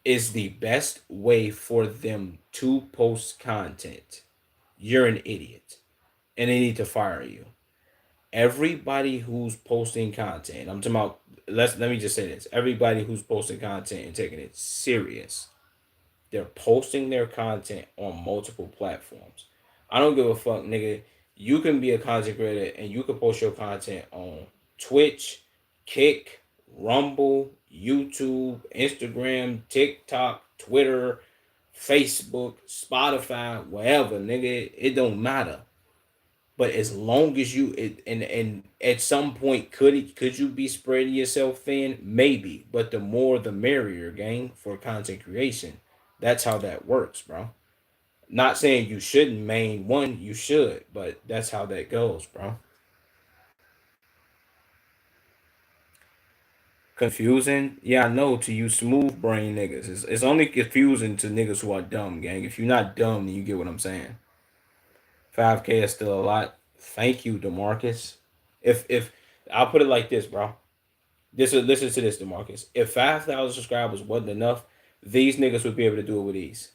Is the best way for them to post content. You're an idiot and they need to fire you. Everybody who's posting content, I'm talking about let me just say this. Everybody who's posting content and taking it serious, they're posting their content on multiple platforms. I don't give a fuck, nigga. You can be a content creator and you can post your content on Twitch, Kick, Rumble, YouTube, Instagram, TikTok, Twitter, Facebook, Spotify, wherever, nigga. It don't matter. But as long as you and at some point could you be spreading yourself thin? Maybe. But the more the merrier, gang, for content creation. That's how that works, bro. Not saying you shouldn't main one, you should, but that's how that goes, bro. Confusing? Yeah, I know to you smooth brain niggas. It's only confusing to niggas who are dumb, gang. If you're not dumb, then you get what I'm saying. 5K is still a lot. Thank you, Demarcus. If I'll put it like this, bro. Listen to this, Demarcus. If 5,000 subscribers wasn't enough, these niggas would be able to do it with ease.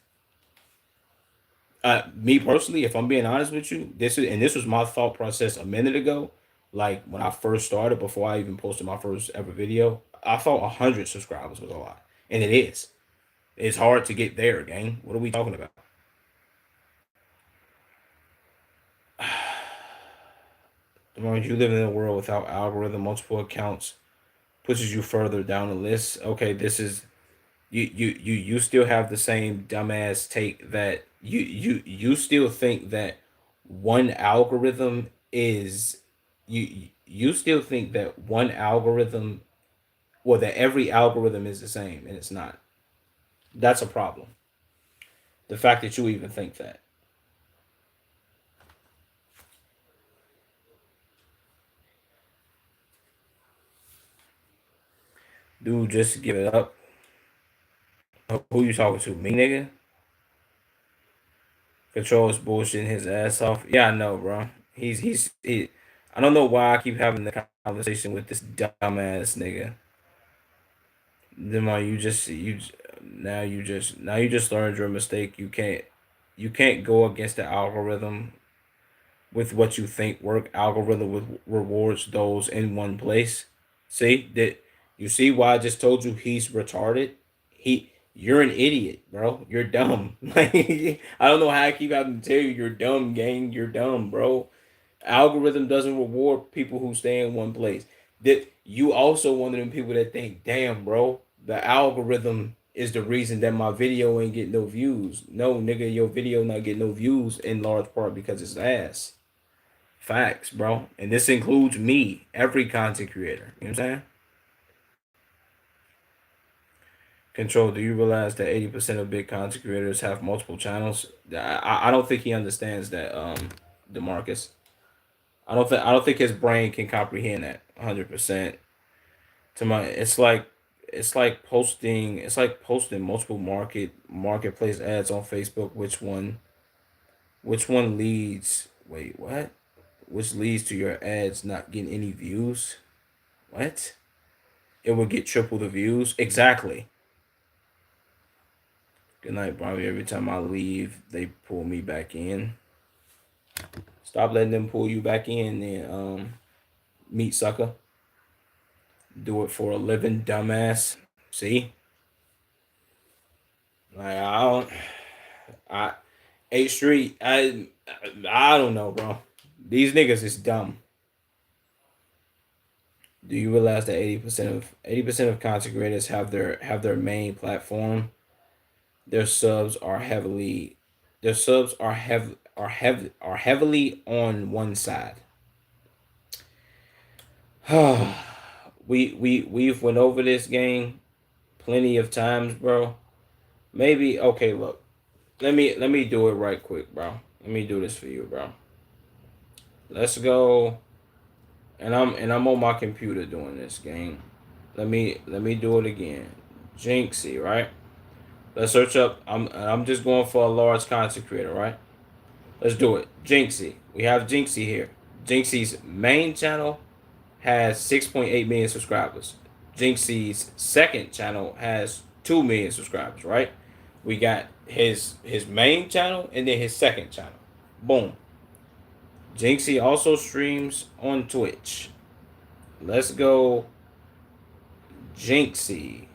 Me personally, if I'm being honest with you, this was my thought process a minute ago. Like when I first started, before I even posted my first ever video, I thought 100 subscribers was a lot, and it is. It's hard to get there, gang. What are we talking about? The moment you live in a world without algorithm, multiple accounts pushes you further down the list. Okay, this is you still have the same dumbass take that you still think that one algorithm is you still think that one algorithm, well, that every algorithm is the same, and it's not. That's a problem. The fact that you even think that. Dude, just give it up. Who you talking to? Me, nigga? Control is bullshitting his ass off. Yeah, I know, bro. I don't know why I keep having the conversation with this dumbass nigga. Demar, now you just learned your mistake. You can't go against the algorithm with what you think work. Algorithm with rewards those in one place. See that you see why I just told you he's retarded. You're an idiot, bro. You're dumb. Like I don't know how I keep having to tell you you're dumb, gang. You're dumb, bro. Algorithm doesn't reward people who stay in one place. That you also one of them people that think, damn, bro, the algorithm is the reason that my video ain't get no views. No, nigga, your video not get no views in large part because it's ass. Facts, bro. And this includes me, every content creator. You know what I'm saying? Control, do you realize that 80% of big content creators have multiple channels? I don't think he understands that, Demarcus. I don't think his brain can comprehend that 100%. To my it's like posting multiple marketplace ads on Facebook. Which one leads wait, what? Which leads to your ads not getting any views? What? It will get triple the views? Exactly. Good night, Bobby. Every time I leave, they pull me back in. Stop letting them pull you back in and meat sucker. Do it for a living, dumbass. See? Like I don't I 8th Street, I don't know, bro. These niggas is dumb. Do you realize that 80% of content creators have their main platform? Their subs are heavily their subs are heavily on one side. We've went over this game plenty of times, bro. Maybe okay, look. Let me do it right quick, bro. Let me do this for you, bro. Let's go. And I'm on my computer doing this game. Let me do it again. Jinxie, right? Let's search up. I'm just going for a large content creator, right? Let's do it. Jinxie. We have Jinxie here. Jinxie's main channel has 6.8 million subscribers. Jinxie's second channel has 2 million subscribers, right? We got his main channel and then his second channel. Boom. Jinxie also streams on Twitch. Let's go. Jinxie.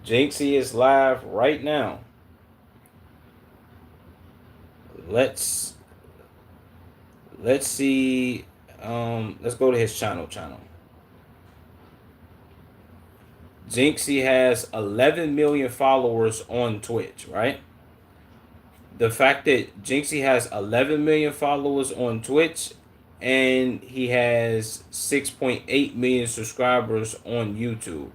Jinxie is live right now. Let's see. Let's go to his channel. Jinxie has 11 million followers on Twitch, right? The fact that Jinxie has 11 million followers on Twitch and he has 6.8 million subscribers on YouTube.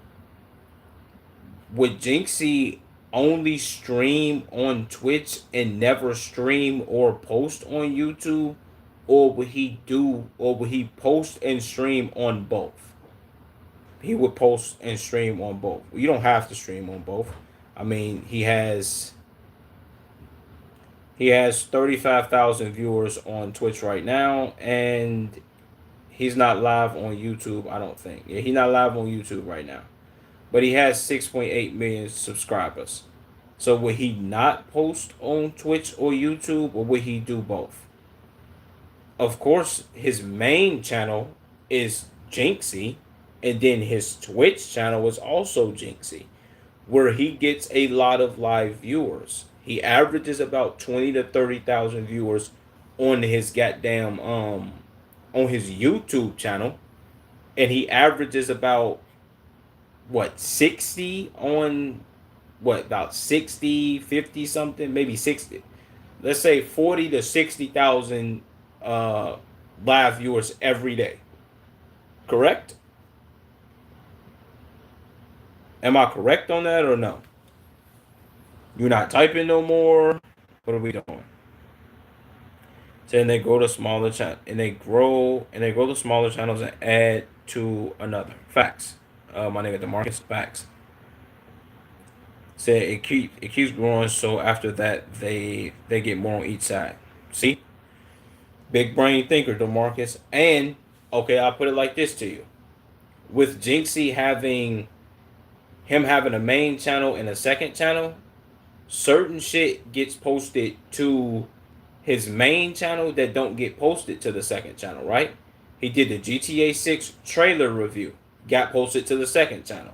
Would Jinxie only stream on Twitch and never stream or post on YouTube? Or would he post and stream on both? He would post and stream on both. You don't have to stream on both. I mean, he has 35,000 viewers on Twitch right now, and he's not live on YouTube, I don't think. Yeah, he's not live on YouTube right now. But he has 6.8 million subscribers. So would he not post on Twitch or YouTube, or would he do both? Of course, his main channel is Jinxie, and then his Twitch channel is also Jinxie, where he gets a lot of live viewers. He averages about 20 to 30,000 viewers on his goddamn on his YouTube channel, and he averages about 60 on about 60, 50 something, maybe 60. Let's say 40 to 60,000 live viewers every day. Correct? Am I correct on that or no? You're not typing no more. What are we doing? So then they grow the smaller channel, and they grow the smaller channels and add to another. Facts. My nigga DeMarcus. Facts. Said it keeps growing. So after that, they get more on each side. See, big brain thinker, DeMarcus. And okay, I'll put it like this to you: with Jinxie having a main channel and a second channel, certain shit gets posted to his main channel that don't get posted to the second channel, right? He did the GTA 6 trailer review, got posted to the second channel,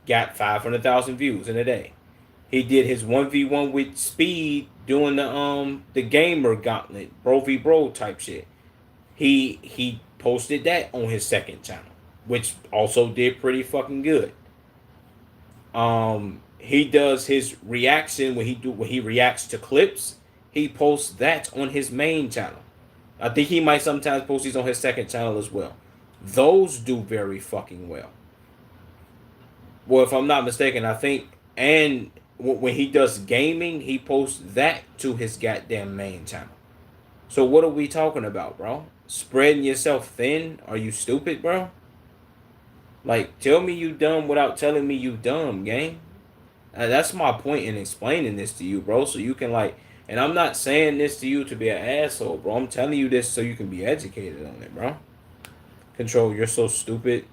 got 500,000 views in a day. He did his 1v1 with Speed doing the gamer gauntlet, bro v bro type shit. He posted that on his second channel, which also did pretty fucking good. He does his reaction when he reacts to clips. He posts that on his main channel. I think he might sometimes post these on his second channel as well. Those do very fucking well. Well, if I'm not mistaken, I think, and when he does gaming, he posts that to his goddamn main channel. So what are we talking about, bro? Spreading yourself thin? Are you stupid, bro? Like, tell me you dumb without telling me you dumb, gang. That's my point in explaining this to you, bro. So you can and I'm not saying this to you to be an asshole, bro. I'm telling you this so you can be educated on it, bro. Control, you're so stupid.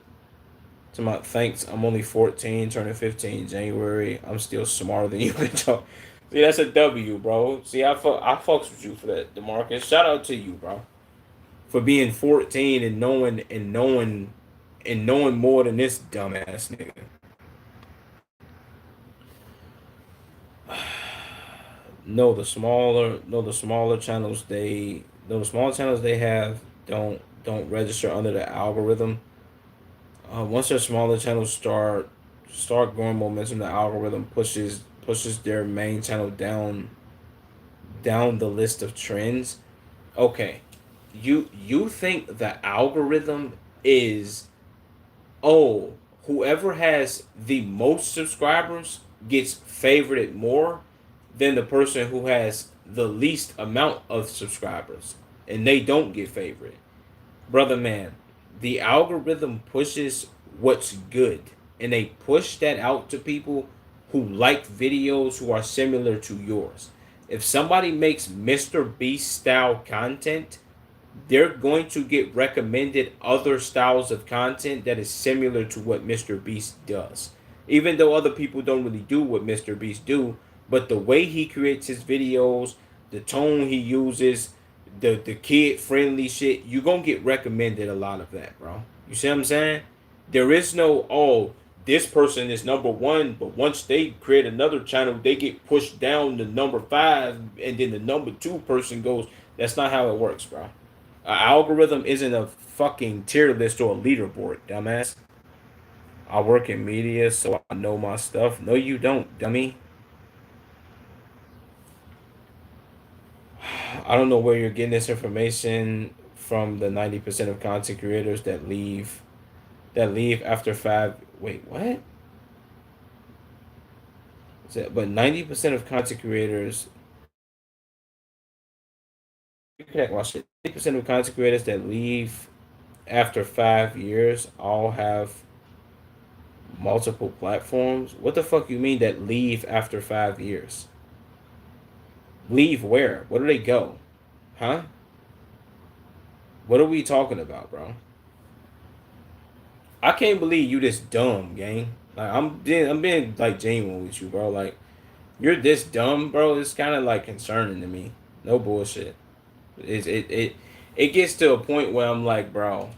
To my thanks, I'm only 14, turning 15 in January. I'm still smarter than you, bitch. See, that's a W, bro. See, I fucks with you for that, DeMarcus. Shout out to you, bro, for being 14 and knowing more than this dumbass nigga. No, the smaller channels they have don't register under the algorithm. Once their smaller channels start growing momentum, the algorithm pushes their main channel down the list of trends. Okay, you think the algorithm is, oh, whoever has the most subscribers gets favorited more than the person who has the least amount of subscribers, and they don't get favored. Brother man, the algorithm pushes what's good, and they push that out to people who like videos who are similar to yours. If somebody makes Mr. Beast style content, they're going to get recommended other styles of content that is similar to what Mr. Beast does. Even though other people don't really do what Mr. Beast do, but the way he creates his videos, the tone he uses, the kid friendly shit, you're gonna get recommended a lot of that, bro. You see what I'm saying? There is no, oh, this person is number one, but once they create another channel, they get pushed down to number five, and then the number two person goes. That's not how it works, bro. An algorithm isn't a fucking tier list or a leaderboard, dumbass. I work in media, so I know my stuff. No, you don't, dummy. I don't know where you're getting this information from. The 90% of content creators that leave after five. Wait, what? But 90% of content creators, you can watch it. 90% of content creators that leave after 5 years all have multiple platforms. What the fuck you mean that leave after 5 years? Leave where? Where do they go? Huh? What are we talking about, bro? I can't believe you this dumb, gang. Like I'm being like genuine with you, bro. Like you're this dumb, bro. It's kind of like concerning to me. No bullshit. It gets to a point where I'm like, bro,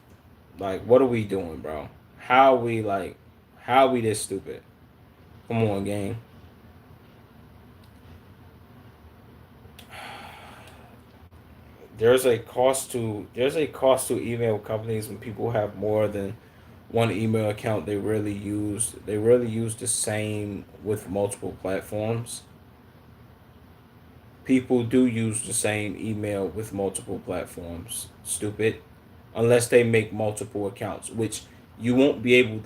like what are we doing, bro? How we like, how we this stupid? Come on, gang. There's a cost to email companies when people have more than one email account. They really use the same with multiple platforms. People do use the same email with multiple platforms. Stupid. Unless they make multiple accounts, which you won't be able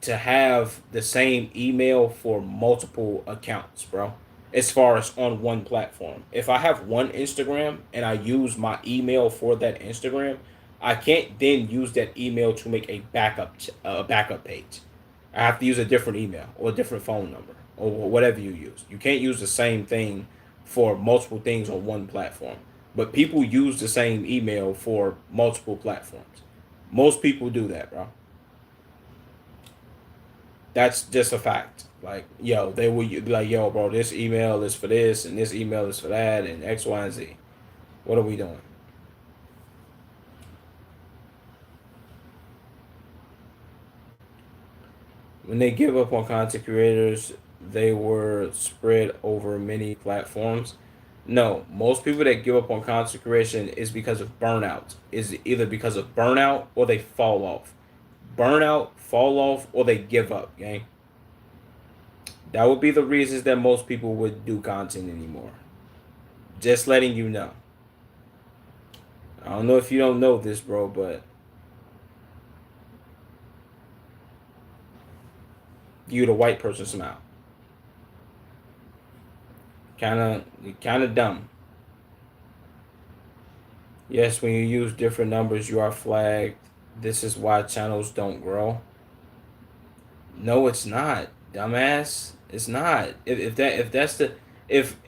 to have the same email for multiple accounts, bro. As far as on one platform. If I have one Instagram and I use my email for that Instagram, I can't then use that email to make a backup page. I have to use a different email or a different phone number or whatever you use. You can't use the same thing for multiple things on one platform. But people use the same email for multiple platforms. Most people do that, bro. That's just a fact. Like, yo, they will be like, yo, bro, this email is for this and this email is for that and X, Y, and Z. What are we doing? When they give up on content creators, they were spread over many platforms. No, most people that give up on content creation is because of burnout. Is either because of burnout or they fall off. Burnout, fall off, or they give up, gang. That would be the reasons that most people would do content anymore. Just letting you know. I don't know if you don't know this, bro, but you the white person smile. Kind of dumb. Yes, when you use different numbers, you are flagged. This is why channels don't grow. No, it's not, dumbass. It's not. If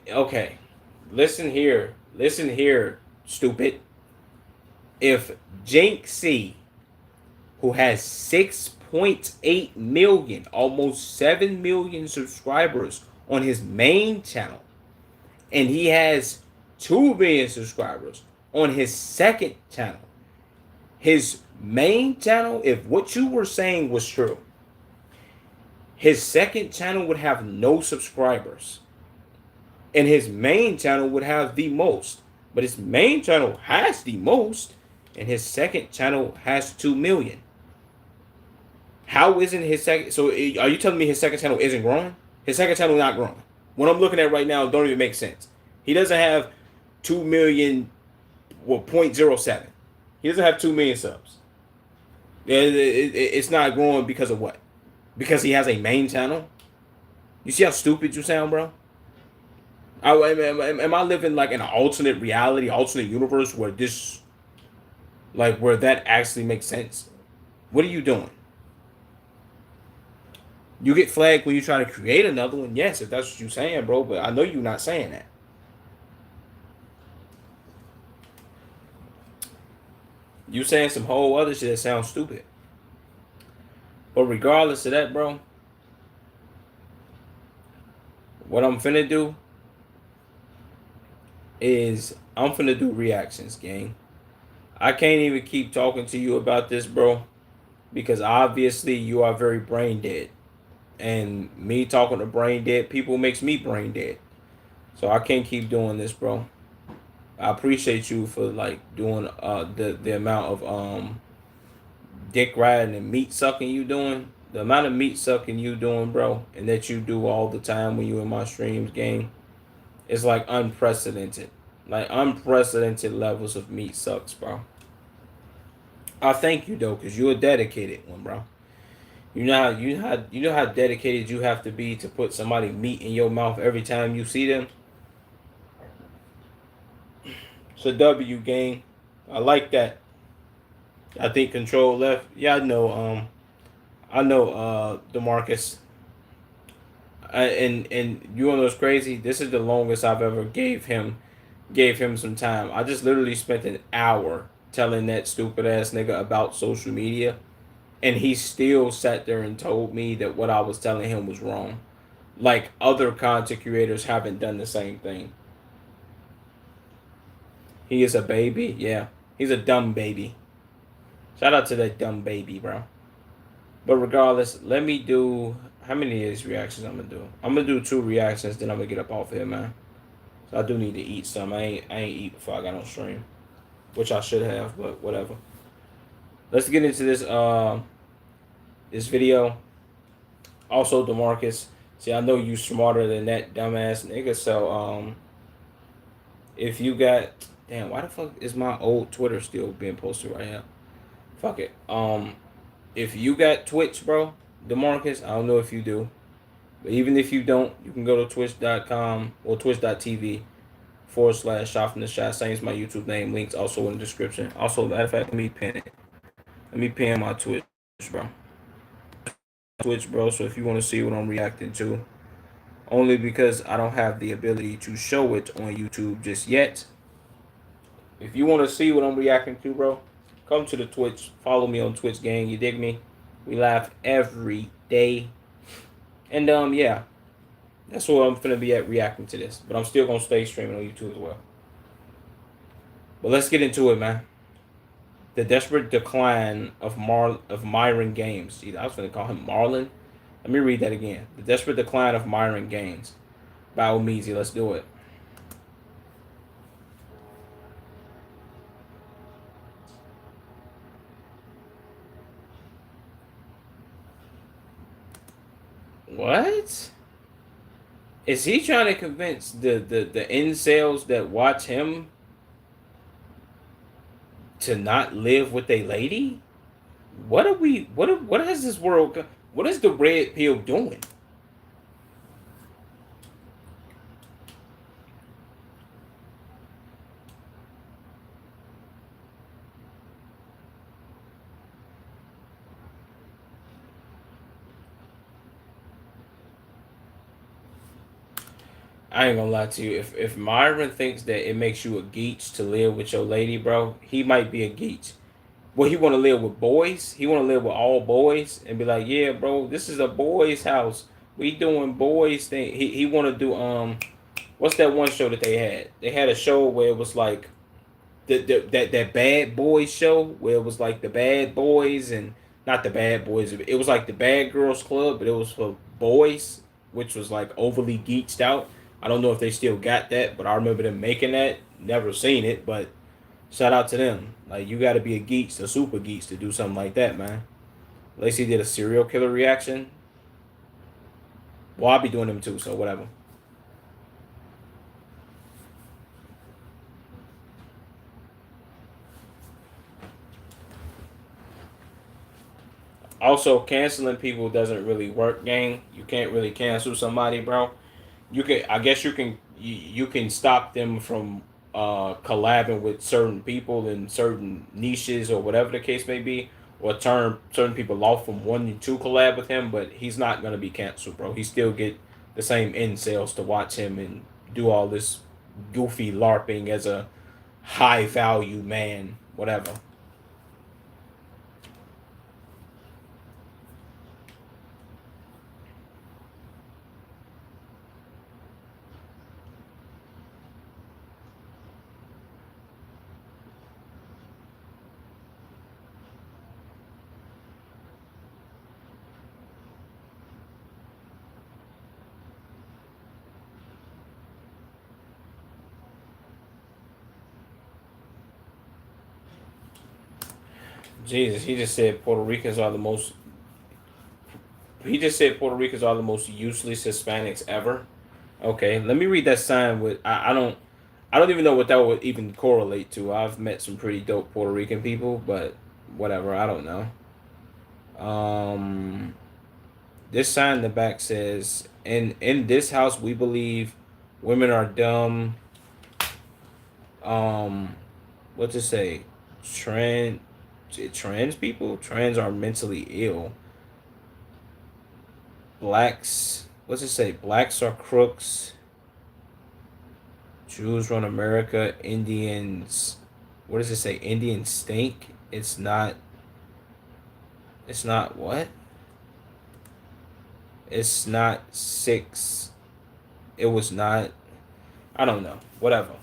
okay, listen here, stupid. If Jink C, who has 6.8 million, almost 7 million subscribers on his main channel, and he has 2 million subscribers on his second channel. His main channel, if what you were saying was true, his second channel would have no subscribers, and his main channel would have the most. But his main channel has the most, and his second channel has 2 million. How isn't his second? So are you telling me his second channel isn't growing? His second channel not growing. What I'm looking at right now don't even make sense. He doesn't have 2 million, well, 0.07. He doesn't have 2 million subs. It's not growing because of what? Because he has a main channel. You see how stupid you sound, bro? Am I living like in an alternate reality, alternate universe where where that actually makes sense? What are you doing? You get flagged when you try to create another one. Yes, if that's what you're saying, bro. But I know you're not saying that. You saying some whole other shit that sounds stupid. But regardless of that, bro, what I'm finna do is I'm finna do reactions, gang. I can't even keep talking to you about this, bro, because obviously you are very brain dead. And me talking to brain dead people makes me brain dead. So I can't keep doing this, bro. I appreciate you for like doing the amount of dick riding and meat sucking you doing. The amount of meat sucking you doing, bro, and that you do all the time when you in my streams, game, is like unprecedented. Like unprecedented levels of meat sucks, bro. I thank you though, cause you're a dedicated one, bro. You know how dedicated you have to be to put somebody meat in your mouth every time you see them. It's a W, gang. I like that. I think control left. Yeah, I know Demarcus. And you know what's crazy? This is the longest I've ever gave him some time. I just literally spent an hour telling that stupid ass nigga about social media, and he still sat there and told me that what I was telling him was wrong. Like other content creators haven't done the same thing. He is a baby, yeah. He's a dumb baby. Shout out to that dumb baby, bro. But regardless, let me do how many of these reactions I'm gonna do. I'm gonna do 2 reactions, then I'm gonna get up off here, man. So I do need to eat some. I ain't eat before I got on stream, which I should have, but whatever. Let's get into this video. Also, Demarcus. See, I know you smarter than that dumbass nigga. So if you got damn, why the fuck is my old Twitter still being posted right here? Fuck it. If you got Twitch, bro, Demarcus, I don't know if you do. But even if you don't, you can go to twitch.com or twitch.tv / shot from the shot. Same as my YouTube name. Links also in the description. Also, matter of fact, let me pin it. Let me pin my Twitch, bro. Twitch, bro. So if you want to see what I'm reacting to, only because I don't have the ability to show it on YouTube just yet. If you want to see what I'm reacting to, bro, come to the Twitch. Follow me on Twitch, gang. You dig me? We laugh every day. And yeah, that's what I'm gonna be at reacting to this. But I'm still gonna stay streaming on YouTube as well. But let's get into it, man. The desperate decline of Myron Games. See, I was gonna call him Marlon. Let me read that again. The desperate decline of Myron Games. By Omeezy. Let's do it. What? Is he trying to convince the incels that watch him to not live with a lady? What are we? What is this world? What is the red pill doing? I ain't gonna lie to you. If Myron thinks that it makes you a geek to live with your lady, bro, he might be a geek. Well, he want to live with boys. He want to live with all boys and be like, yeah, bro, this is a boys' house. We doing boys thing. He want to do what's that one show that they had? They had a show where it was like that bad boys show where it was like the bad boys and not the bad boys. It was like the bad girls club, but it was for boys, which was like overly geeked out. I don't know if they still got that, but I remember them making that. Never seen it, but shout out to them. Like you got to be a geeks, a super geeks, to do something like that, man. Lacey did a serial killer reaction. Well, I'll be doing them too, so whatever. Also, canceling people doesn't really work, gang. You can't really cancel somebody, bro. You can, I guess you can stop them from collabing with certain people in certain niches or whatever the case may be, or turn certain people off from wanting to collab with him. But he's not gonna be canceled, bro. He still get the same incels to watch him and do all this goofy larping as a high value man, whatever. Jesus, he just said Puerto Ricans are the most. He just said Puerto Ricans are the most useless Hispanics ever. Okay, let me read that sign. With I don't even know what that would even correlate to. I've met some pretty dope Puerto Rican people, but whatever. I don't know. Um, this sign in the back says, "In this house, we believe women are dumb." Um, what's it say? Trans, trans people, trans are mentally ill. Blacks, what's it say? Blacks are crooks. Jews run America. Indians, what does it say? Indians stink. It's not. It's not what? It's not six. It was not. I don't know. Whatever.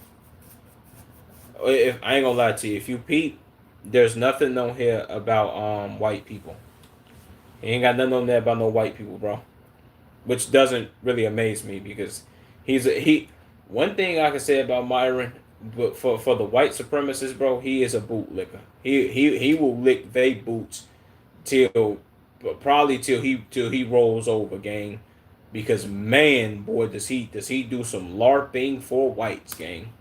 If I ain't gonna lie to you, if you peep, there's nothing on here about white people. He ain't got nothing on there about no white people, bro. Which doesn't really amaze me because he. One thing I can say about Myron, but for the white supremacists, bro, he is a bootlicker. He will lick they boots till probably till he rolls over, gang. Because man, boy, does he do some larping for whites, gang.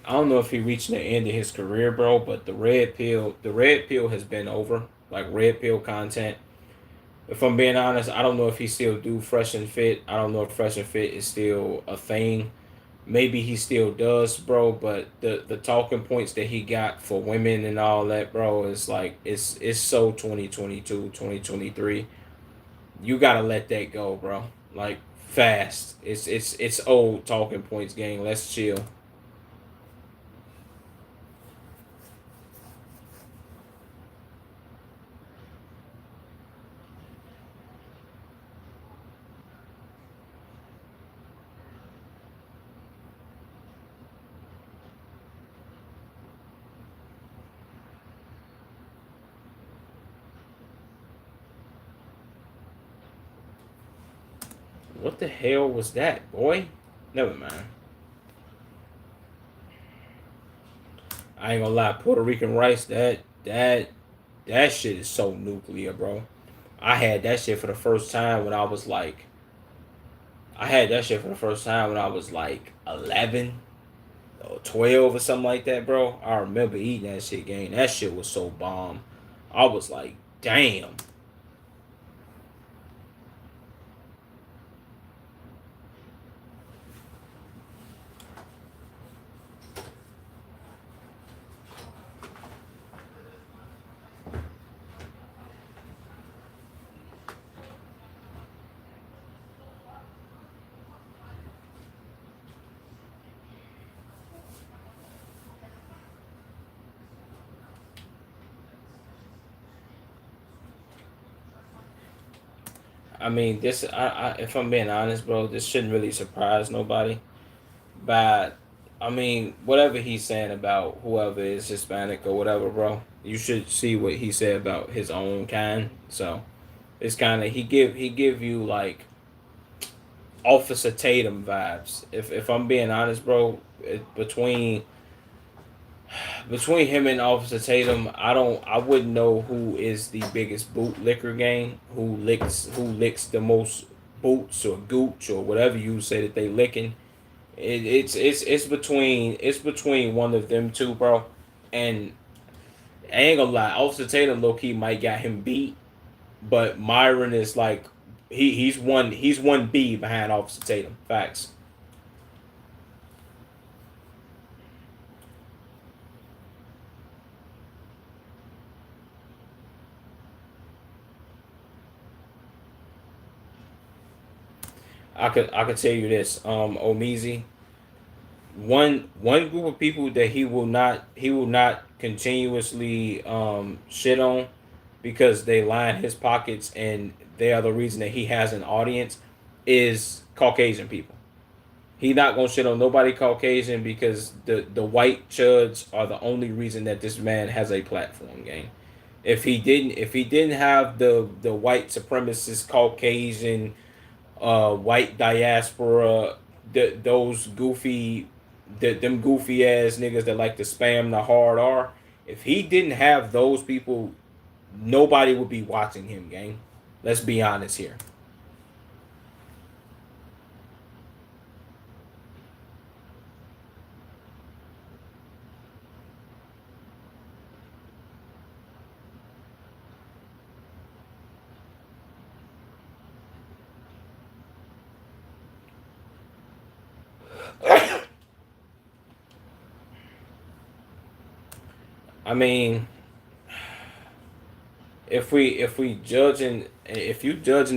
I don't know if he reached the end of his career, bro, but the red pill has been over. Like red pill content. If I'm being honest, I don't know if he still do Fresh and Fit. I don't know if Fresh and Fit is still a thing. Maybe he still does, bro, but the talking points that he got for women and all that, bro, is like it's so 2022, 2023. You got to let that go, bro. Like fast. It's old talking points, gang. Let's chill. What the hell was that, boy? Never mind. I ain't gonna lie, Puerto Rican rice, that shit is so nuclear, bro. I had that shit for the first time when I was like I had that shit for the first time when I was like 11 or 12 or something like that, bro. I remember eating that shit, gang. That shit was so bomb. I was like, damn. I mean, if I'm being honest, bro, this shouldn't really surprise nobody. But I mean, whatever he's saying about whoever is Hispanic or whatever, bro, you should see what he said about his own kind. So it's kind of he give you like Officer Tatum vibes. If I'm being honest, bro, between him and Officer Tatum, I wouldn't know who is the biggest boot licker gang, who licks the most boots or gooch or whatever you say that they licking. It's between one of them two, bro. And I ain't gonna lie, Officer Tatum low key might got him beat, but Myron is like he's one B behind Officer Tatum. Facts. I could tell you this, Omizi, one group of people that he will not continuously shit on because they line his pockets and they are the reason that he has an audience is Caucasian people. He not gonna shit on nobody Caucasian because the white chuds are the only reason that this man has a platform, gang. If he didn't have the white supremacist Caucasian white diaspora, those goofy, them goofy ass niggas that like to spam the hard R. If he didn't have those people, nobody would be watching him, gang. Let's be honest here. I mean, if you judging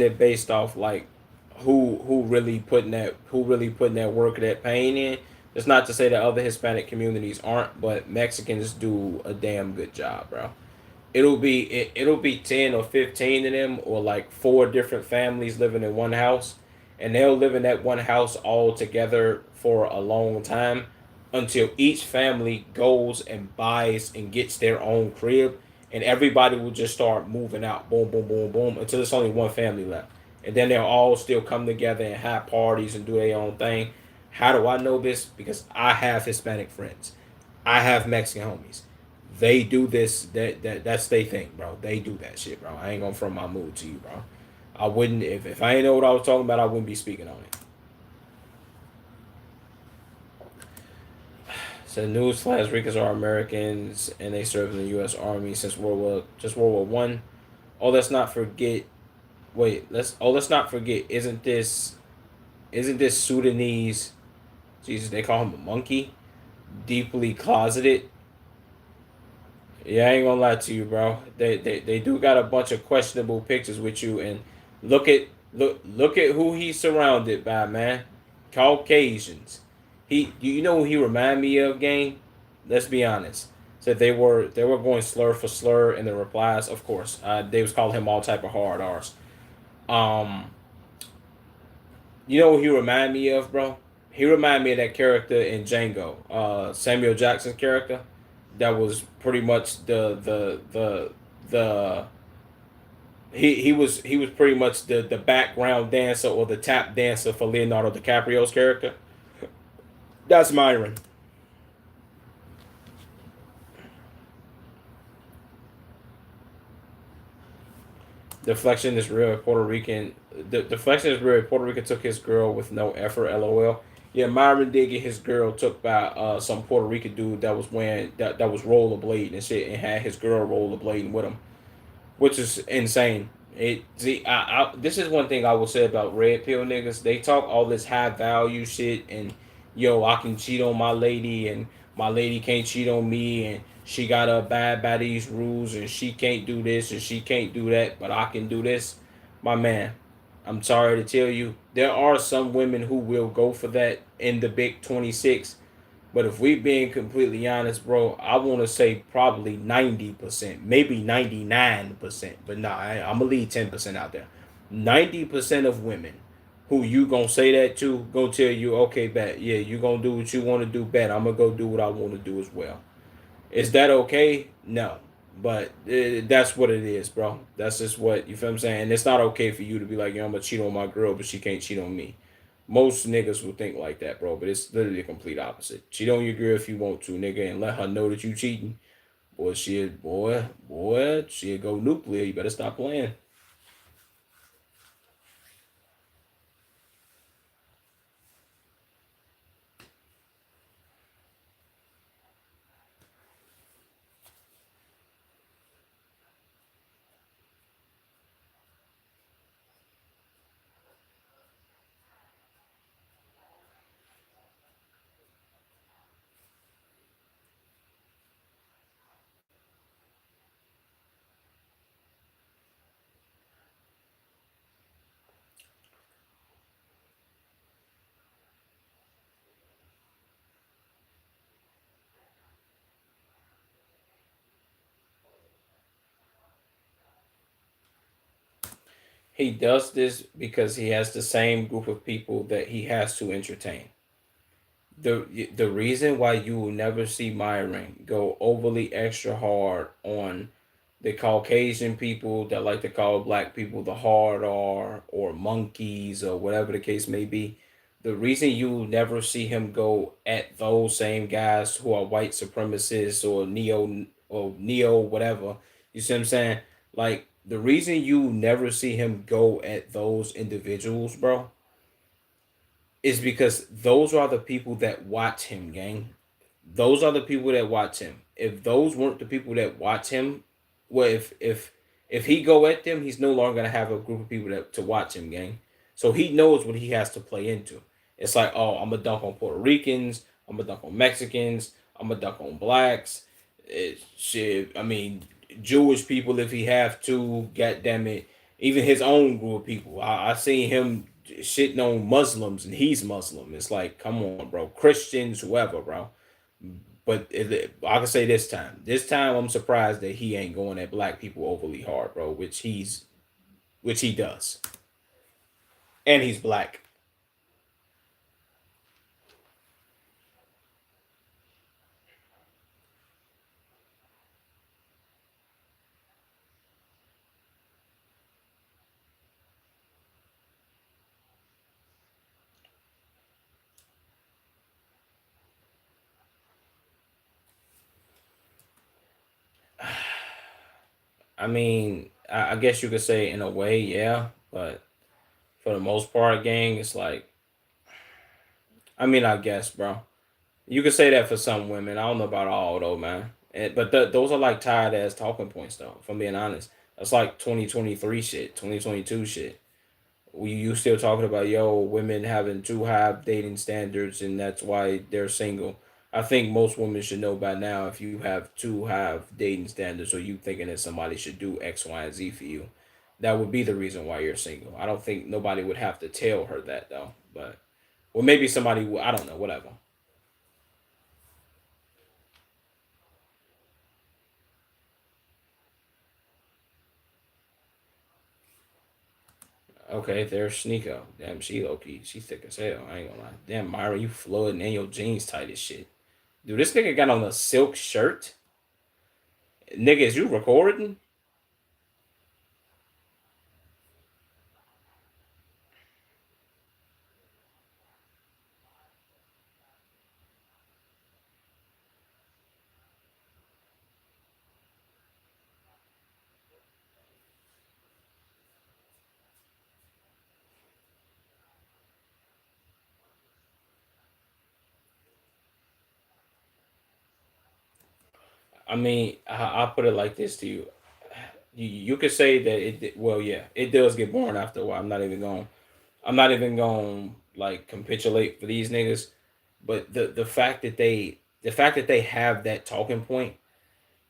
it based off like who really putting that work that pain in, it's not to say that other Hispanic communities aren't, but Mexicans do a damn good job, bro. It'll be 10 or 15 of them, or like four different families living in one house, and they'll live in that one house all together for a long time until each family goes and buys and gets their own crib, and everybody will just start moving out, boom boom boom boom, until it's only one family left, and then they'll all still come together and have parties and do their own thing. How do I know this? Because I have Hispanic friends, I have Mexican homies. They do this. That's they thing, bro. They do that shit, bro. I ain't gonna front my mood to you, bro. I wouldn't if I ain't know what I was talking about. I wouldn't be speaking on it. So newsflash: Ricans are Americans and they served in the U.S. Army since World War One. Oh, let's not forget. Wait, let's not forget. Isn't this Sudanese? Jesus, they call him a monkey. Deeply closeted. Yeah, I ain't gonna lie to you, bro. They do got a bunch of questionable pictures with you, and look at who he's surrounded by, man. Caucasians. You know who he remind me of, gang? Let's be honest. Said they were going slur for slur in the replies. Of course, they was calling him all type of hard R's. Um, you know who he remind me of, bro? He remind me of that character in Django, Samuel Jackson's character. That was pretty much the he was pretty much the background dancer or the tap dancer for Leonardo DiCaprio's character. That's Myron. Deflection is real. Puerto Rican. The deflection is real. Puerto Rican took his girl with no effort. LOL. Yeah, Myron did get his girl took by some Puerto Rican dude that was wearing that was rollerblading and shit, and had his girl rollerblading with him, which is insane. This is one thing I will say about red pill niggas. They talk all this high value shit, and yo, I can cheat on my lady, and my lady can't cheat on me, and she gotta abide by these rules, and she can't do this and she can't do that, but I can do this. My man, I'm sorry to tell you, there are some women who will go for that in the big 26, but if we being completely honest, bro, I want to say probably 90%, maybe 99%. But nah, I'm gonna leave 10% out there. 90% of women who you gonna say that to gonna tell you, okay, bet, yeah, you gonna do what you want to do, bet I'm gonna go do what I want to do as well. Is that okay? No, but that's what it is, bro. That's just what you feel. I'm saying, and it's not okay for you to be like, yo, I'm gonna cheat on my girl, but she can't cheat on me. Most niggas will think like that, bro, but it's literally the complete opposite. Cheat on your girl if you want to, nigga, and let her know that you cheating. Boy, she'll go nuclear. You better stop playing. He does this because he has the same group of people that he has to entertain. The reason why you will never see Myron go overly extra hard on the Caucasian people that like to call black people the hard R or monkeys or whatever the case may be. The reason you will never see him go at those same guys who are white supremacists or neo whatever, you see what I'm saying? Like the reason you never see him go at those individuals, bro, is because those are the people that watch him, gang. Those are the people that watch him. If those weren't the people that watch him, well, if he go at them, he's no longer gonna have a group of people that to watch him, gang. So he knows what he has to play into. It's like, oh, I'm gonna dunk on Puerto Ricans. I'm gonna dunk on Mexicans. I'm gonna dunk on blacks. Shit, I mean, Jewish people if he have to. God damn it, even his own group of people. I seen him shitting on Muslims, and he's Muslim. It's like, come on, bro. Christians, whoever, bro. But I can say this time I'm surprised that he ain't going at black people overly hard, bro. Which he does, and he's black. I mean, I guess you could say in a way, yeah, but for the most part, gang, it's like, I mean, I guess, bro. You could say that for some women. I don't know about all though, man. But those are like tired ass talking points, though. If I'm being honest, that's like 2023 shit, 2022 shit. You still talking about women having too high dating standards and that's why they're single. I think most women should know by now if you have too high dating standards or you thinking that somebody should do X, Y, and Z for you, that would be the reason why you're single. I don't think nobody would have to tell her that though, but or maybe somebody would. I don't know. Whatever. Okay, there's Sneeko. Damn, she low key. She thick as hell. I ain't gonna lie. Damn, Myra, you flooding and your jeans tight as shit. Dude, this nigga got on a silk shirt. Nigga, is you recording? I mean, I'll put it like this to you. You could say that well, yeah, it does get boring after a while. I'm not even going to like capitulate for these niggas, but the fact that they have that talking point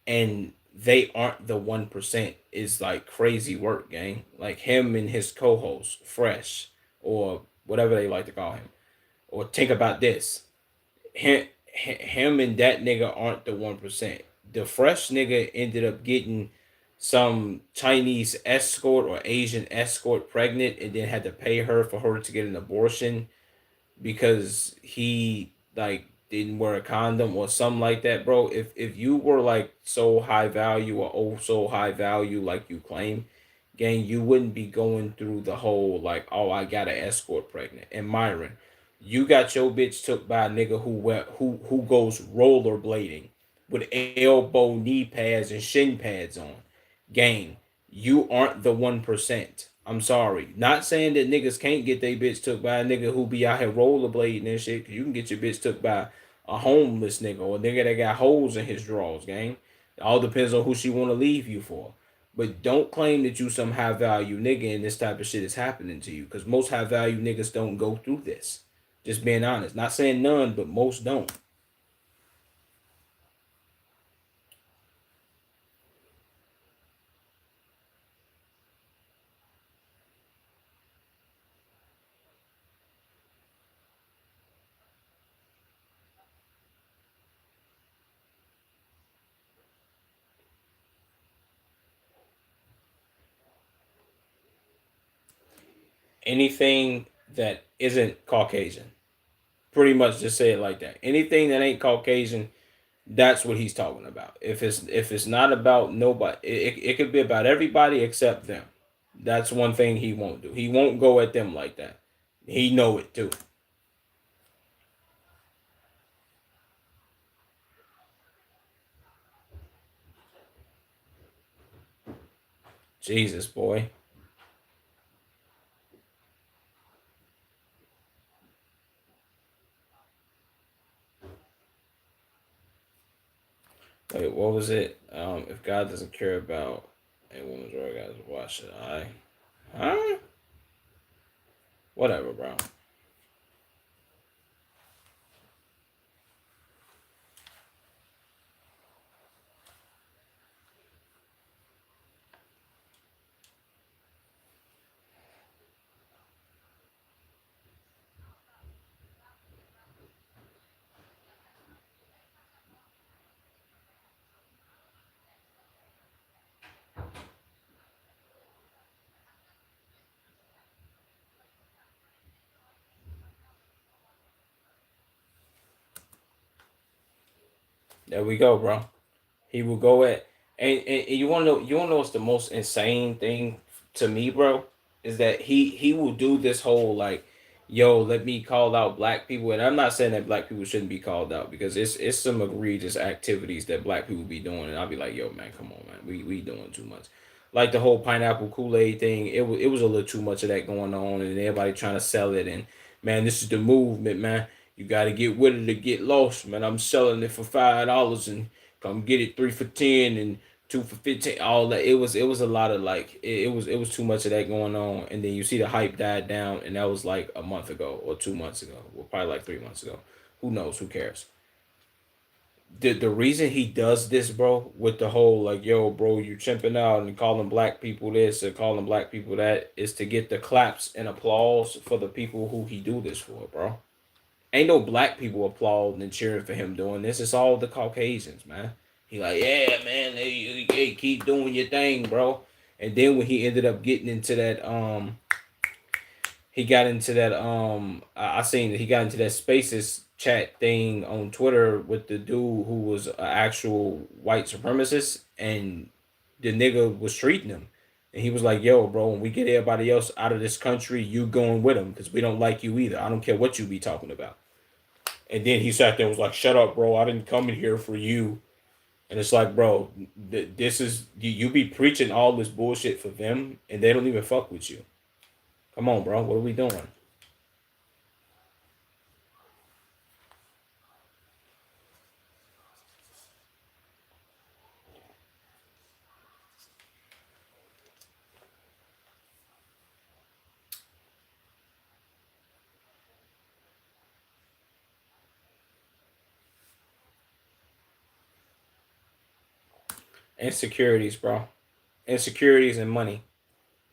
and they aren't the 1% is like crazy work, gang. Like him and his co-host, Fresh, or whatever they like to call him, or think about this. Him and that nigga aren't the 1%. The Fresh nigga ended up getting some Chinese escort or Asian escort pregnant and then had to pay her to get an abortion because he like didn't wear a condom or something like that, bro. If you were like so high value or oh so high value like you claim, gang, you wouldn't be going through the whole like, oh, I got an escort pregnant. And Myron, you got your bitch took by a nigga who goes rollerblading with elbow knee pads and shin pads on. Gang, you aren't the 1%. I'm sorry. Not saying that niggas can't get their bitch took by a nigga who be out here rollerblading and shit. Cause you can get your bitch took by a homeless nigga or a nigga that got holes in his drawers, gang. It all depends on who she want to leave you for. But don't claim that you some high value nigga and this type of shit is happening to you. Cause most high value niggas don't go through this. Just being honest. Not saying none, but most don't. anything that isn't Caucasian. Pretty much just say it like that. Anything that ain't Caucasian, that's what he's talking about. If it's not about nobody, it could be about everybody except them. That's one thing he won't do. He won't go at them like that. He know it too. Jesus, boy. Wait, what was it? If God doesn't care about a woman's orgasm, why should I? Huh? Whatever, bro. There we go, bro. He will go at and you wanna know what's the most insane thing to me, bro, is that he will do this whole like, yo, let me call out black people, and I'm not saying that black people shouldn't be called out because it's some egregious activities that black people be doing, and I'll be like, yo, man, come on, man, we doing too much. Like the whole pineapple Kool Aid thing, it was a little too much of that going on, and everybody trying to sell it, and man, this is the movement, man. You got to get with it to get lost, man. I'm selling it for $5 and come get it 3 for 10 and 2 for 15. All that it was a lot of like it was too much of that going on, and then you see the hype died down, and that was like a month ago or 2 months ago, well probably like 3 months ago. Who knows? Who cares? The reason he does this, bro, with the whole like, yo, bro, you chimping out and calling black people this and calling black people that, is to get the claps and applause for the people who he do this for, bro. Ain't no black people applauding and cheering for him doing this. It's all the Caucasians, man. He like, yeah, man, hey, keep doing your thing, bro. And then when he ended up getting into that, he got into that, I seen that he got into that Spaces chat thing on Twitter with the dude who was an actual white supremacist, and the nigga was treating him. And he was like, yo, bro, when we get everybody else out of this country, you going with them because we don't like you either. I don't care what you be talking about. And then he sat there and was like, "Shut up, bro. I didn't come in here for you." And it's like, bro, this is you be preaching all this bullshit for them, and they don't even fuck with you. Come on, bro. What are we doing? Insecurities, bro. Insecurities and money.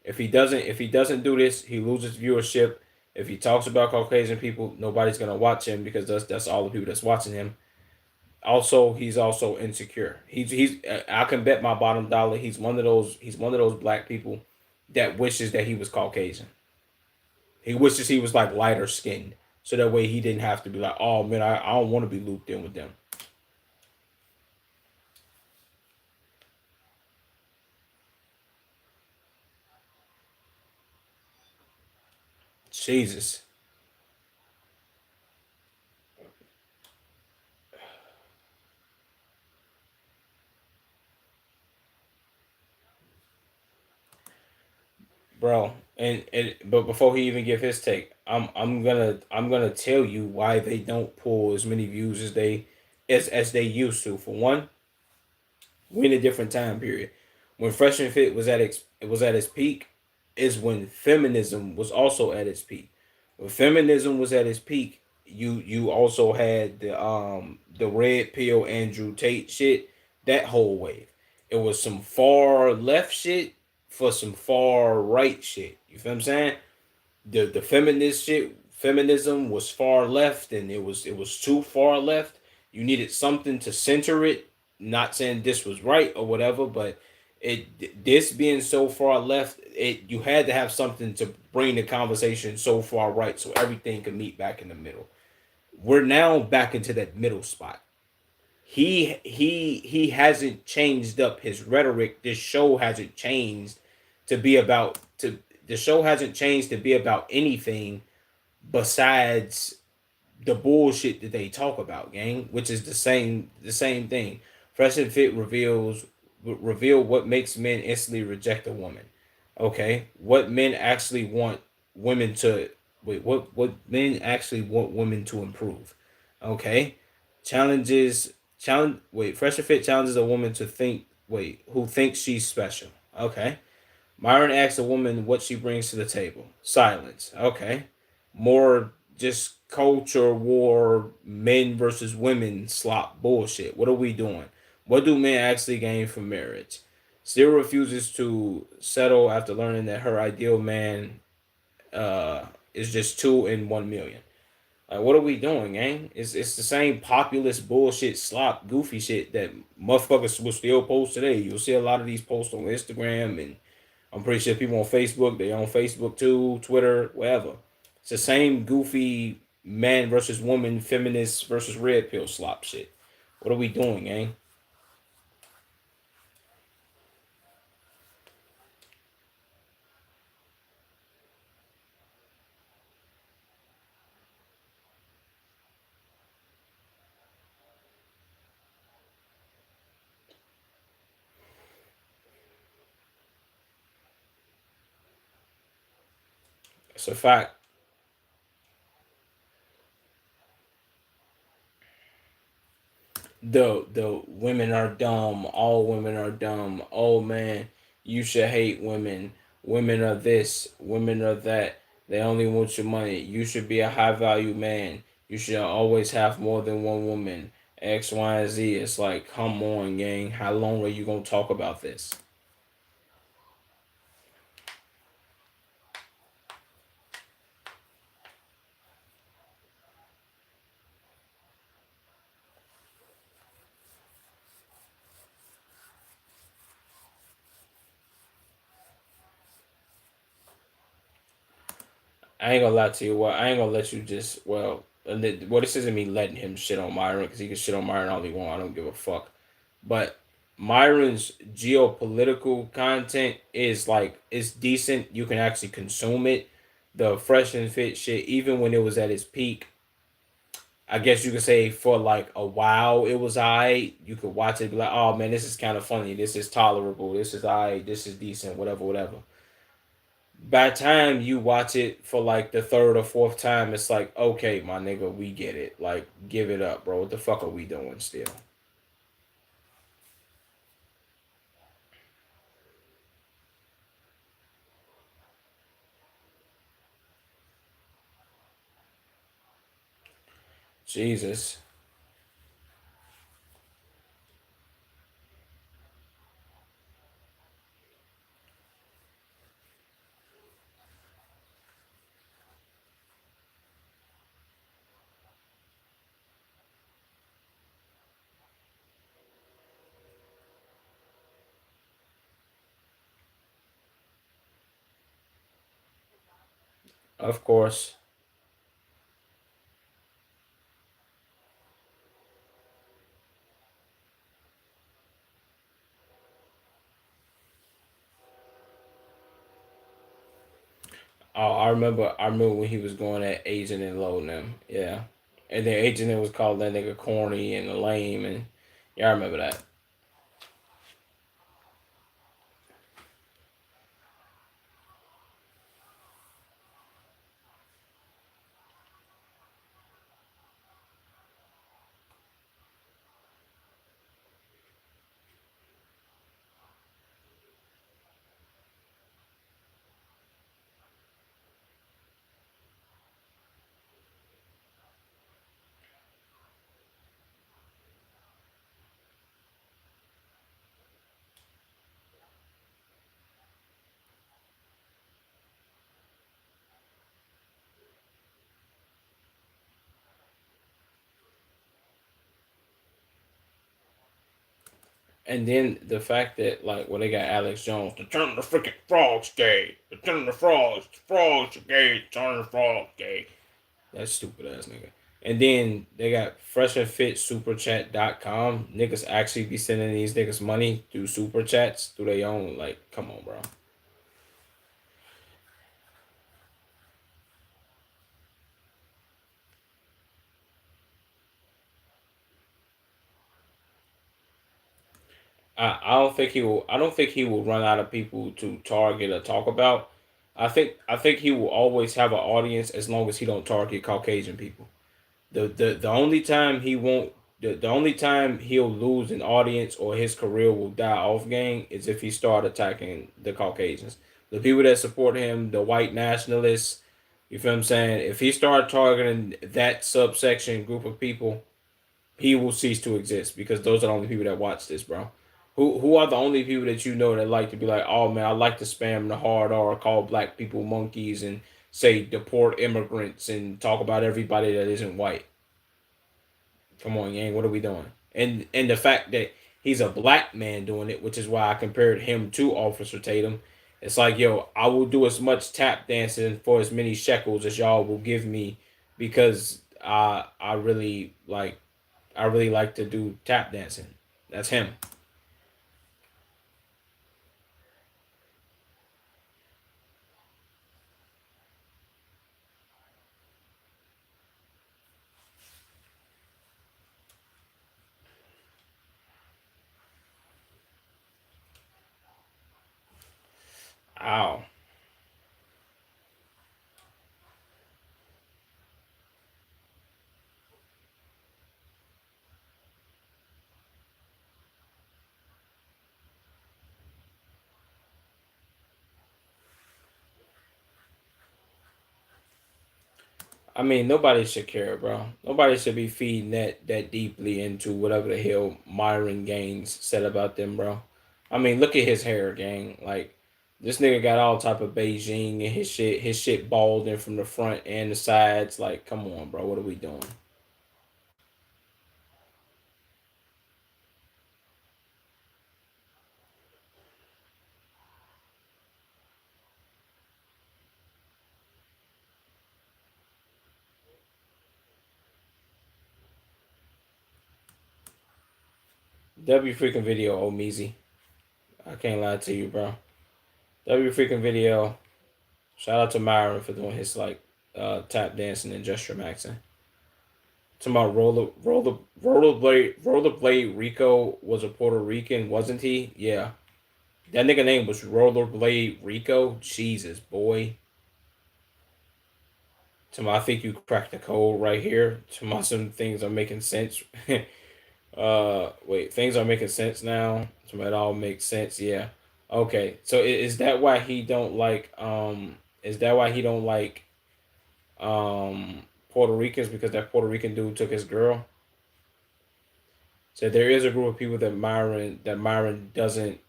If he doesn't do this, he loses viewership. If he talks about Caucasian people, nobody's gonna watch him because that's all the people that's watching him. Also, he's also insecure. He's I can bet my bottom dollar he's one of those black people that wishes that he was Caucasian. He wishes he was like lighter skinned, so that way he didn't have to be like, oh man, I don't want to be looped in with them. Jesus, bro. And but before he even give his take, I'm gonna tell you why they don't pull as many views as they used to. For one, we're in a different time period. When Fresh and Fit was at its peak, is when feminism was also at its peak. When feminism was at its peak, you also had the red pill Andrew Tate shit, that whole wave. It was some far left shit for some far right shit. You feel what I'm saying? The feminist shit, feminism was far left, and it was too far left. You needed something to center it. Not saying this was right or whatever, but This being so far left, you had to have something to bring the conversation so far right, so everything could meet back in the middle. We're now back into that middle spot. He hasn't changed up his rhetoric. This show hasn't changed to be about to the show hasn't changed to be about anything besides the bullshit that they talk about, gang, which is the same thing. Fresh and Fit reveal what makes men instantly reject a woman. Okay, what men actually want women to what men actually want women to improve. Okay, challenges challenge wait Fresh and Fit challenges a woman to think who thinks she's special. Okay, Myron asks a woman what she brings to the table. Silence. Okay. More just culture war, men versus women slop bullshit. What are we doing? What do men actually gain from marriage? Still refuses to settle after learning that her ideal man uh, is just 2 in 1 million. Like, what are we doing, gang? It's the same populist bullshit, slop, goofy shit that motherfuckers will still post today. You'll see a lot of these posts on Instagram, and I'm pretty sure people on Facebook, they on Facebook too, Twitter, whatever. It's the same goofy man versus woman, feminist versus red pill slop shit. What are we doing, gang? It's a fact. The women are dumb. All women are dumb. Oh man, you should hate women. Women are this. Women are that. They only want your money. You should be a high value man. You should always have more than one woman. X, Y, and Z. It's like, come on, gang. How long are you gonna talk about this? I ain't gonna lie to you. Well, I ain't gonna let you just this isn't me letting him shit on Myron because he can shit on Myron all he want. I don't give a fuck. But Myron's geopolitical content is like it's decent. You can actually consume it. The Fresh and Fit shit, even when it was at its peak, I guess you could say for like a while it was alright. You could watch it, be like, oh man, this is kind of funny. This is tolerable. This is alright. This is decent. Whatever, whatever. By the time you watch it for like the third or fourth time, it's like, okay, my nigga, we get it. Like, give it up, bro. What the fuck are we doing still? Jesus. Of course. Oh, I remember when he was going at Agent and Low them. Yeah. And then Agent and was called that nigga corny and lame and yeah, I remember that. And then the fact that like when they got Alex Jones, to turn the freaking frogs gay, to turn the frogs gay, turn the frogs gay. That stupid ass nigga. And then they got Fresh and Fit Superchat.com. Niggas actually be sending these niggas money through super chats through their own. Like, come on, bro. I don't think he will. I don't think he will run out of people to target or talk about. I think he will always have an audience as long as he don't target Caucasian people. The only time he won't the only time he'll lose an audience or his career will die off gang is if he start attacking the Caucasians. The people that support him, the white nationalists, you feel what I'm saying? If he start targeting that subsection group of people, he will cease to exist because those are the only people that watch this, bro. Who are the only people that you know that like to be like, oh man, I like to spam the hard R, call black people monkeys, and say deport immigrants and talk about everybody that isn't white. Come on, gang, what are we doing? And the fact that he's a black man doing it, which is why I compared him to Officer Tatum. It's like, yo, I will do as much tap dancing for as many shekels as y'all will give me because I really like to do tap dancing. That's him. Ow. I mean, nobody should care, bro. Nobody should be feeding that deeply into whatever the hell Myron Gaines said about them, bro. I mean, look at his hair, gang. Like this nigga got all type of Beijing and his shit balding from the front and the sides. Like, come on, bro. What are we doing? W freaking video, oh Meezy. I can't lie to you, bro. W freaking video. Shout out to Myron for doing his like tap dancing and gesture maxing. To my rollerblade Rico was a Puerto Rican, wasn't he? Yeah, that nigga name was Rollerblade Rico. Jesus, boy. To my, I think you cracked the code right here. To my, some things are making sense. Wait, things are making sense now. To my, it all makes sense. Yeah. Okay, so is that why he don't like? Is that why he don't like Puerto Ricans because that Puerto Rican dude took his girl? So there is a group of people that Myron doesn't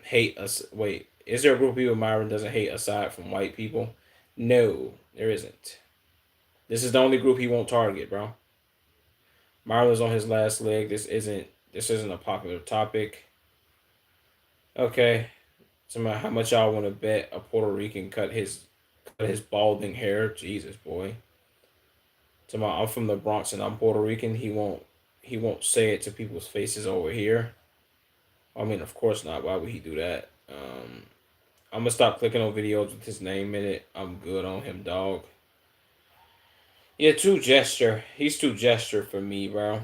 hate us. Wait, is there a group of people Myron doesn't hate aside from white people? No, there isn't. This is the only group he won't target, bro. Myron's on his last leg. This isn't a popular topic. Okay, so how much y'all want to bet a Puerto Rican cut his balding hair? Jesus, boy. So I'm from the Bronx and I'm Puerto Rican. He won't say it to people's faces over here. I mean, of course not. Why would he do that? I'm gonna stop clicking on videos with his name in it. I'm good on him, dog. Yeah, too gesture. He's too gesture for me, bro.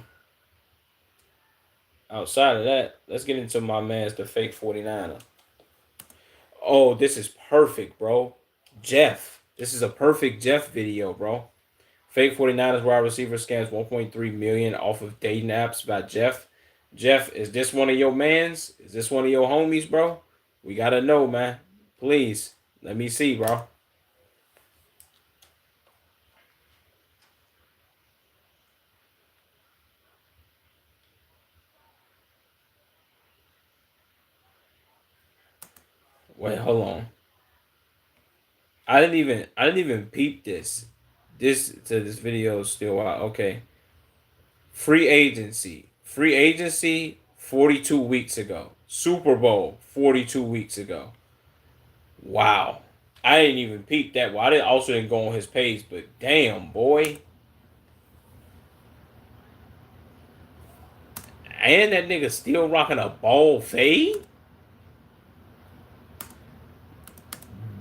Outside of that, let's get into my man's the fake 49er. Oh, this is perfect, bro. Jeff. This is a perfect Jeff video, bro. Fake 49ers wide receiver scams 1.3 million off of dating apps by Jeff. Jeff, is this one of your mans? Is this one of your homies, bro? We gotta know, man. Please. Let me see, bro. Wait, hold on. I didn't even peep this. This video is still out. Okay. Free agency. Free agency 42 weeks ago. Super Bowl 42 weeks ago. Wow. I didn't even peep that. Well, I didn't also didn't go on his page, but damn boy. And that nigga still rocking a ball fade?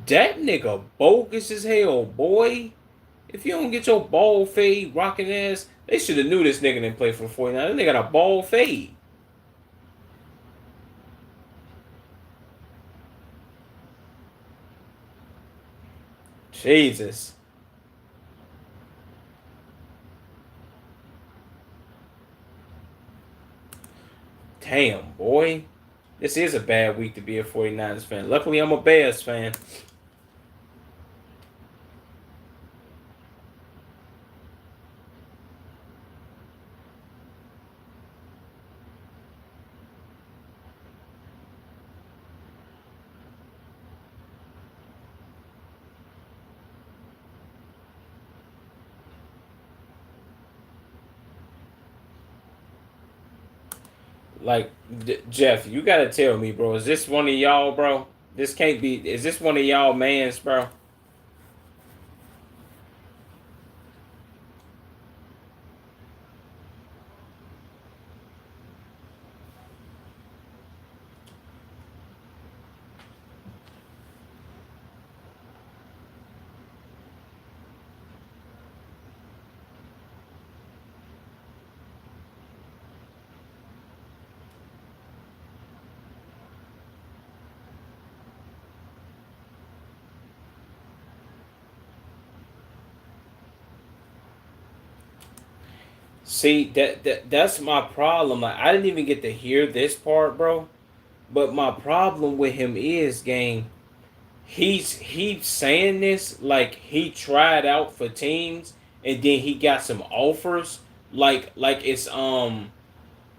That nigga bogus as hell, boy. If you don't get your ball fade rocking ass, they should have knew this nigga didn't play for the 49ers. They got a ball fade. Jesus. Damn, boy. This is a bad week to be a 49ers fan. Luckily, I'm a Bears fan. Like, Jeff, you gotta tell me, bro. Is this one of y'all, bro? This can't be. Is this one of y'all mans, bro? See, that's my problem. Like, I didn't even get to hear this part, bro. But my problem with him is, gang, he's saying this like he tried out for teams and then he got some offers. Like it's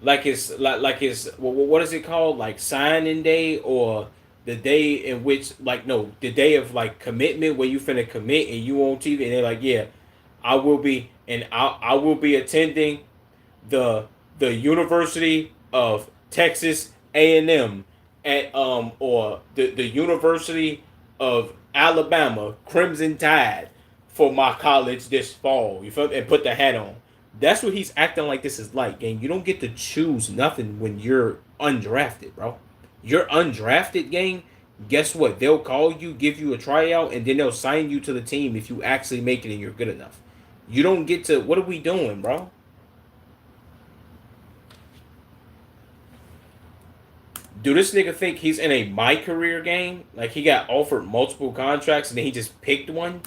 what is it called, like signing day, or the day in which, like, no, the day of like commitment where you finna commit and you on TV and they're like, yeah, I will be attending the University of Texas A&M at or the University of Alabama Crimson Tide for my college this fall. You feel me? And put the hat on. That's what he's acting like this is like, gang. You don't get to choose nothing when you're undrafted, bro. You're undrafted, gang. Guess what? They'll call you, give you a tryout, and then they'll sign you to the team if you actually make it and you're good enough. You don't get to. What are we doing, bro? Do this nigga think he's in a my career game? Like he got offered multiple contracts and then he just picked one?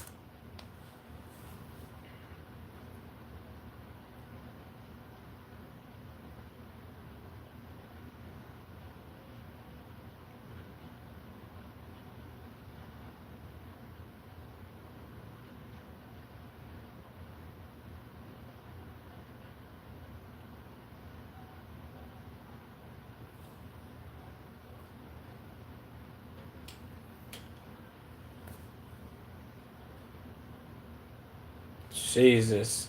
Jesus.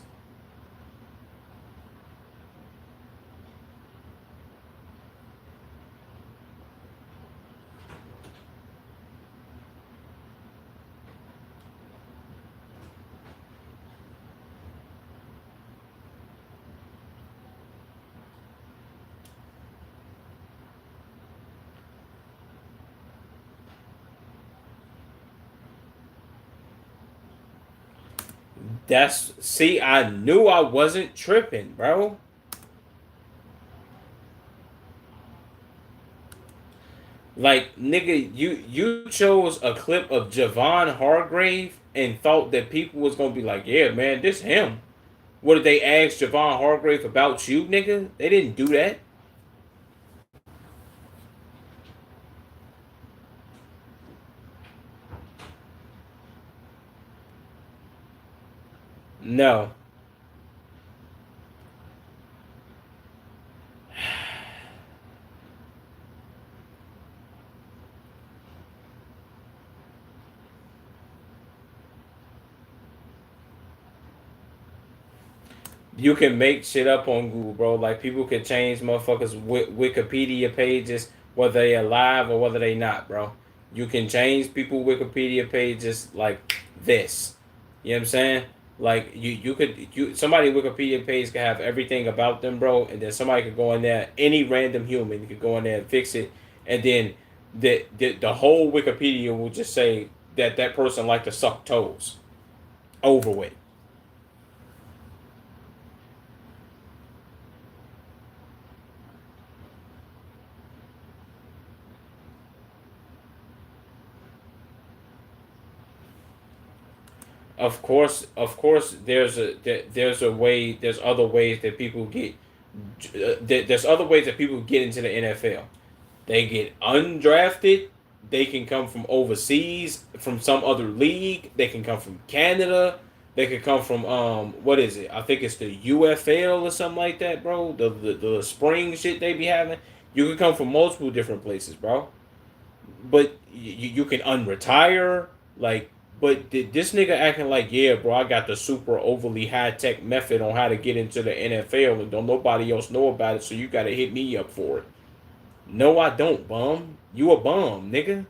That's see, I knew I wasn't tripping, bro. Like nigga, you chose a clip of Javon Hargrave and thought that people was gonna be like, yeah, man, this him. What did they ask Javon Hargrave about you, nigga? They didn't do that. No. You can make shit up on Google, bro. Like people can change motherfuckers Wikipedia pages whether they alive or whether they not, bro. You can change people Wikipedia pages like this. You know what I'm saying? Like you could somebody Wikipedia page could have everything about them, bro, and then somebody could go in there, any random human could go in there and fix it, and then the whole Wikipedia will just say that that person like to suck toes. Over with. Of course, there's a way. There's other ways that people get. There's other ways that people get into the NFL. They get undrafted. They can come from overseas, from some other league. They can come from Canada. They could come from what is it? I think it's the UFL or something like that, bro. The spring shit they be having. You can come from multiple different places, bro. But you can unretire, like. But this nigga acting like, yeah, bro, I got the super overly high tech method on how to get into the NFL, and don't nobody else know about it, so you gotta hit me up for it. No, I don't, bum. You a bum, nigga.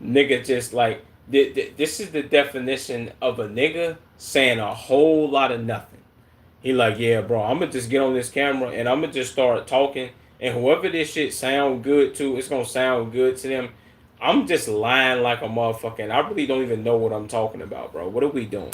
Nigga just like this is the definition of a nigga saying a whole lot of nothing. He like, yeah, bro, I'm gonna just get on this camera and I'm gonna just start talking, and whoever this shit sound good to, it's gonna sound good to them. I'm just lying like a motherfucker, and I really don't even know what I'm talking about, bro. What are we doing?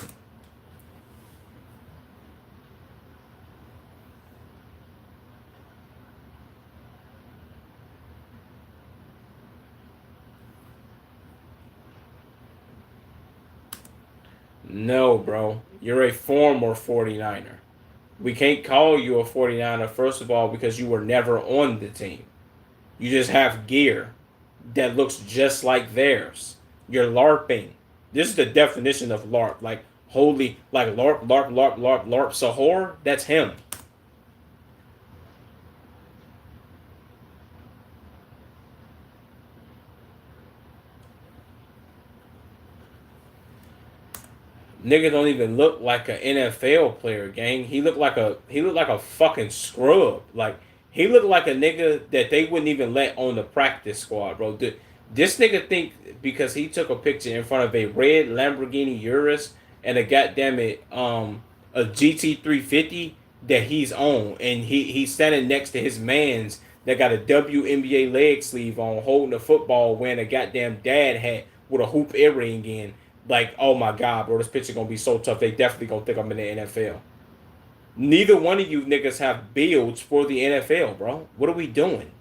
No, bro. You're a former 49er. We can't call you a 49er, first of all, because you were never on the team. You just have gear that looks just like theirs. You're LARPing. This is the definition of LARP. Like, holy, like LARP, LARP, LARP, LARP, LARP Sahor. That's him. Nigga don't even look like an NFL player, gang. He looked like a fucking scrub. Like he looked like a nigga that they wouldn't even let on the practice squad, bro. This nigga think because he took a picture in front of a red Lamborghini Urus and a goddamn it a GT350 that he's on, and he's standing next to his man's that got a WNBA leg sleeve on, holding a football, wearing a goddamn dad hat with a hoop earring in. Like, oh my god, bro, this picture gonna be so tough. They definitely gonna think I'm in the NFL. Neither one of you niggas have builds for the NFL, bro. What are we doing?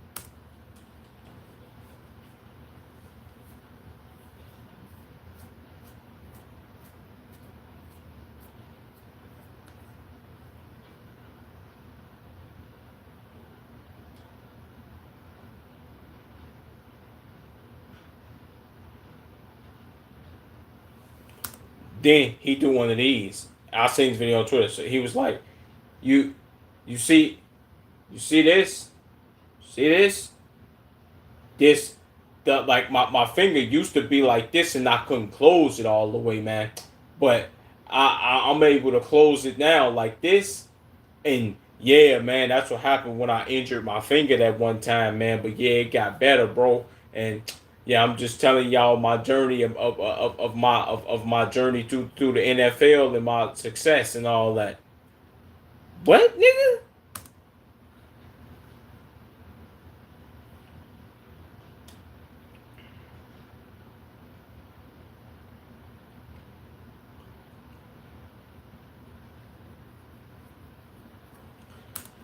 Then he do one of these. I seen this video on Twitter. So he was like, "You, you see, you see this? See this? This, the like my finger used to be like this, and I couldn't close it all the way, man. But I'm able to close it now like this, and yeah, man, that's what happened when I injured my finger that one time, man. But yeah, it got better, bro. And yeah, I'm just telling y'all my journey of my journey through the NFL and my success and all that. What, nigga?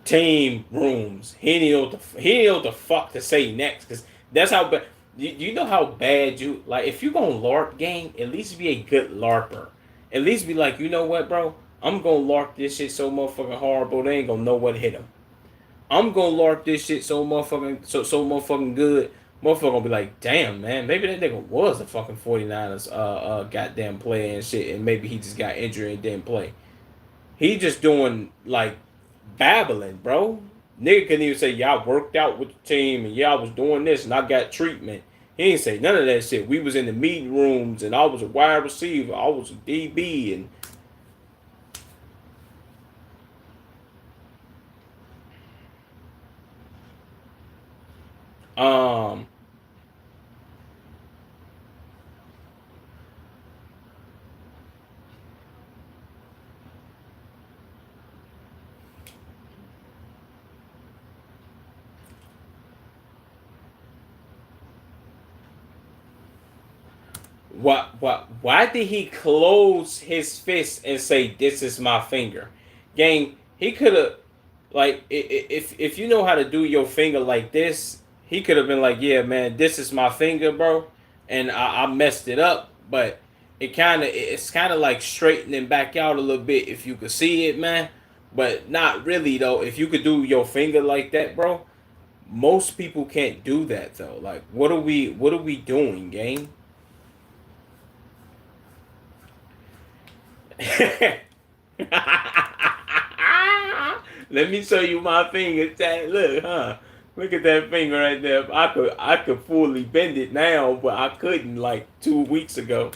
Team rooms. He didn't know what the fuck to say next because that's how bad. You know how bad if you gonna LARP game, at least be a good LARPer. At least be like, you know what, bro? I'm gonna lark this shit so motherfucking hard, bro. They ain't gonna know what hit him. I'm gonna lark this shit so motherfucking good. Motherfucker gonna be like, damn man, maybe that nigga was a fucking 49ers goddamn player and shit, and maybe he just got injured and didn't play. He just doing like babbling, bro. Nigga couldn't even say, yeah, I worked out with the team and yeah, I was doing this and I got treatment. He ain't say none of that shit. We was in the meeting rooms and I was a wide receiver. I was a DB and um why did he close his fist and say this is my finger? Gang, he could have like if you know how to do your finger like this, he could have been like, yeah, man, this is my finger, bro, and I messed it up, but it's kind of like straightening back out a little bit if you could see it, man, but not really though. If you could do your finger like that, bro, most people can't do that though. Like, what are we doing, gang? Let me show you my finger. Tag. Look, huh? Look at that finger right there. I could fully bend it now, but I couldn't like 2 weeks ago.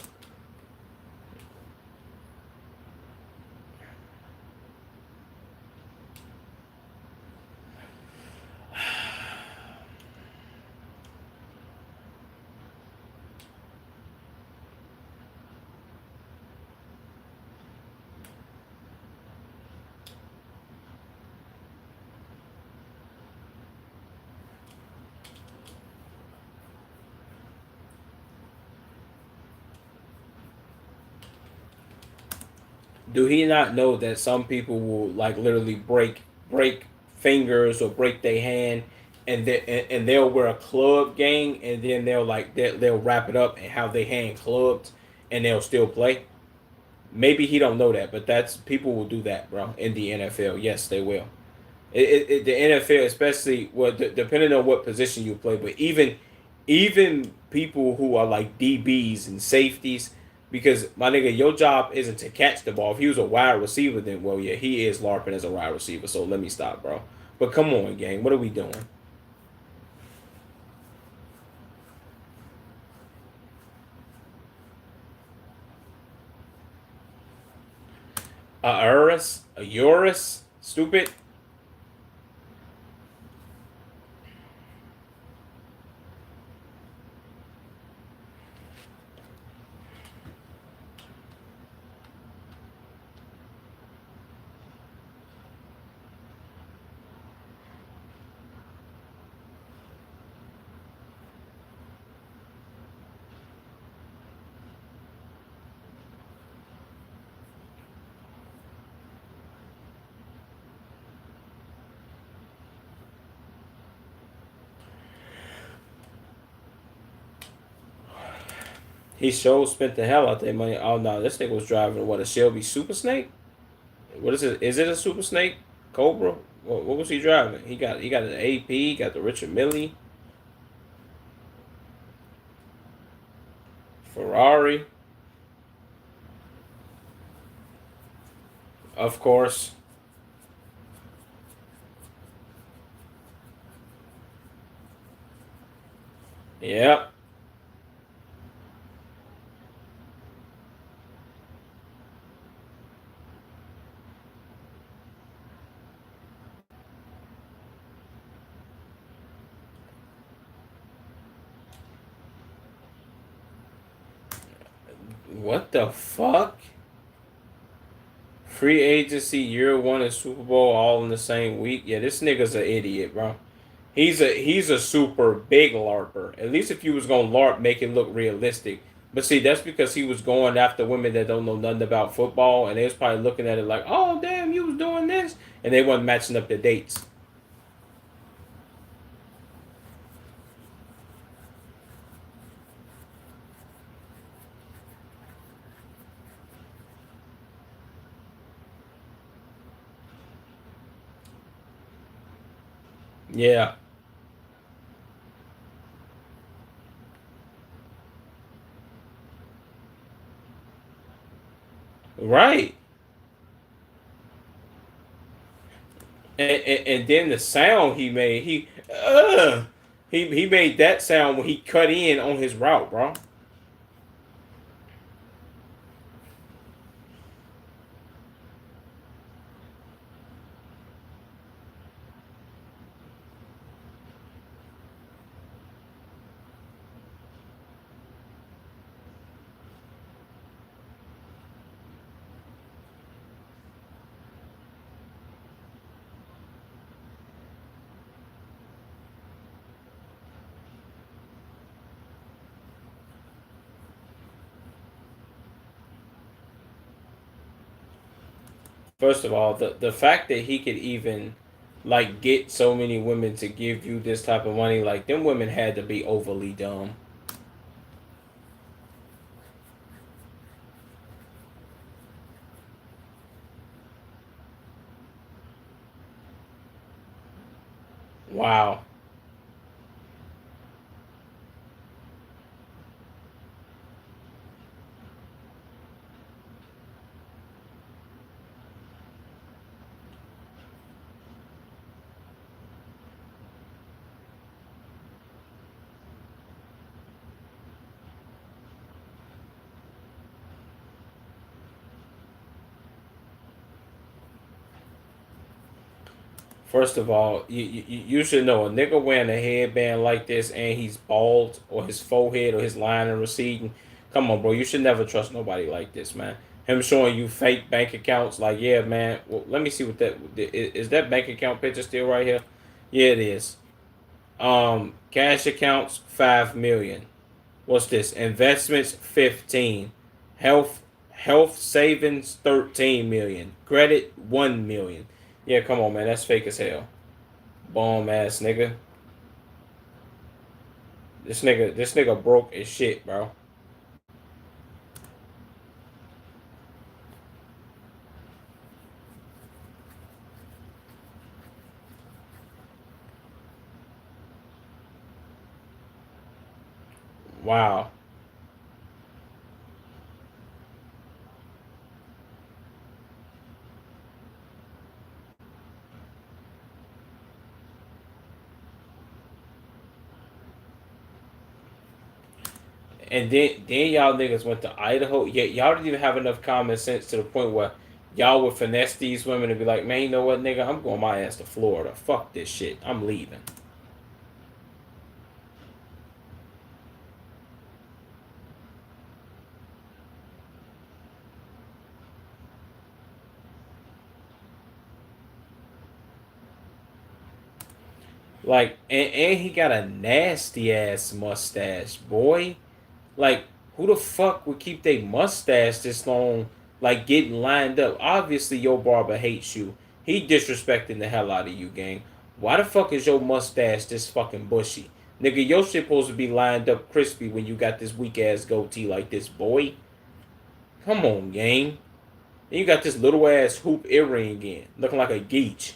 Do he not know that some people will like literally break fingers or break their hand, and they'll wear a club gang, and then they'll wrap it up and have their hand clubbed, and they'll still play. Maybe he don't know that, but that's people will do that, bro. In the NFL, yes, they will. The NFL, especially depending on what position you play, but even people who are like DBs and safeties, because my nigga, your job isn't to catch the ball. If he was a wide receiver, then well, yeah, he is larping as a wide receiver. So let me stop, bro. But come on, gang, what are we doing? A Urus, stupid. He sure spent the hell out that money. Oh no, this nigga was driving what, a Shelby Super Snake? What is it? Is it a Super Snake? Cobra? What was he driving? He got an AP. Got the Richard Mille Ferrari, of course. Yep. What the fuck? Free agency, year one, and Super Bowl all in the same week. Yeah, this nigga's an idiot, bro. He's a super big larper. At least if you was gonna larp, make it look realistic. But see, that's because he was going after women that don't know nothing about football, and they was probably looking at it like, "Oh, damn, you was doing this," and they wasn't matching up the dates. Yeah. Right. And then the sound he made, he made that sound when he cut in on his route, bro. First of all, the fact that he could even like get so many women to give you this type of money, like them women had to be overly dumb. Wow. First of all, you should know a nigga wearing a headband like this and he's bald or his forehead or his line and receding. Come on, bro. You should never trust nobody like this, man. Him showing you fake bank accounts, like, yeah, man. Well, let me see what that is. That bank account picture still right here? Yeah, it is. Cash accounts 5 million. What's this? Investments 15. Health health savings 13 million. Credit 1 million. Yeah, come on, man. That's fake as hell. Bum ass nigga. This nigga broke as shit, bro. Wow. And then y'all niggas went to Idaho. Yeah, y'all didn't even have enough common sense to the point where y'all would finesse these women and be like, man, you know what, nigga, I'm going my ass to Florida. Fuck this shit. I'm leaving. Like, and he got a nasty ass mustache, boy. Like, who the fuck would keep their mustache this long, like getting lined up? Obviously, your barber hates you. He disrespecting the hell out of you, gang. Why the fuck is your mustache this fucking bushy? Nigga, your shit supposed to be lined up crispy when you got this weak ass goatee like this, boy. Come on, gang. And you got this little ass hoop earring in, looking like a geech.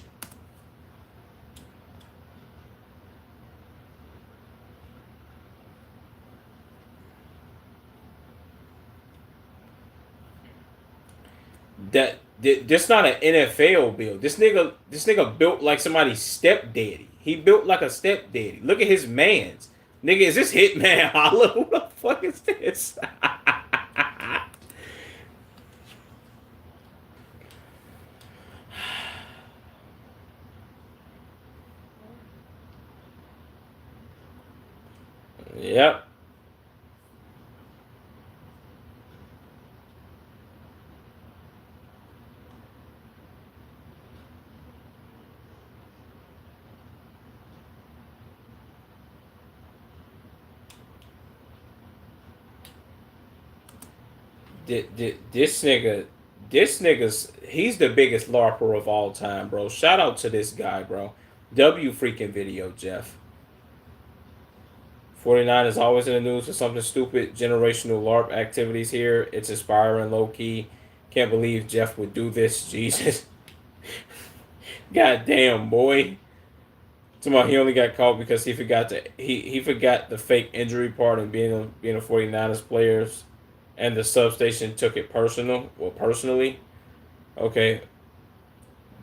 This not an NFL build. This nigga built like somebody's stepdaddy. He built like a stepdaddy. Look at his man's. Nigga, is this Hitman Holla? Who the fuck is this? Yep. This nigga's he's the biggest larper of all time, bro. Shout out to this guy, bro. W freaking video, Jeff. 49 is always in the news for something stupid. Generational LARP activities here. It's inspiring, low key. Can't believe Jeff would do this. Jesus. God damn, boy. Tomorrow he only got caught because he forgot the fake injury part and being a 49ers players, and the substation took it personally. Okay,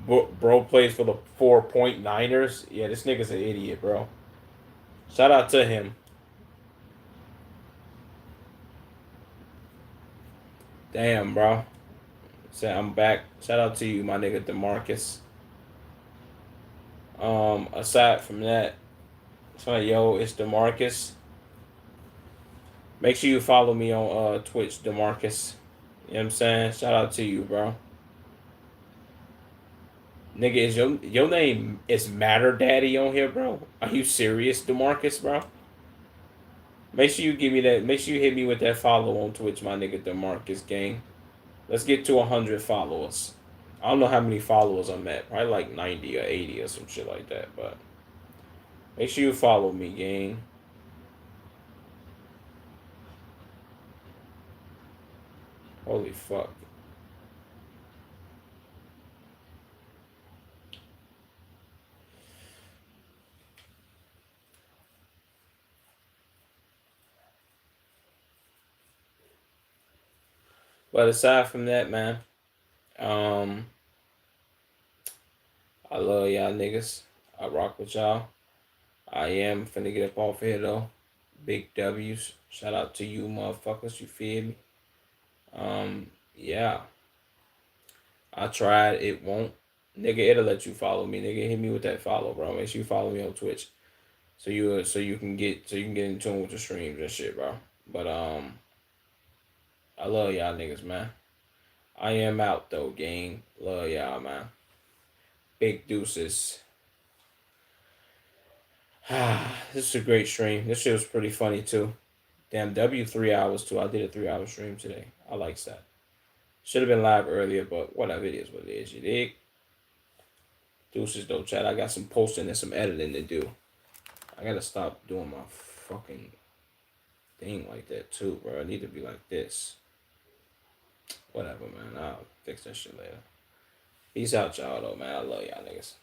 bro plays for the 4 point Niners. Yeah, this nigga's an idiot, bro. Shout out to him. Damn, bro. Say I'm back. Shout out to you, my nigga Demarcus. Aside from that, it's like, yo, it's Demarcus. Make sure you follow me on Twitch, Demarcus. You know what I'm saying? Shout out to you, bro. Nigga, is your name is Matter Daddy on here, bro? Are you serious, Demarcus, bro? Make sure you give me that. Make sure you hit me with that follow on Twitch, my nigga Demarcus gang. Let's get to 100 followers. I don't know how many followers I'm at. Probably like 90 or 80 or some shit like that. But make sure you follow me, gang. Holy fuck. But aside from that, man, um, I love y'all niggas. I rock with y'all. I am finna get up off here though. Big W's. Shout out to you motherfuckers, you feel me? Yeah. I tried, it won't. Nigga, it'll let you follow me. Nigga, hit me with that follow, bro. Make sure you follow me on Twitch. So you can get in tune with the streams and shit, bro. But I love y'all niggas, man. I am out though, gang. Love y'all, man. Big deuces. This is a great stream. This shit was pretty funny too. Damn, W 3 hours too. I did a 3 hour stream today. I like that. Should have been live earlier, but whatever, it is what it is. You dig? Deuces though, chat. I got some posting and some editing to do. I gotta stop doing my fucking thing like that too, bro. I need to be like this. Whatever, man. I'll fix that shit later. Peace out, y'all, though, man. I love y'all niggas.